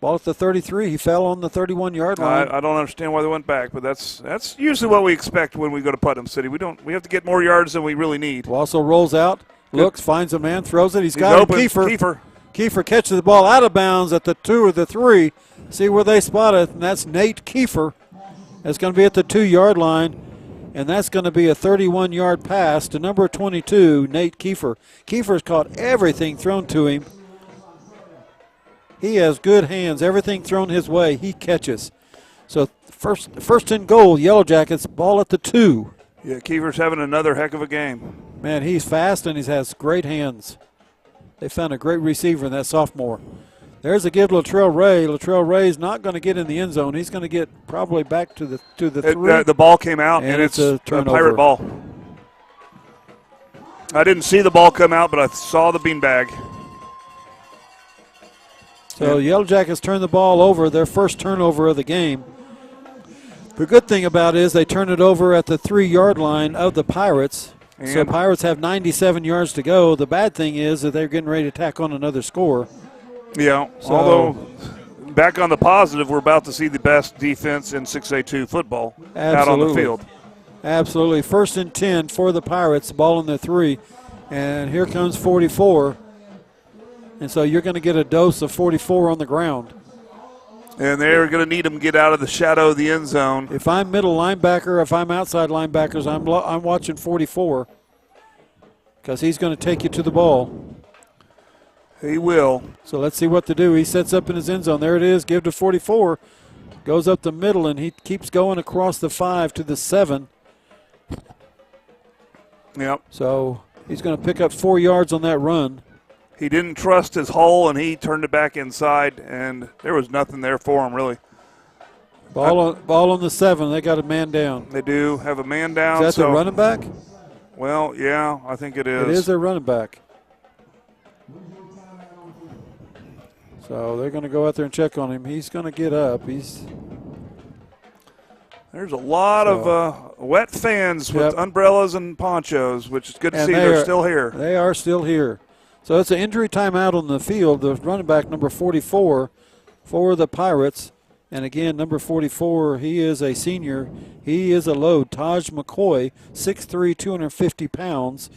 Ball at the 33. He fell on the 31-yard line. I don't understand why they went back, but that's usually what we expect when we go to Putnam City. We have to get more yards than we really need. Wassel rolls out, looks, finds a man, throws it. He's got open. Kiefer. Kiefer catches the ball out of bounds at the 2 or the 3. See where they spot it, and that's Nate Kiefer. That's going to be at the 2-yard line. And that's going to be a 31-yard pass to number 22, Nate Kiefer. Kiefer's caught everything thrown to him. He has good hands. Everything thrown his way, he catches. So first and goal, Yellowjackets, ball at the 2. Yeah, Kiefer's having another heck of a game. Man, he's fast and he has great hands. They found a great receiver in that sophomore. There's a give to Latrell Ray. Latrell Ray's not going to get in the end zone. He's going to get probably back to the 3. The ball came out, and it's a Pirate ball. I didn't see the ball come out, but I saw the beanbag. So Yellowjackets turn the ball over, their first turnover of the game. The good thing about it is they turn it over at the 3-yard line of the Pirates. So Pirates have 97 yards to go. The bad thing is that they're getting ready to tack on another score. Yeah, although back on the positive, we're about to see the best defense in 6A2 football out on the field. Absolutely. First and 10 for the Pirates, ball in the 3. And here comes 44. And so you're going to get a dose of 44 on the ground. And they're going to need him to get out of the shadow of the end zone. If I'm middle linebacker, if I'm outside linebackers, I'm watching 44 because he's going to take you to the ball. He will. So let's see what to do. He sets up in his end zone. There it is. Give to 44. Goes up the middle, and he keeps going across the 5 to the 7. Yep. So he's going to pick up 4 yards on that run. He didn't trust his hole, and he turned it back inside, and there was nothing there for him, really. Ball on the 7. They got a man down. They do have a man down. Is that the running back? Well, yeah, I think it is. It is their running back. So they're going to go out there and check on him. He's going to get up. There's a lot of wet fans with umbrellas and ponchos, which is good to see. They're still here. They are still here. So it's an injury timeout on the field. The running back, number 44, for the Pirates. And again, number 44, he is a senior. He is a load. Taj McCoy, 6'3", 250 pounds,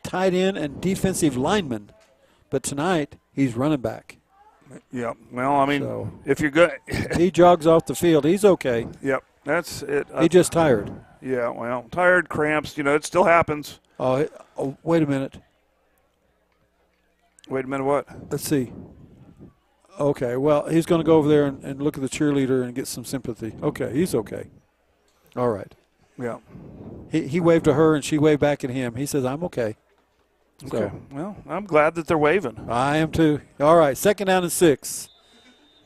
tight end and defensive lineman. But tonight, he's running back. Yeah, well, I mean, if you're good. He jogs off the field. He's okay. Yep, that's it. He's just tired. Yeah, well, tired, cramps, it still happens. Oh, wait a minute. Wait a minute, what? Let's see. Okay, well, he's going to go over there and look at the cheerleader and get some sympathy. Okay, he's okay. All right. Yeah. He waved to her, and she waved back at him. He says, I'm okay. Okay. Well, I'm glad that they're waving. I am too. All right, 2nd down and 6.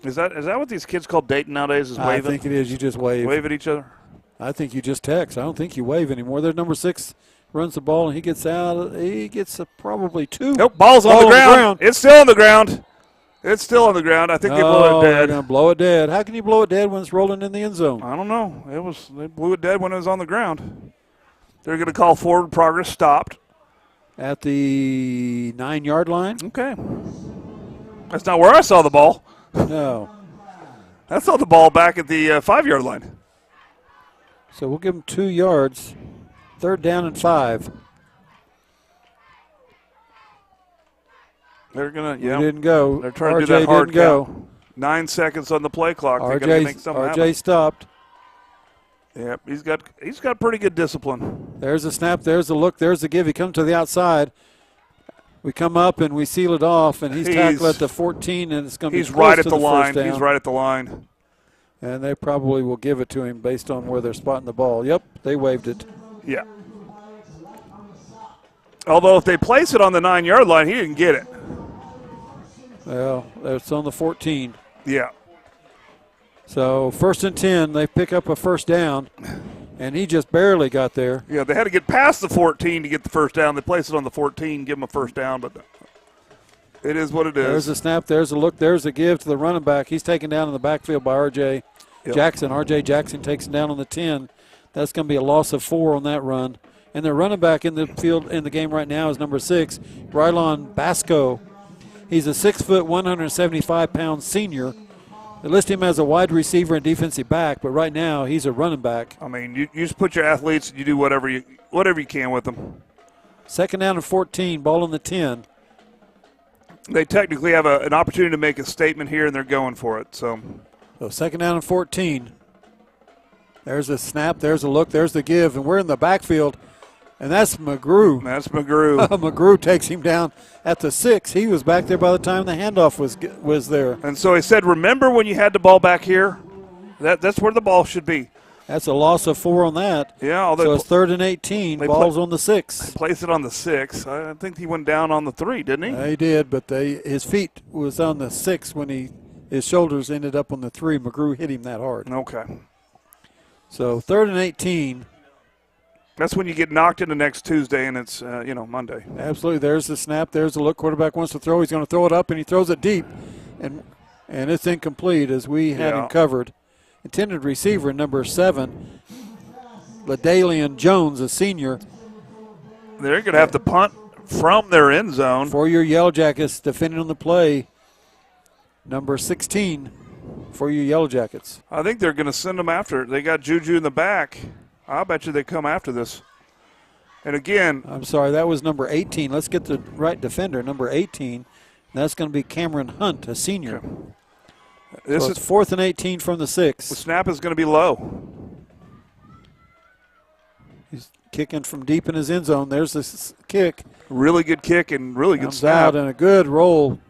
Is that what these kids call dating nowadays, is waving? I think it is. You just wave. Wave at each other? I think you just text. I don't think you wave anymore. There's number 6. Runs the ball, and he gets out. He gets probably 2. Nope, ball's on the ground. It's still on the ground. It's still on the ground. I think they blew it dead. They're going to blow it dead. How can you blow it dead when it's rolling in the end zone? I don't know. They blew it dead when it was on the ground. They're going to call forward progress stopped. At the 9-yard line? Okay. That's not where I saw the ball. No. I saw the ball back at the 5-yard line. So we'll give them 2 yards. 3rd down and 5. They're going to, He didn't go. They're trying to RJ do that hard didn't count. go. 9 seconds on the play clock. They're going to make something happen. RJ stopped. Yep, he's got pretty good discipline. There's a snap. There's a look. There's the give. He comes to the outside. We come up and we seal it off, and he's tackled at the 14, and it's going to be close right at to the line. First down. He's right at the line. And they probably will give it to him based on where they're spotting the ball. Yep, they waved it. Yeah. Although if they place it on the 9-yard line, he didn't get it. Well, it's on the 14. Yeah. So 1st and 10, they pick up a first down, and he just barely got there. Yeah, they had to get past the 14 to get the first down. They placed it on the 14, give him a first down, but it is what it is. There's a snap, there's a look, there's a give to the running back. He's taken down in the backfield by R.J. Jackson. R.J. Jackson takes him down on the 10. That's going to be a loss of 4 on that run. And the running back in the field in the game right now is number 6, Rylon Basco. He's a 6', 175-pound senior. They list him as a wide receiver and defensive back, but right now he's a running back. I mean, you just put your athletes, you do whatever you can with them. 2nd down and 14, ball on the 10. They technically have an opportunity to make a statement here, and they're going for it. So 2nd down and 14. There's a snap, there's a look, there's the give, and we're in the backfield, and that's McGrew. That's McGrew. McGrew takes him down at the 6. He was back there by the time the handoff was there. And so he said, remember when you had the ball back here? That's where the ball should be. That's a loss of 4 on that. Yeah. So it's 3rd and 18. Ball's on the 6. They placed it on the 6. I think he went down on the 3, didn't he? He did, but his feet was on the 6 when his shoulders ended up on the 3. McGrew hit him that hard. Okay. So 3rd and 18. That's when you get knocked into next Tuesday, and it's Monday. Absolutely. There's the snap. There's the look. Quarterback wants to throw. He's going to throw it up, and he throws it deep, and it's incomplete as we had him covered. Intended receiver number 7, LaDalian Jones, a senior. They're going to have to punt from their end zone. For your Yellowjackets, defending on the play, number 16 for your Yellowjackets. I think they're going to send them after. They got Juju in the back. I bet you they come after this. And again. I'm sorry, that was number 18. Let's get the right defender, number 18. That's going to be Cameron Hunt, a senior. Okay. This So is it's 4th and 18 from the 6. the snap is going to be low. He's kicking from deep in his end zone. There's this kick. Really good kick and really good Comes snap. out and a good roll.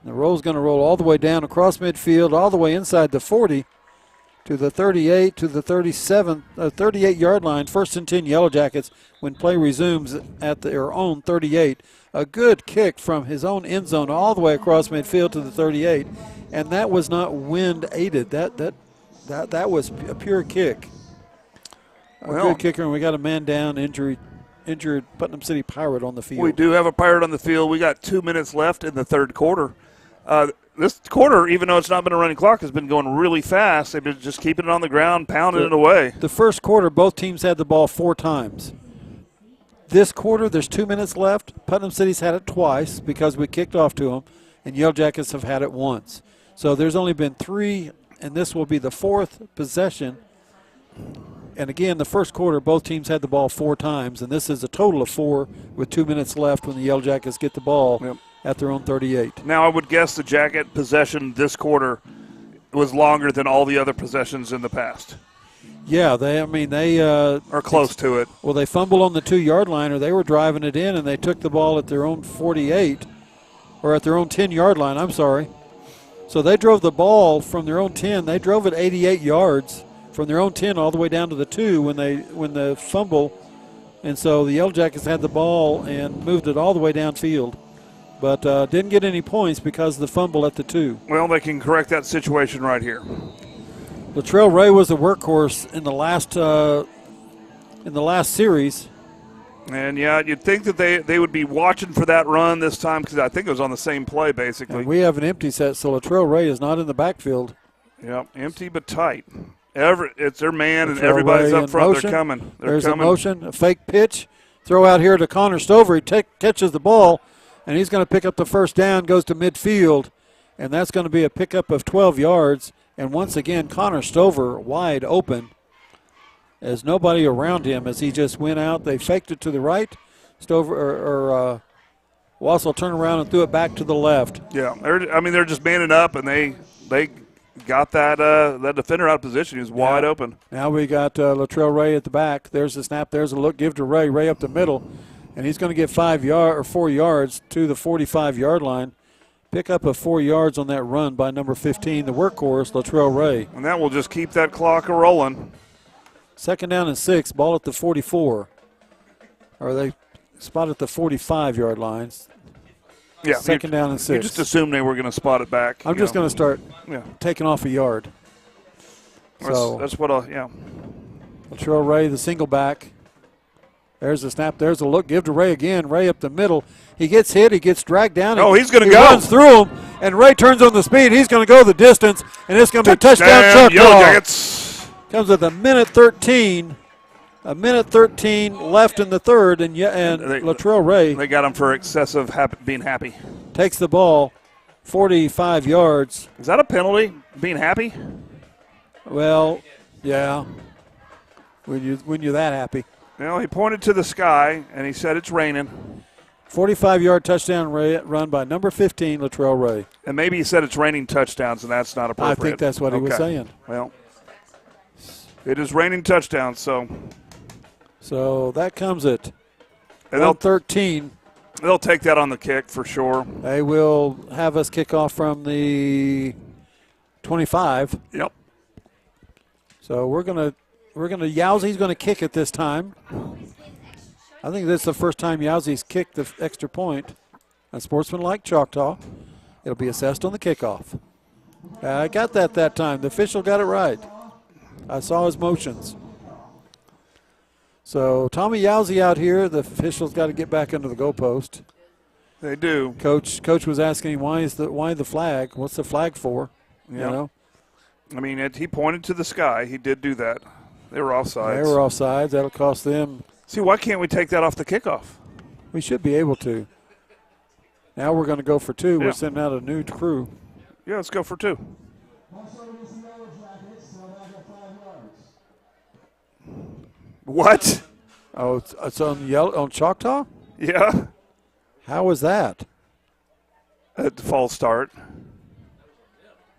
The roll's going to roll all the way down across midfield, all the way inside the 40 to the 38, to the 37, 38-yard line. 1st and 10 Yellowjackets when play resumes at their own 38. A good kick from his own end zone all the way across midfield to the 38, and that was not wind aided. That was a pure kick. A good kicker, and we got a man down, injured Putnam City Pirate on the field. We do have a Pirate on the field. We got 2 minutes left in the third quarter. This quarter, even though it's not been a running clock, has been going really fast. They've been just keeping it on the ground, pounding it away. The first quarter, both teams had the ball 4 times. This quarter, there's 2 minutes left. Putnam City's had it twice because we kicked off to them, and Yellowjackets have had it once. So there's only been 3, and this will be the 4th possession. And again, the first quarter, both teams had the ball 4 times, and this is a total of 4 with 2 minutes left when the Yellowjackets get the ball at their own 38. Now, I would guess the Jacket possession this quarter was longer than all the other possessions in the past. Yeah, they are close to it. Well, they fumbled on the 2-yard line, or they were driving it in, and they took the ball at their own 48, or at their own 10-yard line, I'm sorry. So they drove the ball from their own 10. They drove it 88 yards from their own 10 all the way down to the 2 when the fumble. And so the Yellowjackets had the ball and moved it all the way downfield, but didn't get any points because of the fumble at the 2. Well, they can correct that situation right here. Latrell Ray was the workhorse in the last series. And, yeah, you'd think that they would be watching for that run this time because I think it was on the same play, basically. And we have an empty set, so Latrell Ray is not in the backfield. Yep, empty but tight. It's their man, and everybody's up front. Motion. They're coming. There's a motion, a fake pitch. Throw out here to Connor Stover. He catches the ball, and he's going to pick up the first down, goes to midfield, and that's going to be a pickup of 12 yards. And once again, Connor Stover wide open. There's nobody around him as he just went out. They faked it to the right. Stover Wassel turned around and threw it back to the left. Yeah, they're just manning up, and they got that defender out of position. He was wide open. Now we got Latrell Ray at the back. There's the snap. There's a look. Give to Ray. Ray up the middle, and he's going to get 4 yards to the 45-yard line. Pick up of 4 yards on that run by number 15, the workhorse, Latrell Ray. And that will just keep that clock rolling. 2nd down and 6, ball at the 44. Or they spot at the 45-yard lines. Yeah. 2nd down and 6. You just assumed they were going to spot it back. I'm just going to start taking off a yard. That's what Latrell Ray, the single back. There's the snap. There's a look. Give to Ray again. Ray up the middle. He gets hit. He gets dragged down. Oh, he's going to go. He runs through him, and Ray turns on the speed. He's going to go the distance, and it's going to be a touchdown. Choctaw. Yellowjackets. Comes with a minute 13. A minute 13 left in the third, and Latrell Ray. They got him for excessive being happy. Takes the ball 45 yards. Is that a penalty, being happy? Well, yeah. When you're that happy. He pointed to the sky, and he said it's raining. 45-yard touchdown run by number 15, Latrell Ray. And maybe he said it's raining touchdowns, and that's not appropriate. I think that's what he was saying. Well, it is raining touchdowns, So that comes at 1:13. They'll take that on the kick for sure. They will have us kick off from the 25. Yep. So we're gonna Yowzy's going to kick it this time. I think this is the first time Yowzy's kicked the extra point. A sportsman-like Choctaw. It'll be assessed on the kickoff. I got that time. The official got it right. I saw his motions. So Tommy Yowzy out here. The official's got to get back under the goalpost. They do. Coach was asking him why the flag? What's the flag for? You know. I mean, he pointed to the sky. He did do that. They were offsides. They were offsides. That'll cost them. See, why can't we take that off the kickoff? We should be able to. Now we're going to go for 2. We're sending out a new crew. Yeah, let's go for 2. What? Oh, it's on Choctaw? Yeah. How was that? at the false start.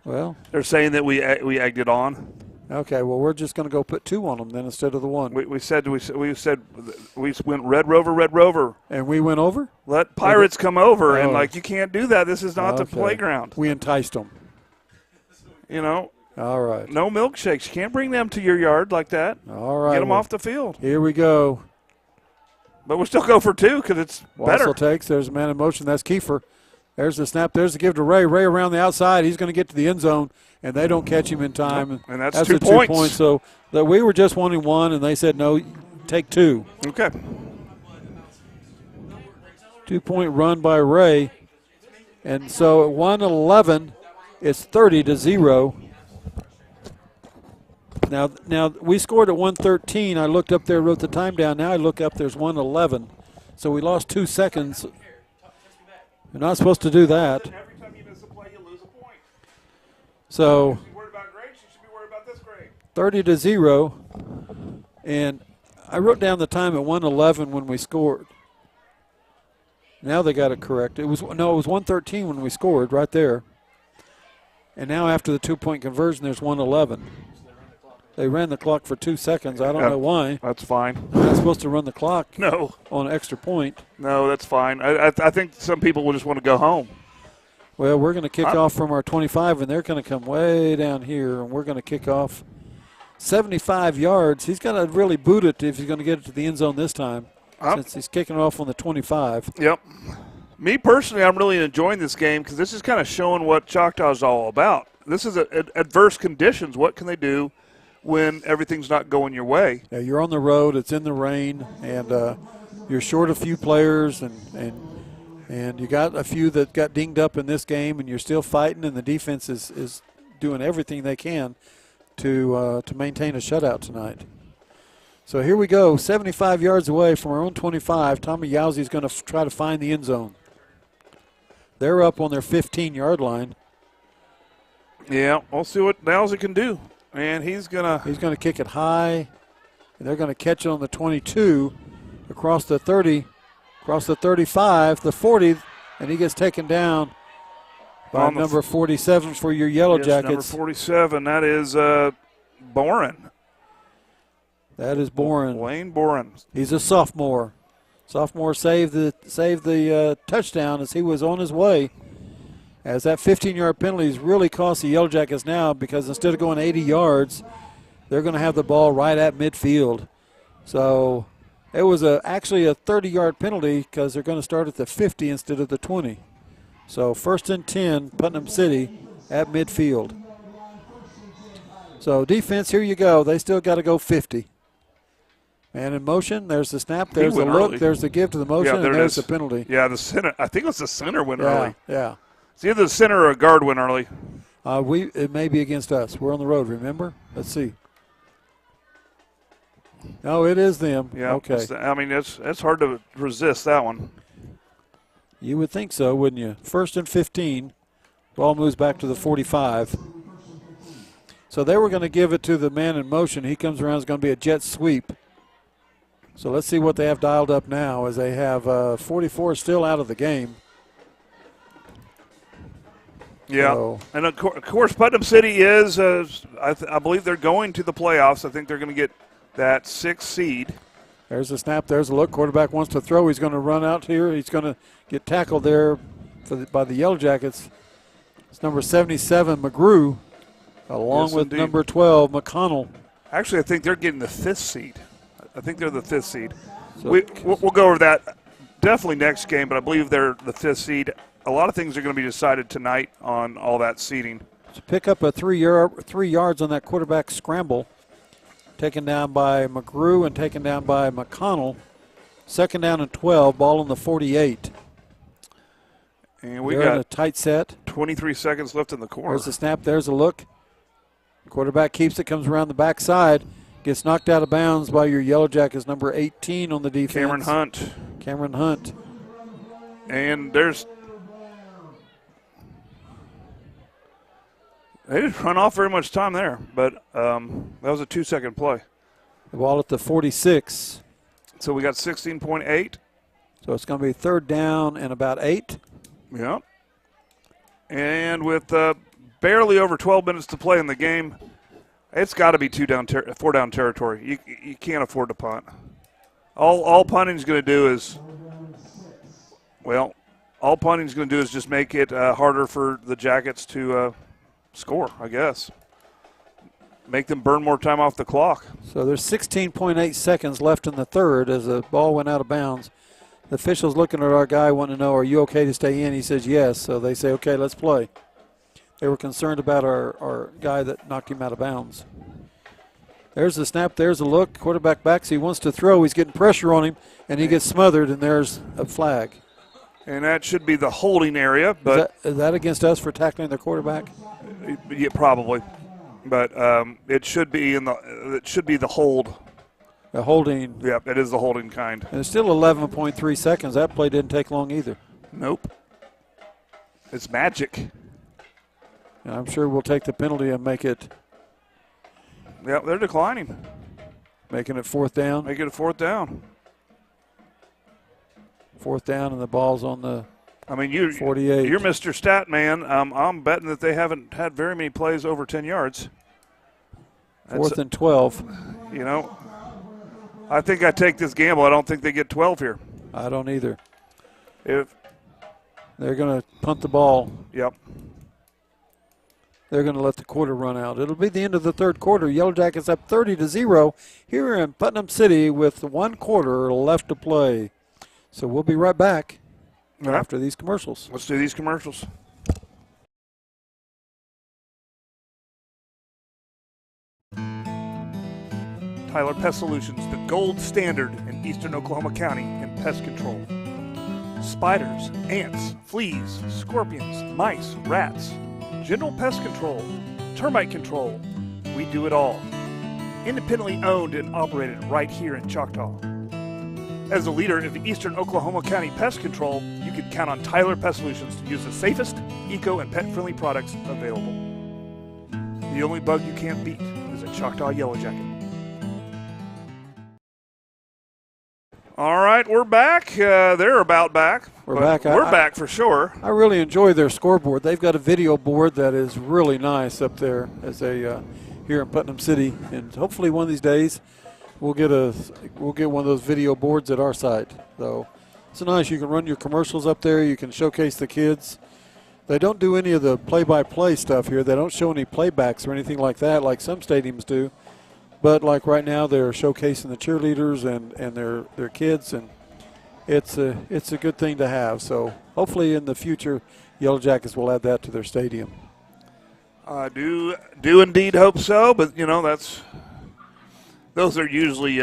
Well, They're saying that we egged it on. okay. Well, we're just going to go put 2 on them then instead of the 1. We said we went Red Rover. And we went over? Let Pirates come over, and Oh. you can't do that. This is not the Okay. playground. We enticed them. All right. No milkshakes. You can't bring them to your yard like that. All right. Get them well, off the field. Here we go. But we'll still go for 2 because it's better. Wassel takes. There's a man in motion. That's Kiefer. There's the snap. There's the give to Ray. Ray around the outside. He's going to get to the end zone, and they don't catch him in time. And that's a 2 2 points. points. So we were just wanting 1, and they said, no, take 2. Okay. 2-point run by Ray. And so at 1:11, it's 30-0. Now we scored at 1:13. I looked up there, wrote the time down. Now I look up, there's 1:11. So we lost 2 seconds. You're not supposed to do that. Every time you miss a play, you lose a point. So If you're worried about grades, you should be worried about this grade. 30-0. And I wrote down the time at 1:11 when we scored. Now they got it correct. It was 1:13 when we scored right there. And now after the 2-point conversion, there's 1:11. They ran the clock for 2 seconds. I don't know why. That's fine. They're not supposed to run the clock No. on an extra point. No, that's fine. I think some people will just want to go home. Well, we're going to kick off from our 25, and they're going to come way down here, and we're going to kick off 75 yards. He's got to really boot it if he's going to get it to the end zone this time, since he's kicking off on the 25. Yep. Me personally, I'm really enjoying this game because this is kind of showing what Choctaw is all about. This is adverse conditions. What can they do when everything's not going your way? Yeah, you're on the road. It's in the rain, and you're short a few players, and you got a few that got dinged up in this game, and you're still fighting, and the defense is doing everything they can to maintain a shutout tonight. So here we go, 75 yards away from our own 25. Tommy Yowsey's going to try to find the end zone. They're up on their 15-yard line. Yeah, we'll see what Yowsey can do. And he's gonna kick it high, and they're going to catch it on the 22, across the 30, across the 35, the 40, and he gets taken down by number 47 for your Yellowjackets. Yes, number 47. That is Boren. That is Boren. Wayne Boren. He's a sophomore. Sophomore saved the touchdown as he was on his way. As that 15-yard penalty has really cost the Yellowjackets now, because instead of going 80 yards, they're going to have the ball right at midfield. So it was actually a 30-yard penalty because they're going to start at the 50 instead of the 20. So 1st and 10, Putnam City at midfield. So defense, here you go. They still got to go 50. Man in motion. There's the snap. There's the look. Early. There's the give to the motion. Yeah, and there's the penalty. Yeah, the center. I think it was the center went early. Yeah. It's either the center or a guard went early. It may be against us. We're on the road, remember? Let's see. No, it is them. Yeah. Okay. It's hard to resist that one. You would think so, wouldn't you? 1st and 15. Ball moves back to the 45. So they were going to give it to the man in motion. He comes around. It's going to be a jet sweep. So let's see what they have dialed up now, as they have 44 still out of the game. Yeah, so, and of course Putnam City is, I believe they're going to the playoffs. I think they're going to get that 6th seed. There's a snap. There's a look. Quarterback wants to throw. He's going to run out here. He's going to get tackled there by the Yellowjackets. It's number 77, McGrew, along with number 12, McConnell. Actually, I think they're getting the 5th seed. I think they're the 5th seed. So we'll go over that definitely next game, but I believe they're the 5th seed. A lot of things are going to be decided tonight on all that seeding. To pick up a 3 yards on that quarterback scramble, taken down by McGrew and taken down by McConnell. 2nd down and 12, ball on the 48. And we They're got in a tight set. 23 seconds left in the quarter. There's the snap. There's a look. Quarterback keeps it, comes around the backside, gets knocked out of bounds by your Yellowjackets, number 18 on the defense. Cameron Hunt. And they didn't run off very much time there, but that was a 2-second play. The ball at the 46. So we got 16.8. So it's going to be 3rd down and about 8. Yep. And with barely over 12 minutes to play in the game, it's got to be 4 down territory. You can't afford to punt. All punting's going to do is, just make it harder for the Jackets to score, I guess. Make them burn more time off the clock. So there's 16.8 seconds left in the third as the ball went out of bounds. The official's looking at our guy, wanting to know, are you okay to stay in? He says yes. So they say, okay, let's play. They were concerned about our guy that knocked him out of bounds. There's the snap. There's a look. Quarterback backs. He wants to throw. He's getting pressure on him, and he gets smothered, and there's a flag. And that should be the holding area. But is that against us for tackling their quarterback? Yeah, probably. But it should be the hold. The holding. Yep, it is the holding kind. And it's still 11.3 seconds. That play didn't take long either. Nope. It's magic. And I'm sure we'll take the penalty and make it. Yep, they're declining. Making it 4th down. Make it a 4th down. 4th down, and the ball's on the 48. You're Mr. Stat Man. I'm betting that they haven't had very many plays over 10 yards. 4th and 12. You know, I think I take this gamble. I don't think they get 12 here. I don't either. If they're going to punt the ball. Yep. They're going to let the quarter run out. It'll be the end of the third quarter. Yellowjackets up 30-0 here in Putnam City with 1 quarter left to play. So we'll be right back after these commercials. Let's do these commercials. Tyler Pest Solutions, the gold standard in eastern Oklahoma County in pest control. Spiders, ants, fleas, scorpions, mice, rats, general pest control, termite control. We do it all. Independently owned and operated right here in Choctaw. As a leader of eastern Oklahoma County pest control, you can count on Tyler Pest Solutions to use the safest, eco, and pet-friendly products available. The only bug you can't beat is a Choctaw Yellowjacket. All right, we're back. They're about back. We're back. We're back for sure. I really enjoy their scoreboard. They've got a video board that is really nice up there as they here in Putnam City, and hopefully one of these days we'll get one of those video boards at our site. So it's nice. You can run your commercials up there. You can showcase the kids. They don't do any of the play-by-play stuff here. They don't show any playbacks or anything like that, like some stadiums do. But like right now, they're showcasing the cheerleaders and their kids, and it's a good thing to have. So hopefully in the future, Yellowjackets will add that to their stadium. I do indeed hope so, but you know those are usually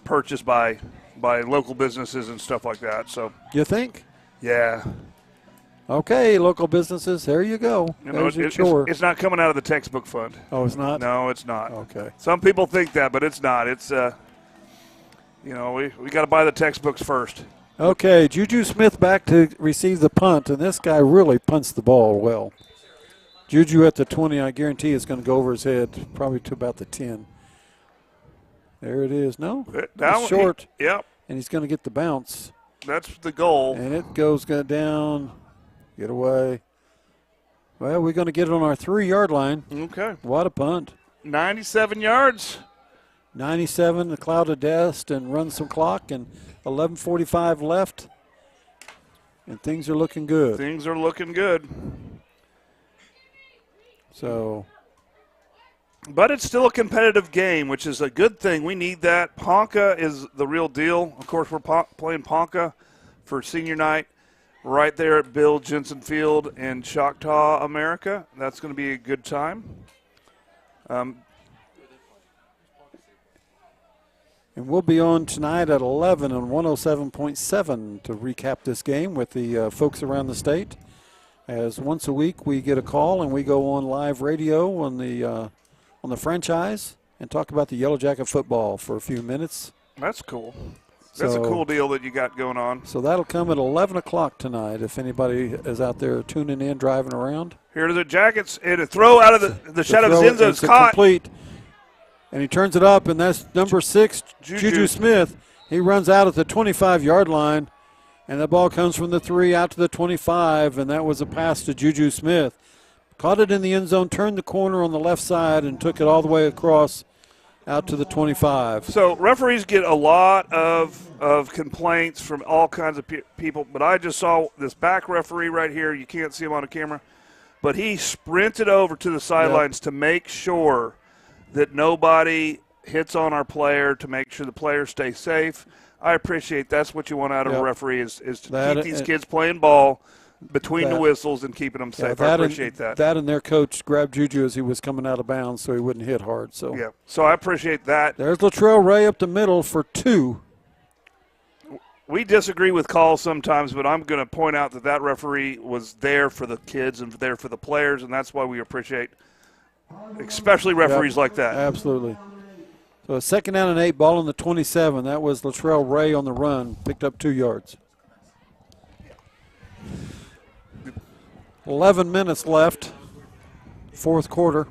purchased by local businesses and stuff like that. So you think? Yeah. Okay, local businesses, there you go. You know, it's not coming out of the textbook fund. Oh, it's not? No, it's not. Okay. Some people think that, but it's not. It's, we got to buy the textbooks first. Okay, Juju Smith back to receive the punt, and this guy really punts the ball well. Juju at the 20, I guarantee it's going to go over his head, probably to about the 10. There it is. No, it's short. Yep. And he's going to get the bounce. That's the goal. And it goes down. Get away. Well, we're going to get it on our 3-yard line. Okay. What a punt. 97 yards. 97, the cloud of dust, and run some clock, and 11:45 left. And things are looking good. Things are looking good. So. But it's still a competitive game, which is a good thing. We need that. Ponca is the real deal. Of course, we're playing Ponca for senior night right there at Bill Jensen Field in Choctaw, America. That's going to be a good time. And we'll be on tonight at 11 on 107.7 to recap this game with the folks around the state. As once a week we get a call and we go on live radio on the franchise and talk about the Yellowjacket football for a few minutes. That's cool. That's a cool deal that you got going on. So that'll come at 11 o'clock tonight if anybody is out there tuning in, driving around. Here are the Jackets. And a throw out of the shadow of Zinzo is caught. Complete. And he turns it up, and that's number 6, Juju Smith. He runs out at the 25-yard line, And the ball comes from the 3 out to the 25, and that was a pass to Juju Smith. Caught it in the end zone, turned the corner on the left side, and took it all the way across out to the 25. So referees get a lot of complaints from all kinds of people, but I just saw this back referee right here. You can't see him on the camera, but he sprinted over to the sidelines to make sure that nobody hits on our player, to make sure the players stay safe. I appreciate that's what you want out of a referee is to keep these kids playing ball between the whistles and keeping them safe. I appreciate that. That and their coach grabbed Juju as he was coming out of bounds so he wouldn't hit hard. So I appreciate that. There's Latrell Ray up the middle for 2. We disagree with calls sometimes, but I'm going to point out that referee was there for the kids and there for the players, and that's why we appreciate especially referees like that. Absolutely. So a 2nd down and 8, ball on the 27. That was Latrell Ray on the run, picked up 2 yards. 11 minutes left, 4th quarter.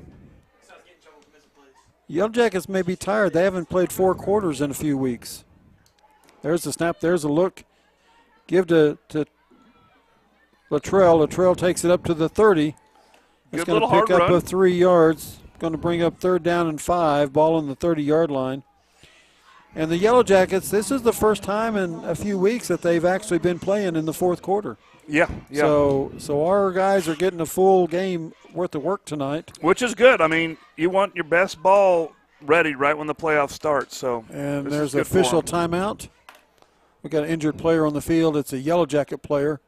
Yellowjackets may be tired. They haven't played 4 quarters in a few weeks. There's the snap. There's a look. Give to Latrell. Latrell takes it up to the 30. It's going to pick up 3 yards. Going to bring up 3rd down and 5. Ball on the 30-yard line. And the Yellowjackets, this is the first time in a few weeks that they've actually been playing in the 4th quarter. Yeah. So our guys are getting a full game worth of work tonight. Which is good. I mean, you want your best ball ready right when the playoffs start. And there's an official timeout. We've got an injured player on the field. It's a Yellowjacket player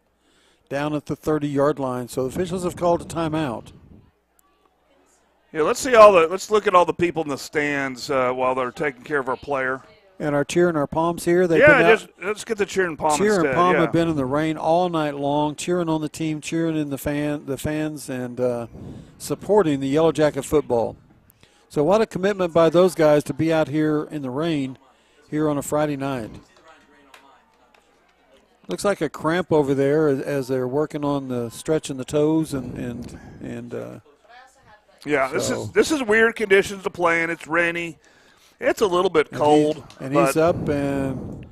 down at the 30-yard line. So the officials have called a timeout. Yeah, let's look at all the people in the stands while they're taking care of our player. And our cheer and our palms here. Let's get the cheer and palm Cheer instead. and palm have been in the rain all night long, cheering on the team, cheering in the fans, and supporting the Yellowjacket football. So what a commitment by those guys to be out here in the rain here on a Friday night. Looks like a cramp over there as they're working on the stretching the toes and this is weird conditions to play in. It's rainy. It's a little bit cold. He's up and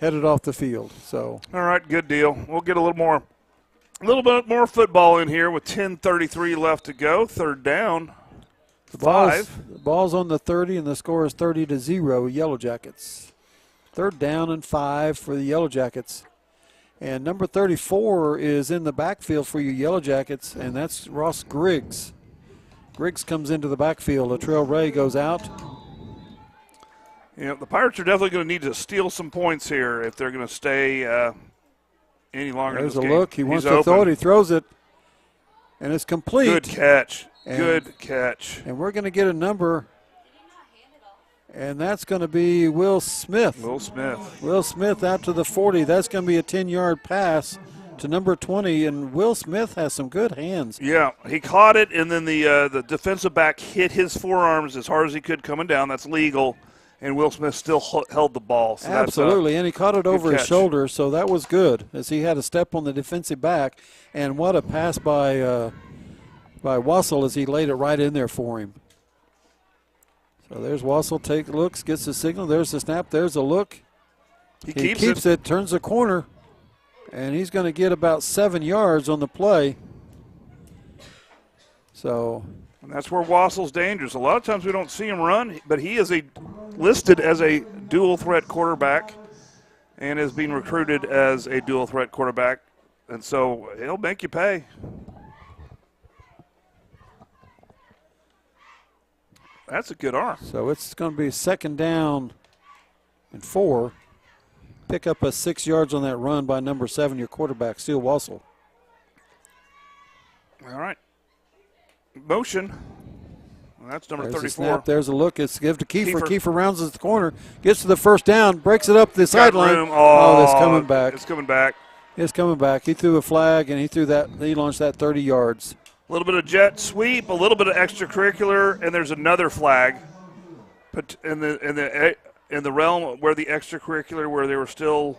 headed off the field. So all right, good deal. We'll get a little bit more football in here with 10:33 left to go. 3rd down. The ball's on the 30, and the score is 30-0 Yellowjackets. 3rd down and 5 for the Yellowjackets. And number 34 is in the backfield for you Yellowjackets, and that's Ross Griggs. Griggs comes into the backfield. Latrell Ray goes out. Yeah, the Pirates are definitely going to need to steal some points here if they're going to stay any longer. There's in this game. A look. He wants to throw it. He throws it, and it's complete. Good catch. Good catch. And we're going to get a number, and that's going to be Will Smith. Will Smith out to the 40. That's going to be a 10-yard pass to number 20, and Will Smith has some good hands. Yeah, he caught it, and then the defensive back hit his forearms as hard as he could coming down. That's legal. And Will Smith still held the ball. So absolutely, and he caught it over his shoulder, so that was good as he had a step on the defensive back. And what a pass by Wassel as he laid it right in there for him. So there's Wassel, looks, gets the signal. There's the snap. There's a look. He keeps it, turns the corner, and he's going to get about 7 yards on the play. And that's where Wassel's dangerous. A lot of times we don't see him run, but he is listed as a dual-threat quarterback and is being recruited as a dual-threat quarterback, and so he'll make you pay. That's a good arm. So it's going to be 2nd down and 4. Pick up 6 yards on that run by number 7, your quarterback, Steele Wassel. All right. Motion. Well, that's number 34. A snap. There's a look. It's give to Kiefer. Kiefer rounds the corner, gets to the 1st down, breaks it up the sideline. It's coming back. It's coming back. It's coming back. He threw a flag, and he launched that 30 yards. A little bit of jet sweep, a little bit of extracurricular, and there's another flag. But in the realm where the extracurricular, where they were still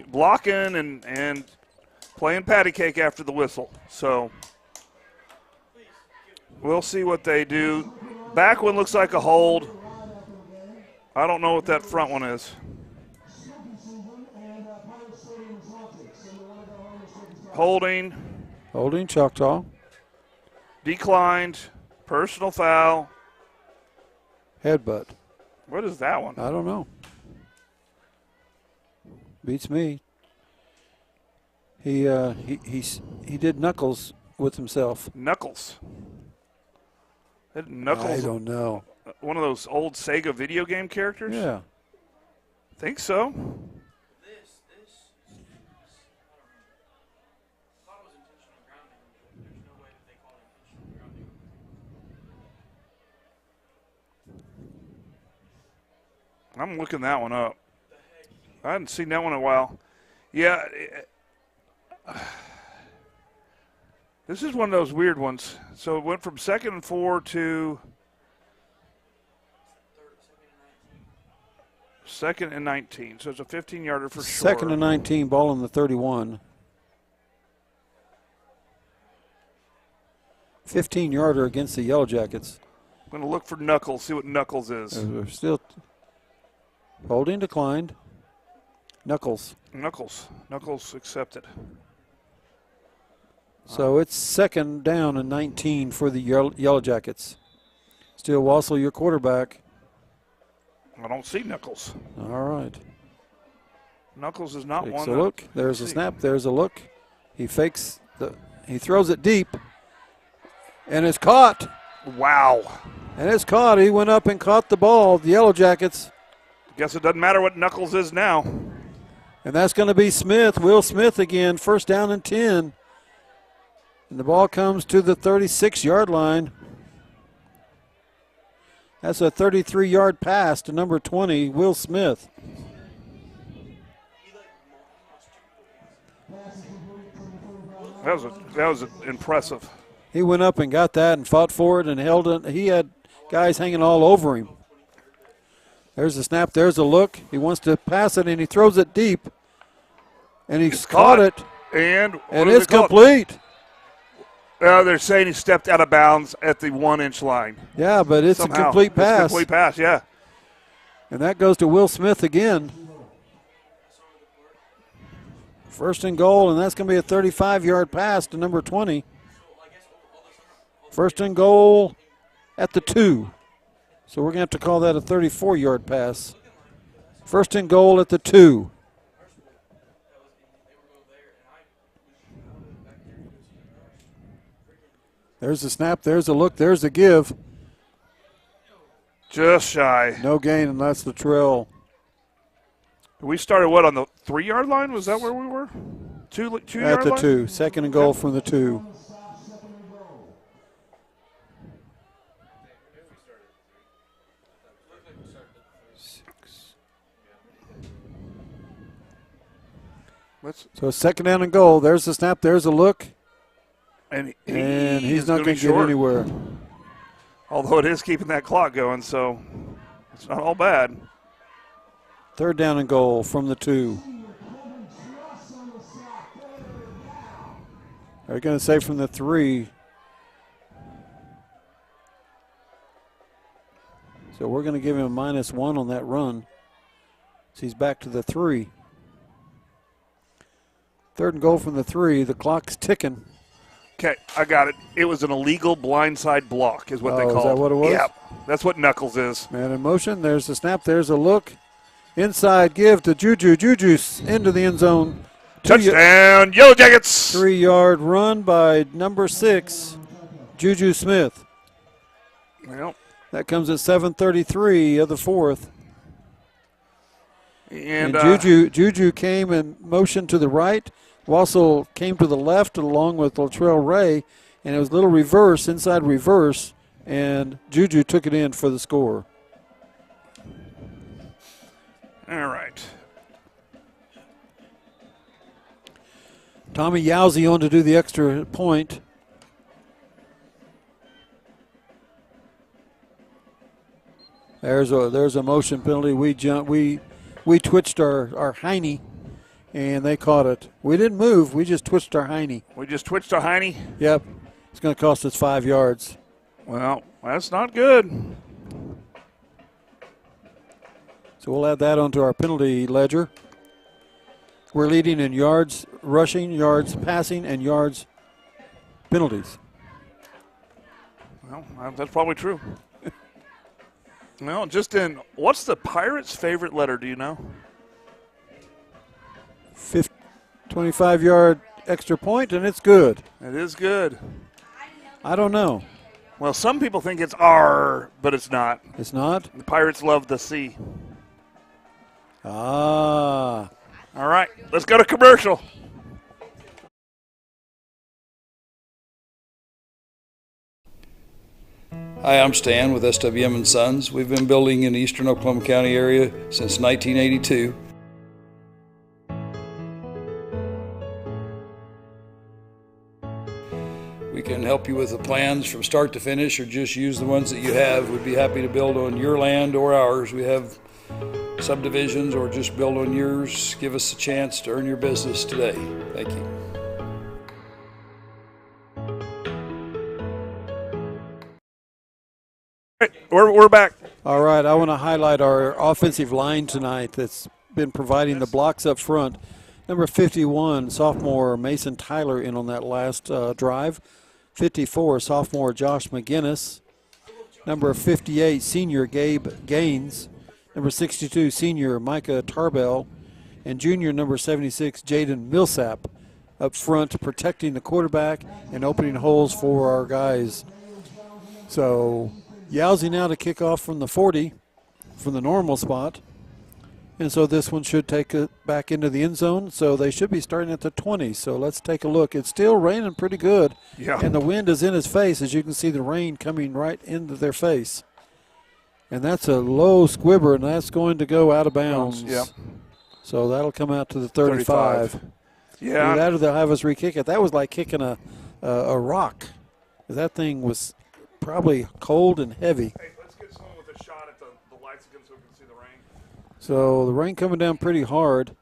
blocking and playing patty cake after the whistle. So we'll see what they do. Back one looks like a hold. I don't know what that front one is. Holding. Holding Choctaw. Declined. Personal foul. Headbutt. What is that one? I don't know. Beats me. He did knuckles with himself. Knuckles. Knuckles. I don't know. One of those old Sega video game characters? Yeah. Think so. I'm looking that one up. I hadn't seen that one in a while. Yeah. This is one of those weird ones. So it went from 2nd and 4 to 2nd and 19. So it's a 15-yarder for sure. 2nd and 19, ball on the 31. 15-yarder against the Yellowjackets. I'm going to look for Knuckles, see what Knuckles is. We're still holding declined. Knuckles. Knuckles accepted. So it's 2nd down and 19 for the Yellowjackets. Still Wassel, your quarterback. I don't see Knuckles. All right. Knuckles is not Takes one. a look. There's a snap. There's a look. He fakes. He throws it deep. And it's caught. Wow. And it's caught. He went up and caught the ball. The Yellowjackets. Guess it doesn't matter what Knuckles is now. And that's going to be Smith. Will Smith again. 1st down and 10. And the ball comes to the 36-yard line. That's a 33-yard pass to number 20, Will Smith. That was impressive. He went up and got that and fought for it and held it. He had guys hanging all over him. There's a snap. There's a look. He wants to pass it, and he throws it deep. And he's caught it. And it's complete. They're saying he stepped out of bounds at the 1-inch line. Yeah, but it's Somehow. a complete pass. It's a complete pass, yeah. And that goes to Will Smith again. 1st and goal, and that's going to be a 35-yard pass to number 20. 1st and goal at the 2. So we're going to have to call that a 34-yard pass. 1st and goal at the 2. There's the snap, there's the look, there's the give. Just shy. No gain, and that's the trail. We started what, on the 3-yard line? Was that where we were? 2-yard line? At the 2. 2nd and goal from the 2. So 2nd down and goal. There's the snap, there's the look. And he's not going to get anywhere. Although it is keeping that clock going, so it's not all bad. 3rd down and goal from the 2. They're going to say from the 3. So we're going to give him a -1 on that run. So he's back to the 3. 3rd and goal from the 3. The clock's ticking. Okay, I got it. It was an illegal blindside block is what they called it. Is that what it was? Yep, that's what Knuckles is. Man in motion. There's the snap. There's a look. Inside give to Juju. Juju's into the end zone. Touchdown, Yellowjackets! 3-yard run by number 6, Juju Smith. Well, that comes at 7:33 of the 4th. And Juju came and motioned to the right. Wassel came to the left along with Latrell Ray, and it was a little reverse, inside reverse, and Juju took it in for the score. All right. Tommy Yowzy on to do the extra point. There's a motion penalty. We twitched our hiney, and they caught it. We didn't move. We just twitched our hiney. We just twitched our hiney? Yep. It's going to cost us 5 yards. Well, that's not good. So we'll add that onto our penalty ledger. We're leading in yards rushing, yards passing, and yards penalties. Well, that's probably true. No, just in, what's the Pirates' favorite letter, do you know? 25-yard extra point, and it's good. It is good. I don't know. Well, some people think it's R, but it's not. It's not? The Pirates love the C. Ah. All right, let's go to commercial. Hi, I'm Stan with SWM & Sons. We've been building in the eastern Oklahoma County area since 1982. We can help you with the plans from start to finish or just use the ones that you have. We'd be happy to build on your land or ours. We have subdivisions or just build on yours. Give us a chance to earn your business today. Thank you. We're back. All right, I want to highlight our offensive line tonight that's been providing the blocks up front. Number 51, sophomore Mason Tyler in on that last drive. 54, sophomore Josh McGinnis. Number 58, senior Gabe Gaines. Number 62, senior Micah Tarbell. And junior number 76, Jaden Millsap up front protecting the quarterback and opening holes for our guys. So Yowzy now to kick off from the 40 from the normal spot. And so this one should take it back into the end zone. So they should be starting at the 20. So let's take a look. It's still raining pretty good. Yeah. And the wind is in his face. As you can see, the rain coming right into their face. And that's a low squibber, and that's going to go out of bounds. Yep. So that'll come out to the 35. Yeah. Either that or they'll have us re-kick it. That was like kicking a rock. That thing was probably cold and heavy. Hey, let's get someone with a shot at the lights again so we can see the rain. So the rain coming down pretty hard.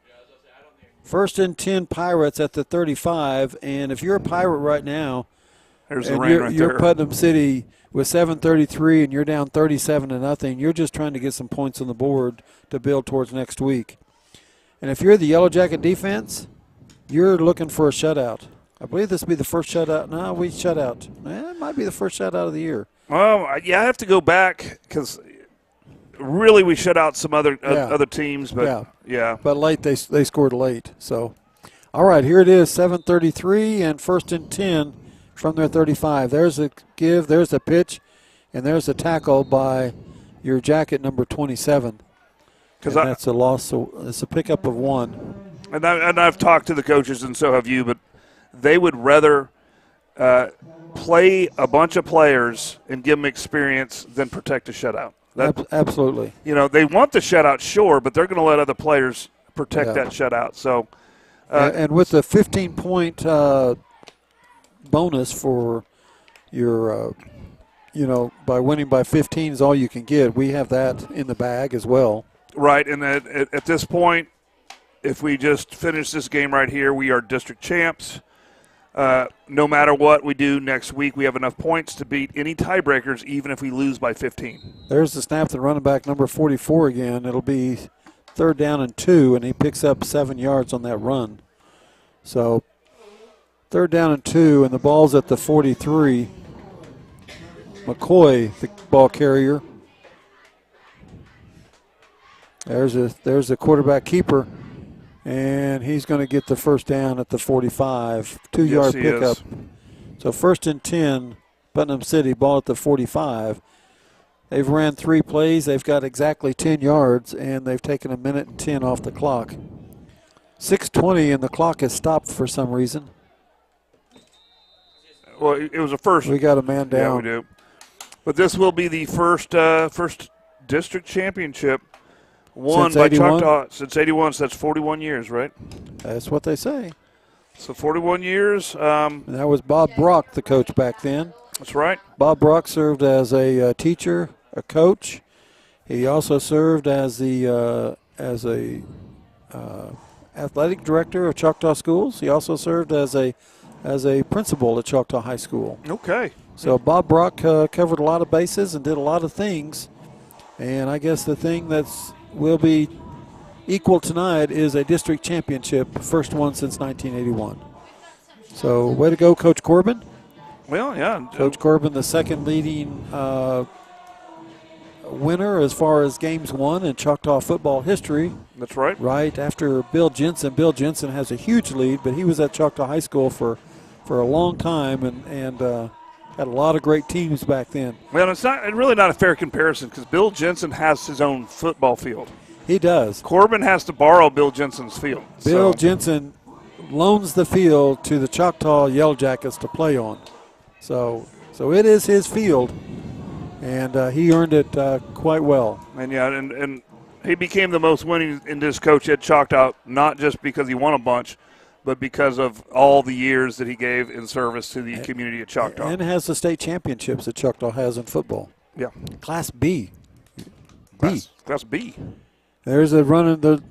First and 10 Pirates at the 35. And if you're a Pirate right now, there's the and rain right you're there. Putnam City with 7:33 and you're down 37-0, you're just trying to get some points on the board to build towards next week. And if you're the Yellowjacket defense, you're looking for a shutout. I believe this will be the first shutout. No, we shut out. It might be the first shutout of the year. Well, yeah, I have to go back because really we shut out some other teams. But yeah. But late, they scored late. So, all right, here it is, 7:33 and first and 10 from their 35. There's a give, there's a pitch, and there's a tackle by your Jacket number 27. Because that's a loss. So it's a pickup of one. And I've talked to the coaches, and so have you, but they would rather play a bunch of players and give them experience than protect a shutout. Absolutely. You know, they want the shutout, sure, but they're going to let other players protect that shutout. So, and with the 15-point bonus for your, by winning by 15 is all you can get. We have that in the bag as well. Right, and at this point, if we just finish this game right here, we are district champs. No matter what we do next week, we have enough points to beat any tiebreakers, even if we lose by 15. There's the snap to running back number 44 again. It'll be 3rd down and 2, and he picks up 7 yards on that run. So 3rd down and 2, and the ball's at the 43. McCoy, the ball carrier. There's a quarterback keeper. And he's going to get the first down at the 45, 2-yard pickup. So 1st and 10, Putnam City, ball at the 45. They've ran 3 plays. They've got exactly 10 yards, and they've taken 1 minute and 10 off the clock. 6:20, and the clock has stopped for some reason. Well, it was a first. We got a man down. Yeah, we do. But this will be the first district championship won by Choctaw since 81, so that's 41 years, right? That's what they say. So 41 years. That was Bob Brock, the coach back then. That's right. Bob Brock served as a teacher, a coach. He also served as the athletic director of Choctaw Schools. He also served as a principal at Choctaw High School. Okay. So Bob Brock covered a lot of bases and did a lot of things. And I guess the thing we'll be equal tonight is a district championship, first one since 1981. So way to go, Coach Corbin. Well, yeah. Coach Corbin, the second leading winner as far as games won in Choctaw football history. That's right. Right after Bill Jensen. Bill Jensen has a huge lead, but he was at Choctaw High School for a long time and had a lot of great teams back then. Well, it's really not a fair comparison because Bill Jensen has his own football field. He does. Corbin has to borrow Bill Jensen's field. Bill Jensen loans the field to the Choctaw Yellowjackets to play on. So it is his field, and he earned it quite well. And yeah, and he became the most winning in this coach at Choctaw, not just because he won a bunch, but because of all the years that he gave in service to the community of Choctaw. And has the state championships that Choctaw has in football. Yeah. Class B. Class B. There's a running the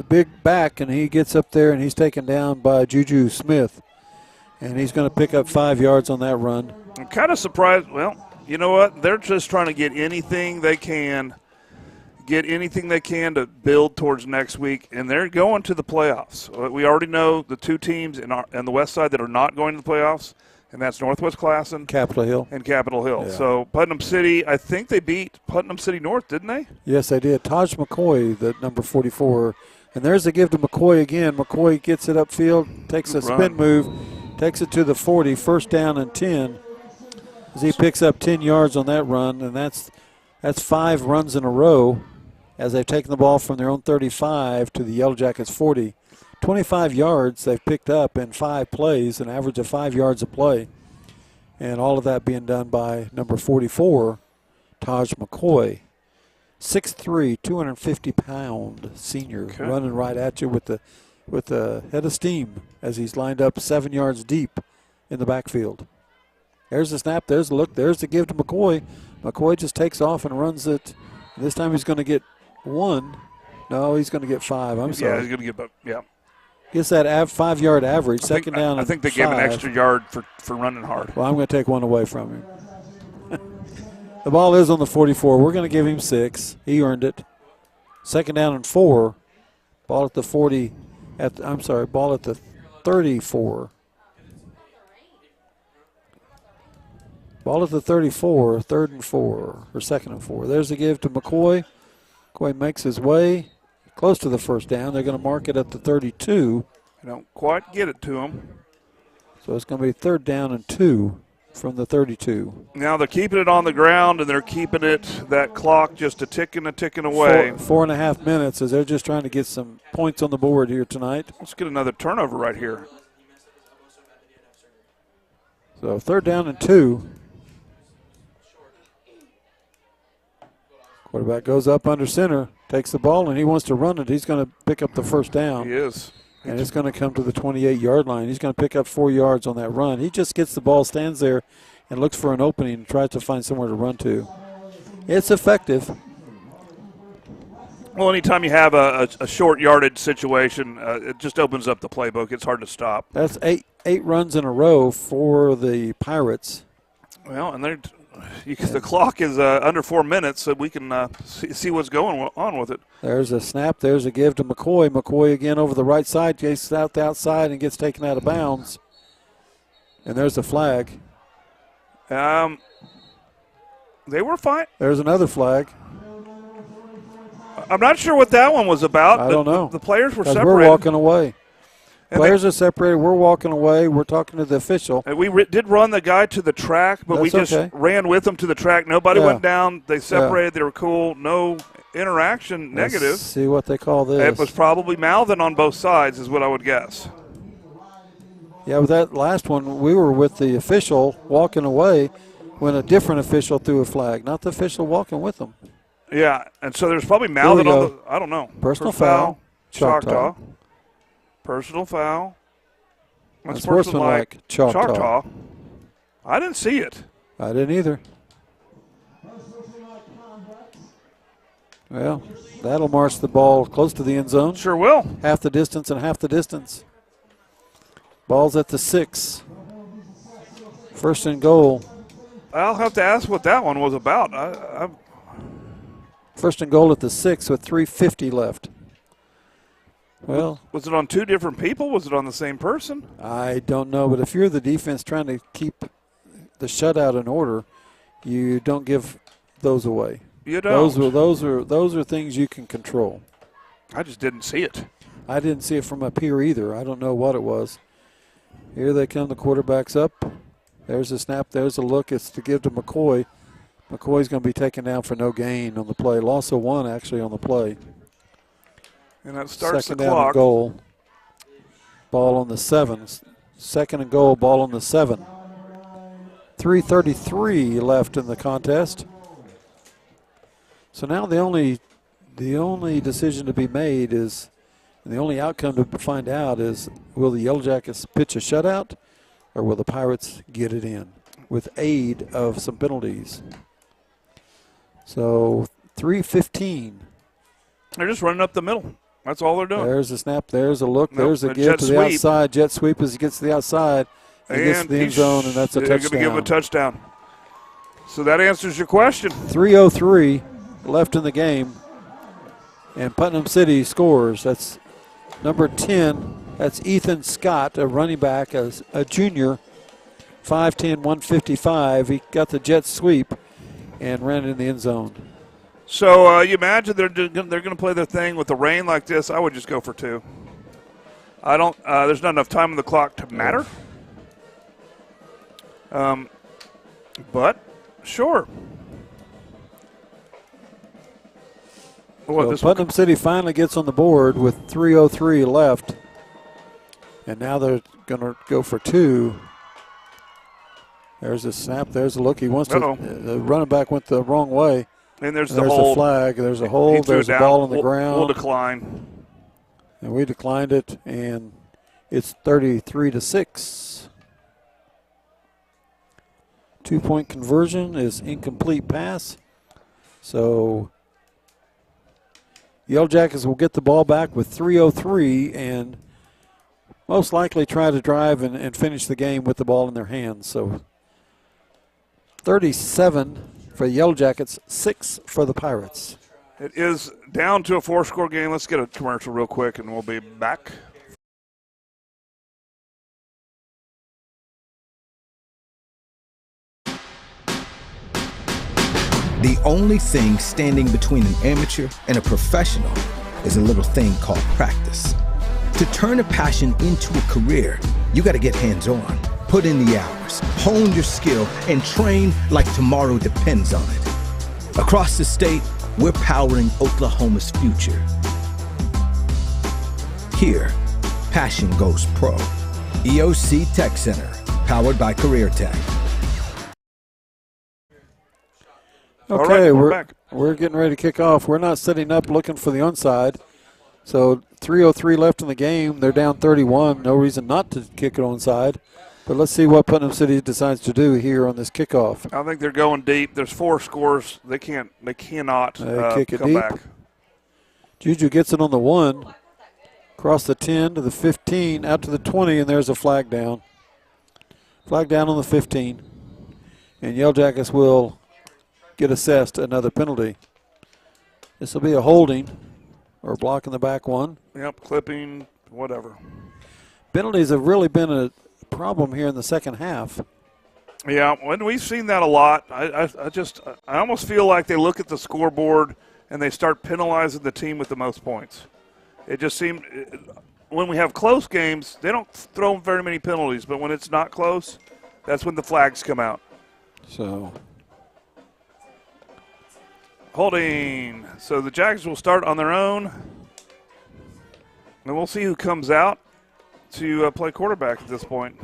big back, and he gets up there, and he's taken down by Juju Smith. And he's going to pick up 5 yards on that run. I'm kind of surprised. Well, you know what? They're just trying to get anything they can to build towards next week, and they're going to the playoffs. We already know the two teams in the west side that are not going to the playoffs, and that's Northwest Classen, Capitol Hill. And Capitol Hill. Yeah. So Putnam City, I think they beat Putnam City North, didn't they? Yes, they did. Taj McCoy, the number 44. And there's a give to McCoy again. McCoy gets it upfield, takes a spin move, takes it to the 40, first down and 10. As he picks up 10 yards on that run, and that's 5 runs in a row as they've taken the ball from their own 35 to the Yellowjackets 40. 25 yards they've picked up in 5 plays, an average of 5 yards a play. And all of that being done by number 44, Taj McCoy. 6'3", 250-pound senior, running right at you with the head of steam as he's lined up 7 yards deep in the backfield. There's the snap, there's the look, there's the give to McCoy. McCoy just takes off and runs it. This time he's going to get 1. No, he's going to get 5. I'm sorry. Yeah, he's going to get about, yeah. Gets that 5-yard average, second down. I think they gave an extra yard for running hard. Well, I'm going to take 1 away from him. The ball is on the 44. We're going to give him 6. He earned it. Second down and 4. Ball at the 40. Ball at the 34. Ball at the 34. Third and 4 or second and 4. There's the give to McCoy. McCoy makes his way close to the first down. They're going to mark it at the 32. They don't quite get it to him. So it's going to be third down and 2. From the 32. Now they're keeping it on the ground, and they're keeping that clock just a ticking away. 4.5 minutes as they're just trying to get some points on the board here tonight. Let's get another turnover right here. So third down and 2. Quarterback goes up under center, takes the ball, and he wants to run it. He's going to pick up the first down. He is. And it's going to come to the 28-yard line. He's going to pick up 4 yards on that run. He just gets the ball, stands there, and looks for an opening and tries to find somewhere to run to. It's effective. Well, anytime you have a short yardage situation, it just opens up the playbook. It's hard to stop. That's eight runs in a row for the Pirates. Well, and the clock is under 4 minutes, so we can see what's going on with it. There's a snap. There's a give to McCoy. McCoy again over the right side, gets out the outside and gets taken out of bounds. And there's the flag. They were fine. There's another flag. I'm not sure what that one was about. I don't know. The players were separated. We're walking away. Players are separated. We're walking away. We're talking to the official. And we did run the guy to the track, but we just ran with him to the track. Nobody went down. They separated. They were cool. No interaction. Negative. Let's see what they call this. It was probably mouthing on both sides is what I would guess. Yeah, with that last one, we were with the official walking away when a different official threw a flag, not the official walking with them. Yeah, and so there's probably mouthing on the – I don't know. Personal foul. Choctaw. Personal foul. Unsportsmanlike. Choctaw. I didn't see it. I didn't either. Well, that'll march the ball close to the end zone. Sure will. Half the distance and half the distance. Ball's at the 6. First and goal. I'll have to ask what that one was about. First and goal at the 6 with 3:50 left. Well, was it on two different people? Was it on the same person? I don't know, but if you're the defense trying to keep the shutout in order, you don't give those away. You don't. Those are things you can control. I just didn't see it. I didn't see it from up here either. I don't know what it was. Here they come. The quarterback's up. There's a snap. There's a look. It's to give to McCoy. McCoy's going to be taken down for no gain on the play. Loss of one, actually, on the play. And that starts Second the down clock. and goal. Ball on the 7. Second and goal, ball on the 7. 3:33 left in the contest. So now the only decision to be made is, and the only outcome to find out is, will the Yellowjackets pitch a shutout or will the Pirates get it in with aid of some penalties? So 3:15. They're just running up the middle. That's all they're doing. There's a snap. There's a look. Nope, There's a a give jet to the sweep. outside. Jet sweep as he gets to the outside. He gets to the end zone, and that's a they're going to give him a touchdown. touchdown. So that answers your question. 3:03 left in the game, and Putnam City scores. That's number 10. That's Ethan Scott, a running back, a junior, 5'10", 155. He got the jet sweep and ran in the end zone. So you imagine they're going to play their thing with the rain like this. I would just go for 2. I don't. There's not enough time on the clock to matter. But sure. So Putnam City finally gets on the board with 3:03 left, and now they're going to go for 2. There's a snap. There's a look. He wants to. The running back went the wrong way. And there's a flag. There's a hold. There's a ball on the ground. We'll decline. And we declined it, and it's 33-6. 2-point conversion is incomplete pass. So Yellowjackets will get the ball back with 3:03 and most likely try to drive and finish the game with the ball in their hands. So 37 for the Yellowjackets, 6 for the Pirates. It is down to a 4-score game. Let's get a commercial real quick, and we'll be back. The only thing standing between an amateur and a professional is a little thing called practice. To turn a passion into a career, you got to get hands-on, put in the hours, hone your skill, and train like tomorrow depends on it. Across the state, we're powering Oklahoma's future. Here, passion goes pro. EOC Tech Center, powered by Career Tech. Okay, we're back. We're getting ready to kick off. We're not setting up looking for the onside. So 3:03 left in the game. They're down 31. No reason not to kick it onside. But let's see what Putnam City decides to do here on this kickoff. I think they're going deep. There's 4 scores. They cannot kick it come deep. back. Juju gets it on the 1, across the 10 to the 15, out to the 20, and there's a flag down. Flag down on the 15. And Yellowjackets will get assessed another penalty. This will be a holding or blocking the back one. Yep, clipping, whatever. Penalties have really been a problem here in the second half. Yeah, when we've seen that a lot, I almost feel like they look at the scoreboard and they start penalizing the team with the most points. It just seemed when we have close games, they don't throw very many penalties, but when it's not close, that's when the flags come out. So holding. So the Jags will start on their own, and we'll see who comes out to play quarterback at this point.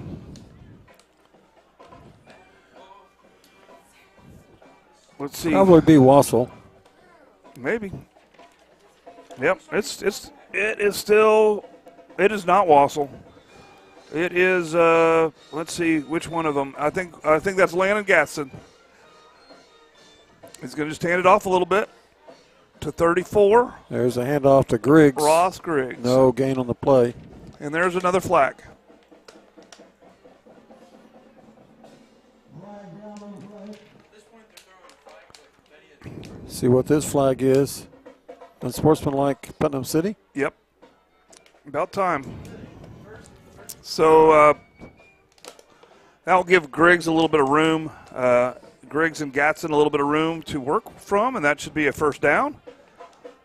Let's see. Probably be Wassel. Maybe. Yep. It is not Wassel. It is. Let's see which one of them. I think that's Landon Gatson. He's going to just hand it off a little bit to 34. There's a handoff to Griggs. Ross Griggs. No gain on the play. And there's another flag. See what this flag is. Unsportsmanlike Putnam City. Yep. About time. So that'll give Griggs a little bit of room. Griggs and Gatson a little bit of room to work from, and that should be a first down.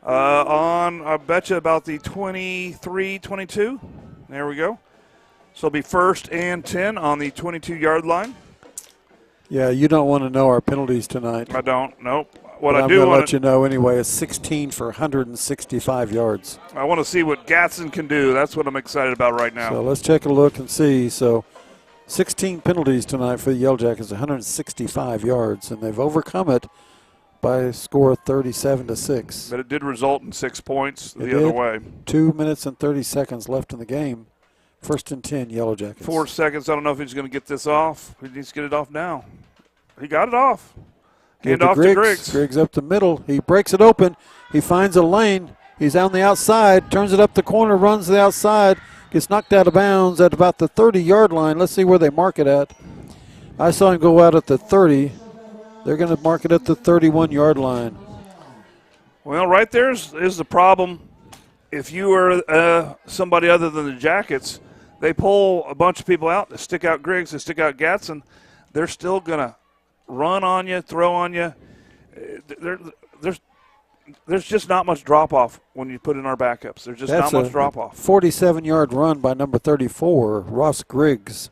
I bet you about the 23, 22. There we go. So it'll be 1st and 10 on the 22-yard line. Yeah, you don't want to know our penalties tonight. I don't. Nope. What But I I'm do going to want let you know anyway. It's 16 for 165 yards. I want to see what Gatson can do. That's what I'm excited about right now. So let's take a look and see. So 16 penalties tonight for the Yellowjackets, 165 yards, and they've overcome it by a score of 37-6. But it did result in 6 points It the other did. way. 2 minutes and 30 seconds left in the game. 1st and 10, Yellowjackets. 4 seconds. I don't know if he's going to get this off. He needs to get it off now. He got it off. Hand off to Griggs. Griggs up the middle. He breaks it open. He finds a lane. He's on the outside, turns it up the corner, runs to the outside, gets knocked out of bounds at about the 30-yard line. Let's see where they mark it at. I saw him go out at the 30. They're going to mark it at the 31-yard line. Well, right there is the problem. If you are somebody other than the Jackets, they pull a bunch of people out. They stick out Griggs, they stick out Gatson. They're still going to run on you, throw on you. There's just not much drop-off when you put in our backups. There's just not much drop-off. 47-yard run by number 34, Ross Griggs.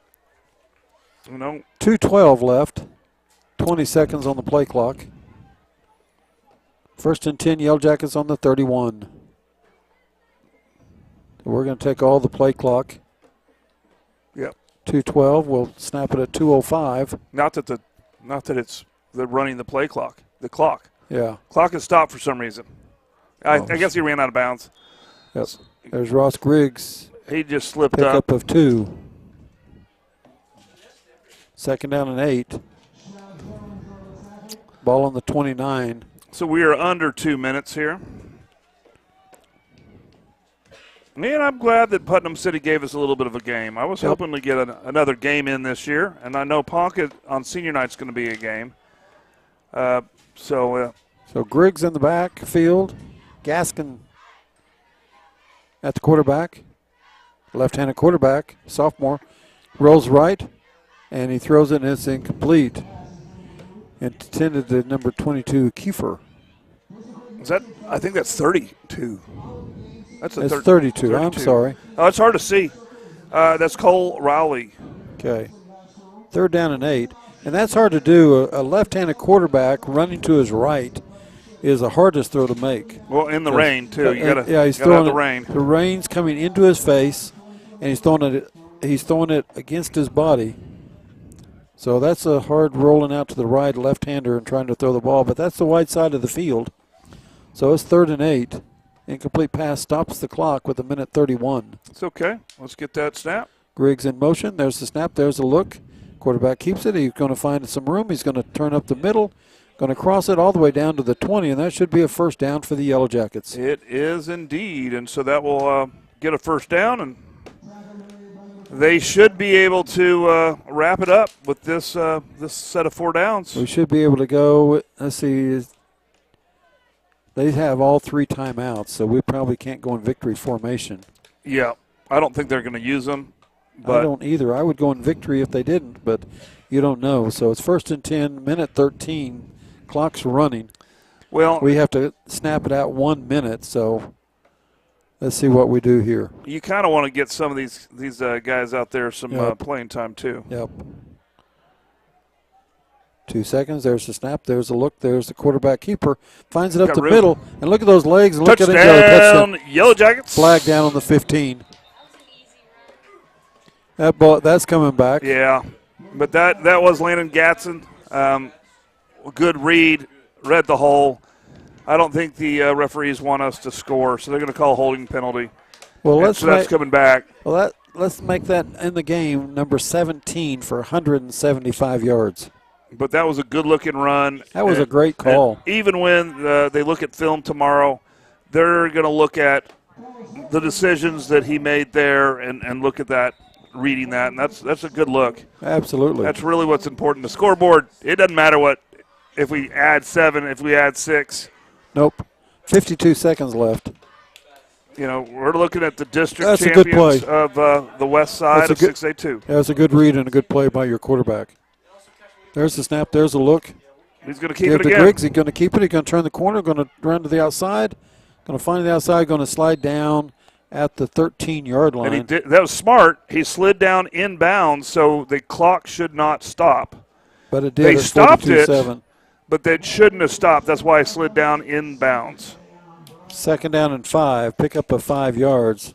2:12 left. 20 seconds on the play clock. 1st and 10, Yellowjackets on the 31. We're going to take all the play clock. Yep. 2:12. We'll snap it at 2:05. Not that it's the running the play clock. The clock. Yeah. Clock is stopped for some reason. I guess he ran out of bounds. Yep. There's Ross Griggs. He just slipped Pickup of 2. 2nd down and 8. Ball on the 29. So we are under 2 minutes here. Man, I'm glad that Putnam City gave us a little bit of a game. I was hoping to get another game in this year, and I know Ponca on senior night is going to be a game. So Griggs in the backfield, Gaskin at the quarterback, left-handed quarterback, sophomore, rolls right, and he throws it and it's incomplete. Intended to number 22, Kiefer. I think that's 32. That's 32. I'm sorry. Oh, it's hard to see. That's Cole Rowley. Okay. 3rd down and 8. And that's hard to do. A left-handed quarterback running to his right is the hardest throw to make. Well, in the rain, too. You got to he's throwing the rain. The rain's coming into his face, and he's throwing it against his body. So that's a hard rolling out to the right left-hander and trying to throw the ball. But that's the wide side of the field. So it's 3rd and 8. Incomplete pass stops the clock with 1:31. It's okay. Let's get that snap. Griggs in motion. There's the snap. There's the look. Quarterback keeps it. He's going to find some room. He's going to turn up the middle. Going to cross it all the way down to the 20, and that should be a first down for the Yellowjackets. It is indeed, and so that will get a first down, and they should be able to wrap it up with this this set of 4 downs. We should be able to go. Let's see. They have all 3 timeouts, so we probably can't go in victory formation. Yeah, I don't think they're going to use them. But I don't either. I would go in victory if they didn't, but you don't know. So it's 1st and 10, minute 13. Clock's running. Well, we have to snap it out 1 minute, so let's see what we do here. You kind of want to get some of these guys out there some playing time too. Yep. 2 seconds. There's the snap. There's the look. There's the quarterback keeper. Finds it up the middle. And look at those legs. Look at it go. Touchdown, Yellowjackets. Flag down on the 15. That ball, that's coming back. Yeah, but that was Landon Gatson. Good read. Read the hole. I don't think the referees want us to score, so they're going to call a holding penalty. Well, that's coming back. Well, let's make that in the game number 17 for 175 yards. But that was a good-looking run. That was a great call. Even when they look at film tomorrow, they're going to look at the decisions that he made there and look at that, reading that, and that's a good look. Absolutely. That's really what's important. The scoreboard, it doesn't matter if we add 7, if we add 6. Nope. 52 seconds left. we're looking at the district That's a good champions play. of the west side of 6A2. That's a good read and a good play by your quarterback. There's the snap. There's a look. He's going to keep Give it to again. Griggs. He's going to keep it. He's going to turn the corner. Going to run to the outside. Going to find the outside. Going to slide down at the 13-yard line. And he did. That was smart. He slid down inbounds, so the clock should not stop. But it did. They at stopped it, 42-7. but they shouldn't have stopped. That's why he slid down inbounds. 2nd down and 5. Pick up of 5 yards.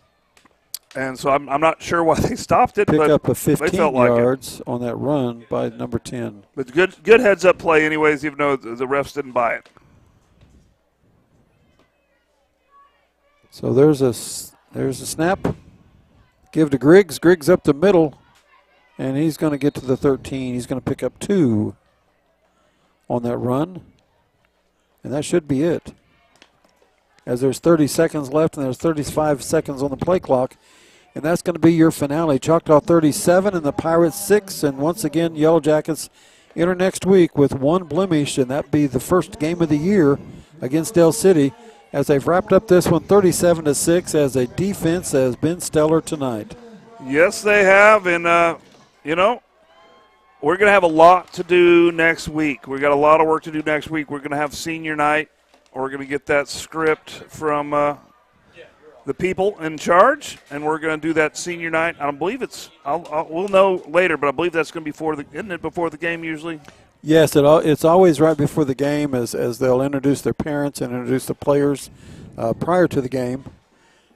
And so I'm not sure why they stopped it, Pick but up of they 15 felt like yards on that run by number 10. But good heads-up play anyways, even though the refs didn't buy it. So there's a snap. Give to Griggs. Griggs up the middle, and he's going to get to the 13. He's going to pick up 2 on that run, and that should be it. As there's 30 seconds left, and there's 35 seconds on the play clock, and that's going to be your finale. Choctaw 37 and the Pirates 6, and once again, Yellowjackets enter next week with 1 blemish, and that be the first game of the year against Del City, as they've wrapped up this one 37-6, as a defense has been stellar tonight. Yes, they have, and we're going to have a lot to do next week. We've got a lot of work to do next week. We're going to have senior night. We're going to get that script from the people in charge, and we're going to do that senior night. I don't believe we'll know later, but I believe that's going to be isn't it before the game usually? Yes, it's always right before the game, as they'll introduce their parents and introduce the players prior to the game.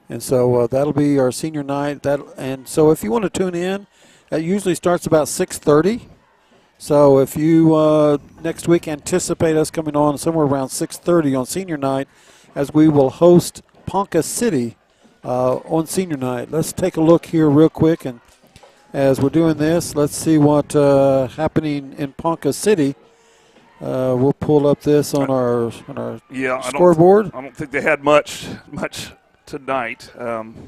And so that'll be our senior night. And so if you want to tune in, that usually starts about 6:30. So if you next week anticipate us coming on somewhere around 6:30 on senior night, as we will host Ponca City on senior night. Let's take a look here real quick, and as we're doing this, let's see what happening in Ponca City. We'll pull up this on our scoreboard. I don't think they had much tonight.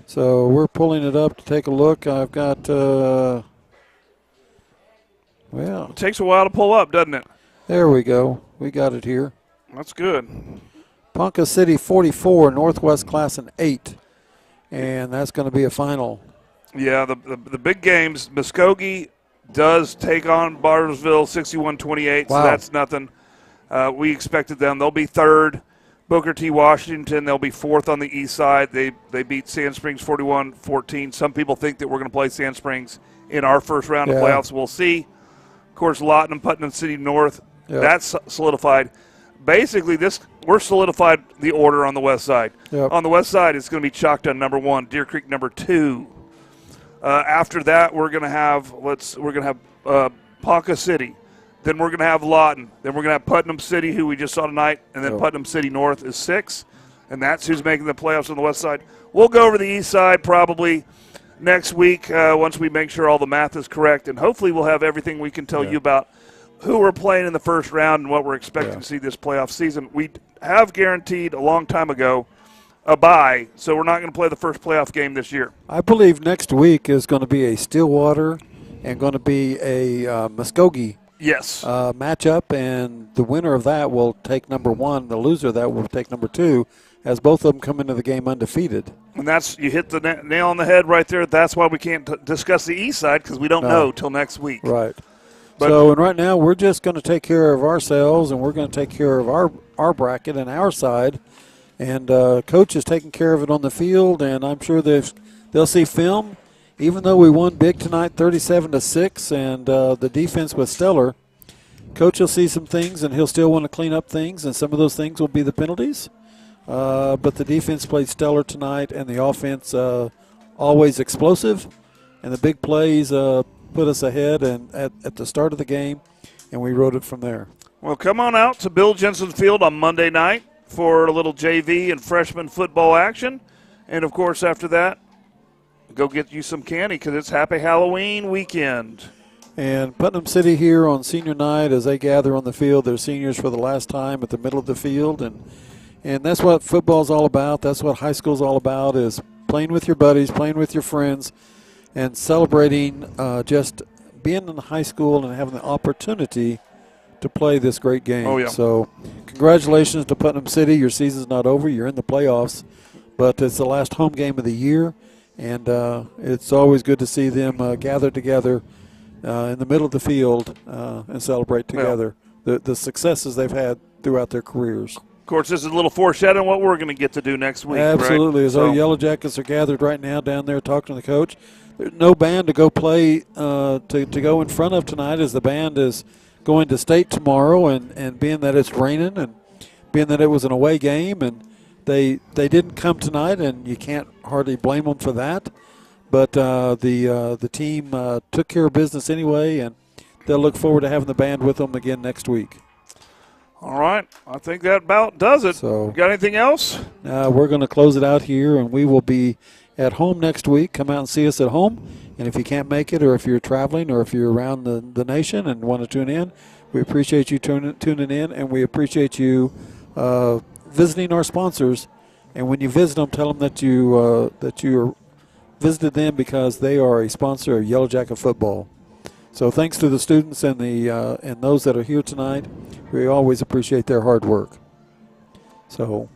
So we're pulling it up to take a look. I've got. Well, it takes a while to pull up, doesn't it? There we go. We got it here. That's good. Ponca City 44, Northwest Classen 8, and that's going to be a final. Yeah, the big games. Muskogee does take on Bartlesville 61-28, wow. So that's nothing. We expected them. They'll be 3rd. Booker T. Washington, they'll be 4th on the east side. They beat Sand Springs 41-14. Some people think that we're going to play Sand Springs in our first round of playoffs. We'll see. Of course, Lawton and Putnam City North, that's solidified. Basically, we're solidified the order on the west side. Yep. On the west side, it's going to be Choctaw number 1, Deer Creek number 2. After that, we're going to have Ponca City. Then we're going to have Lawton. Then we're going to have Putnam City, who we just saw tonight, and then Putnam City North is 6, and that's who's making the playoffs on the west side. We'll go over the east side probably next week once we make sure all the math is correct, and hopefully we'll have everything we can tell you about who we're playing in the first round and what we're expecting to see this playoff season. We have guaranteed a long time ago a bye, so we're not going to play the first playoff game this year. I believe next week is going to be a Stillwater and going to be a Muskogee matchup, and the winner of that will take number 1. The loser of that will take number 2, as both of them come into the game undefeated. And you hit the nail on the head right there. That's why we can't discuss the east side, because we don't know till next week. Right. And right now we're just going to take care of ourselves, and we're going to take care of our bracket and our side. And Coach is taking care of it on the field, and I'm sure they'll see film. Even though we won big tonight, 37-6, and the defense was stellar, Coach will see some things, and he'll still want to clean up things, and some of those things will be the penalties. But the defense played stellar tonight, and the offense always explosive, and the big plays put us ahead and at the start of the game, and we rode it from there. Well, come on out to Bill Jensen Field on Monday night for a little JV and freshman football action. And, of course, after that, go get you some candy because it's Happy Halloween weekend. And Putnam City here on senior night, as they gather on the field, they're seniors for the last time at the middle of the field. And that's what football's all about. That's what high school's all about, is playing with your buddies, playing with your friends, and celebrating just being in high school and having the opportunity to play this great game. Oh, yeah. So congratulations to Putnam City. Your season's not over. You're in the playoffs. but it's the last home game of the year, and it's always good to see them gather together in the middle of the field and celebrate together the successes they've had throughout their careers. Of course, this is a little foreshadowing what we're going to get to do next week. Absolutely. Right? As our Yellowjackets are gathered right now down there talking to the coach, there's no band to go play to go in front of tonight, as the band is going to state tomorrow, and being that it's raining and being that it was an away game and they didn't come tonight, and you can't hardly blame them for that. But the team took care of business anyway, and they'll look forward to having the band with them again next week. All right. I think that about does it. So, got anything else? We're going to close it out here, and we will be at home next week. Come out and see us at home. And if you can't make it, or if you're traveling, or if you're around the nation and want to tune in, we appreciate you tuning in, and we appreciate you visiting our sponsors. And when you visit them, tell them that you visited them because they are a sponsor of Yellowjacket football. So thanks to the students and and those that are here tonight. We always appreciate their hard work. So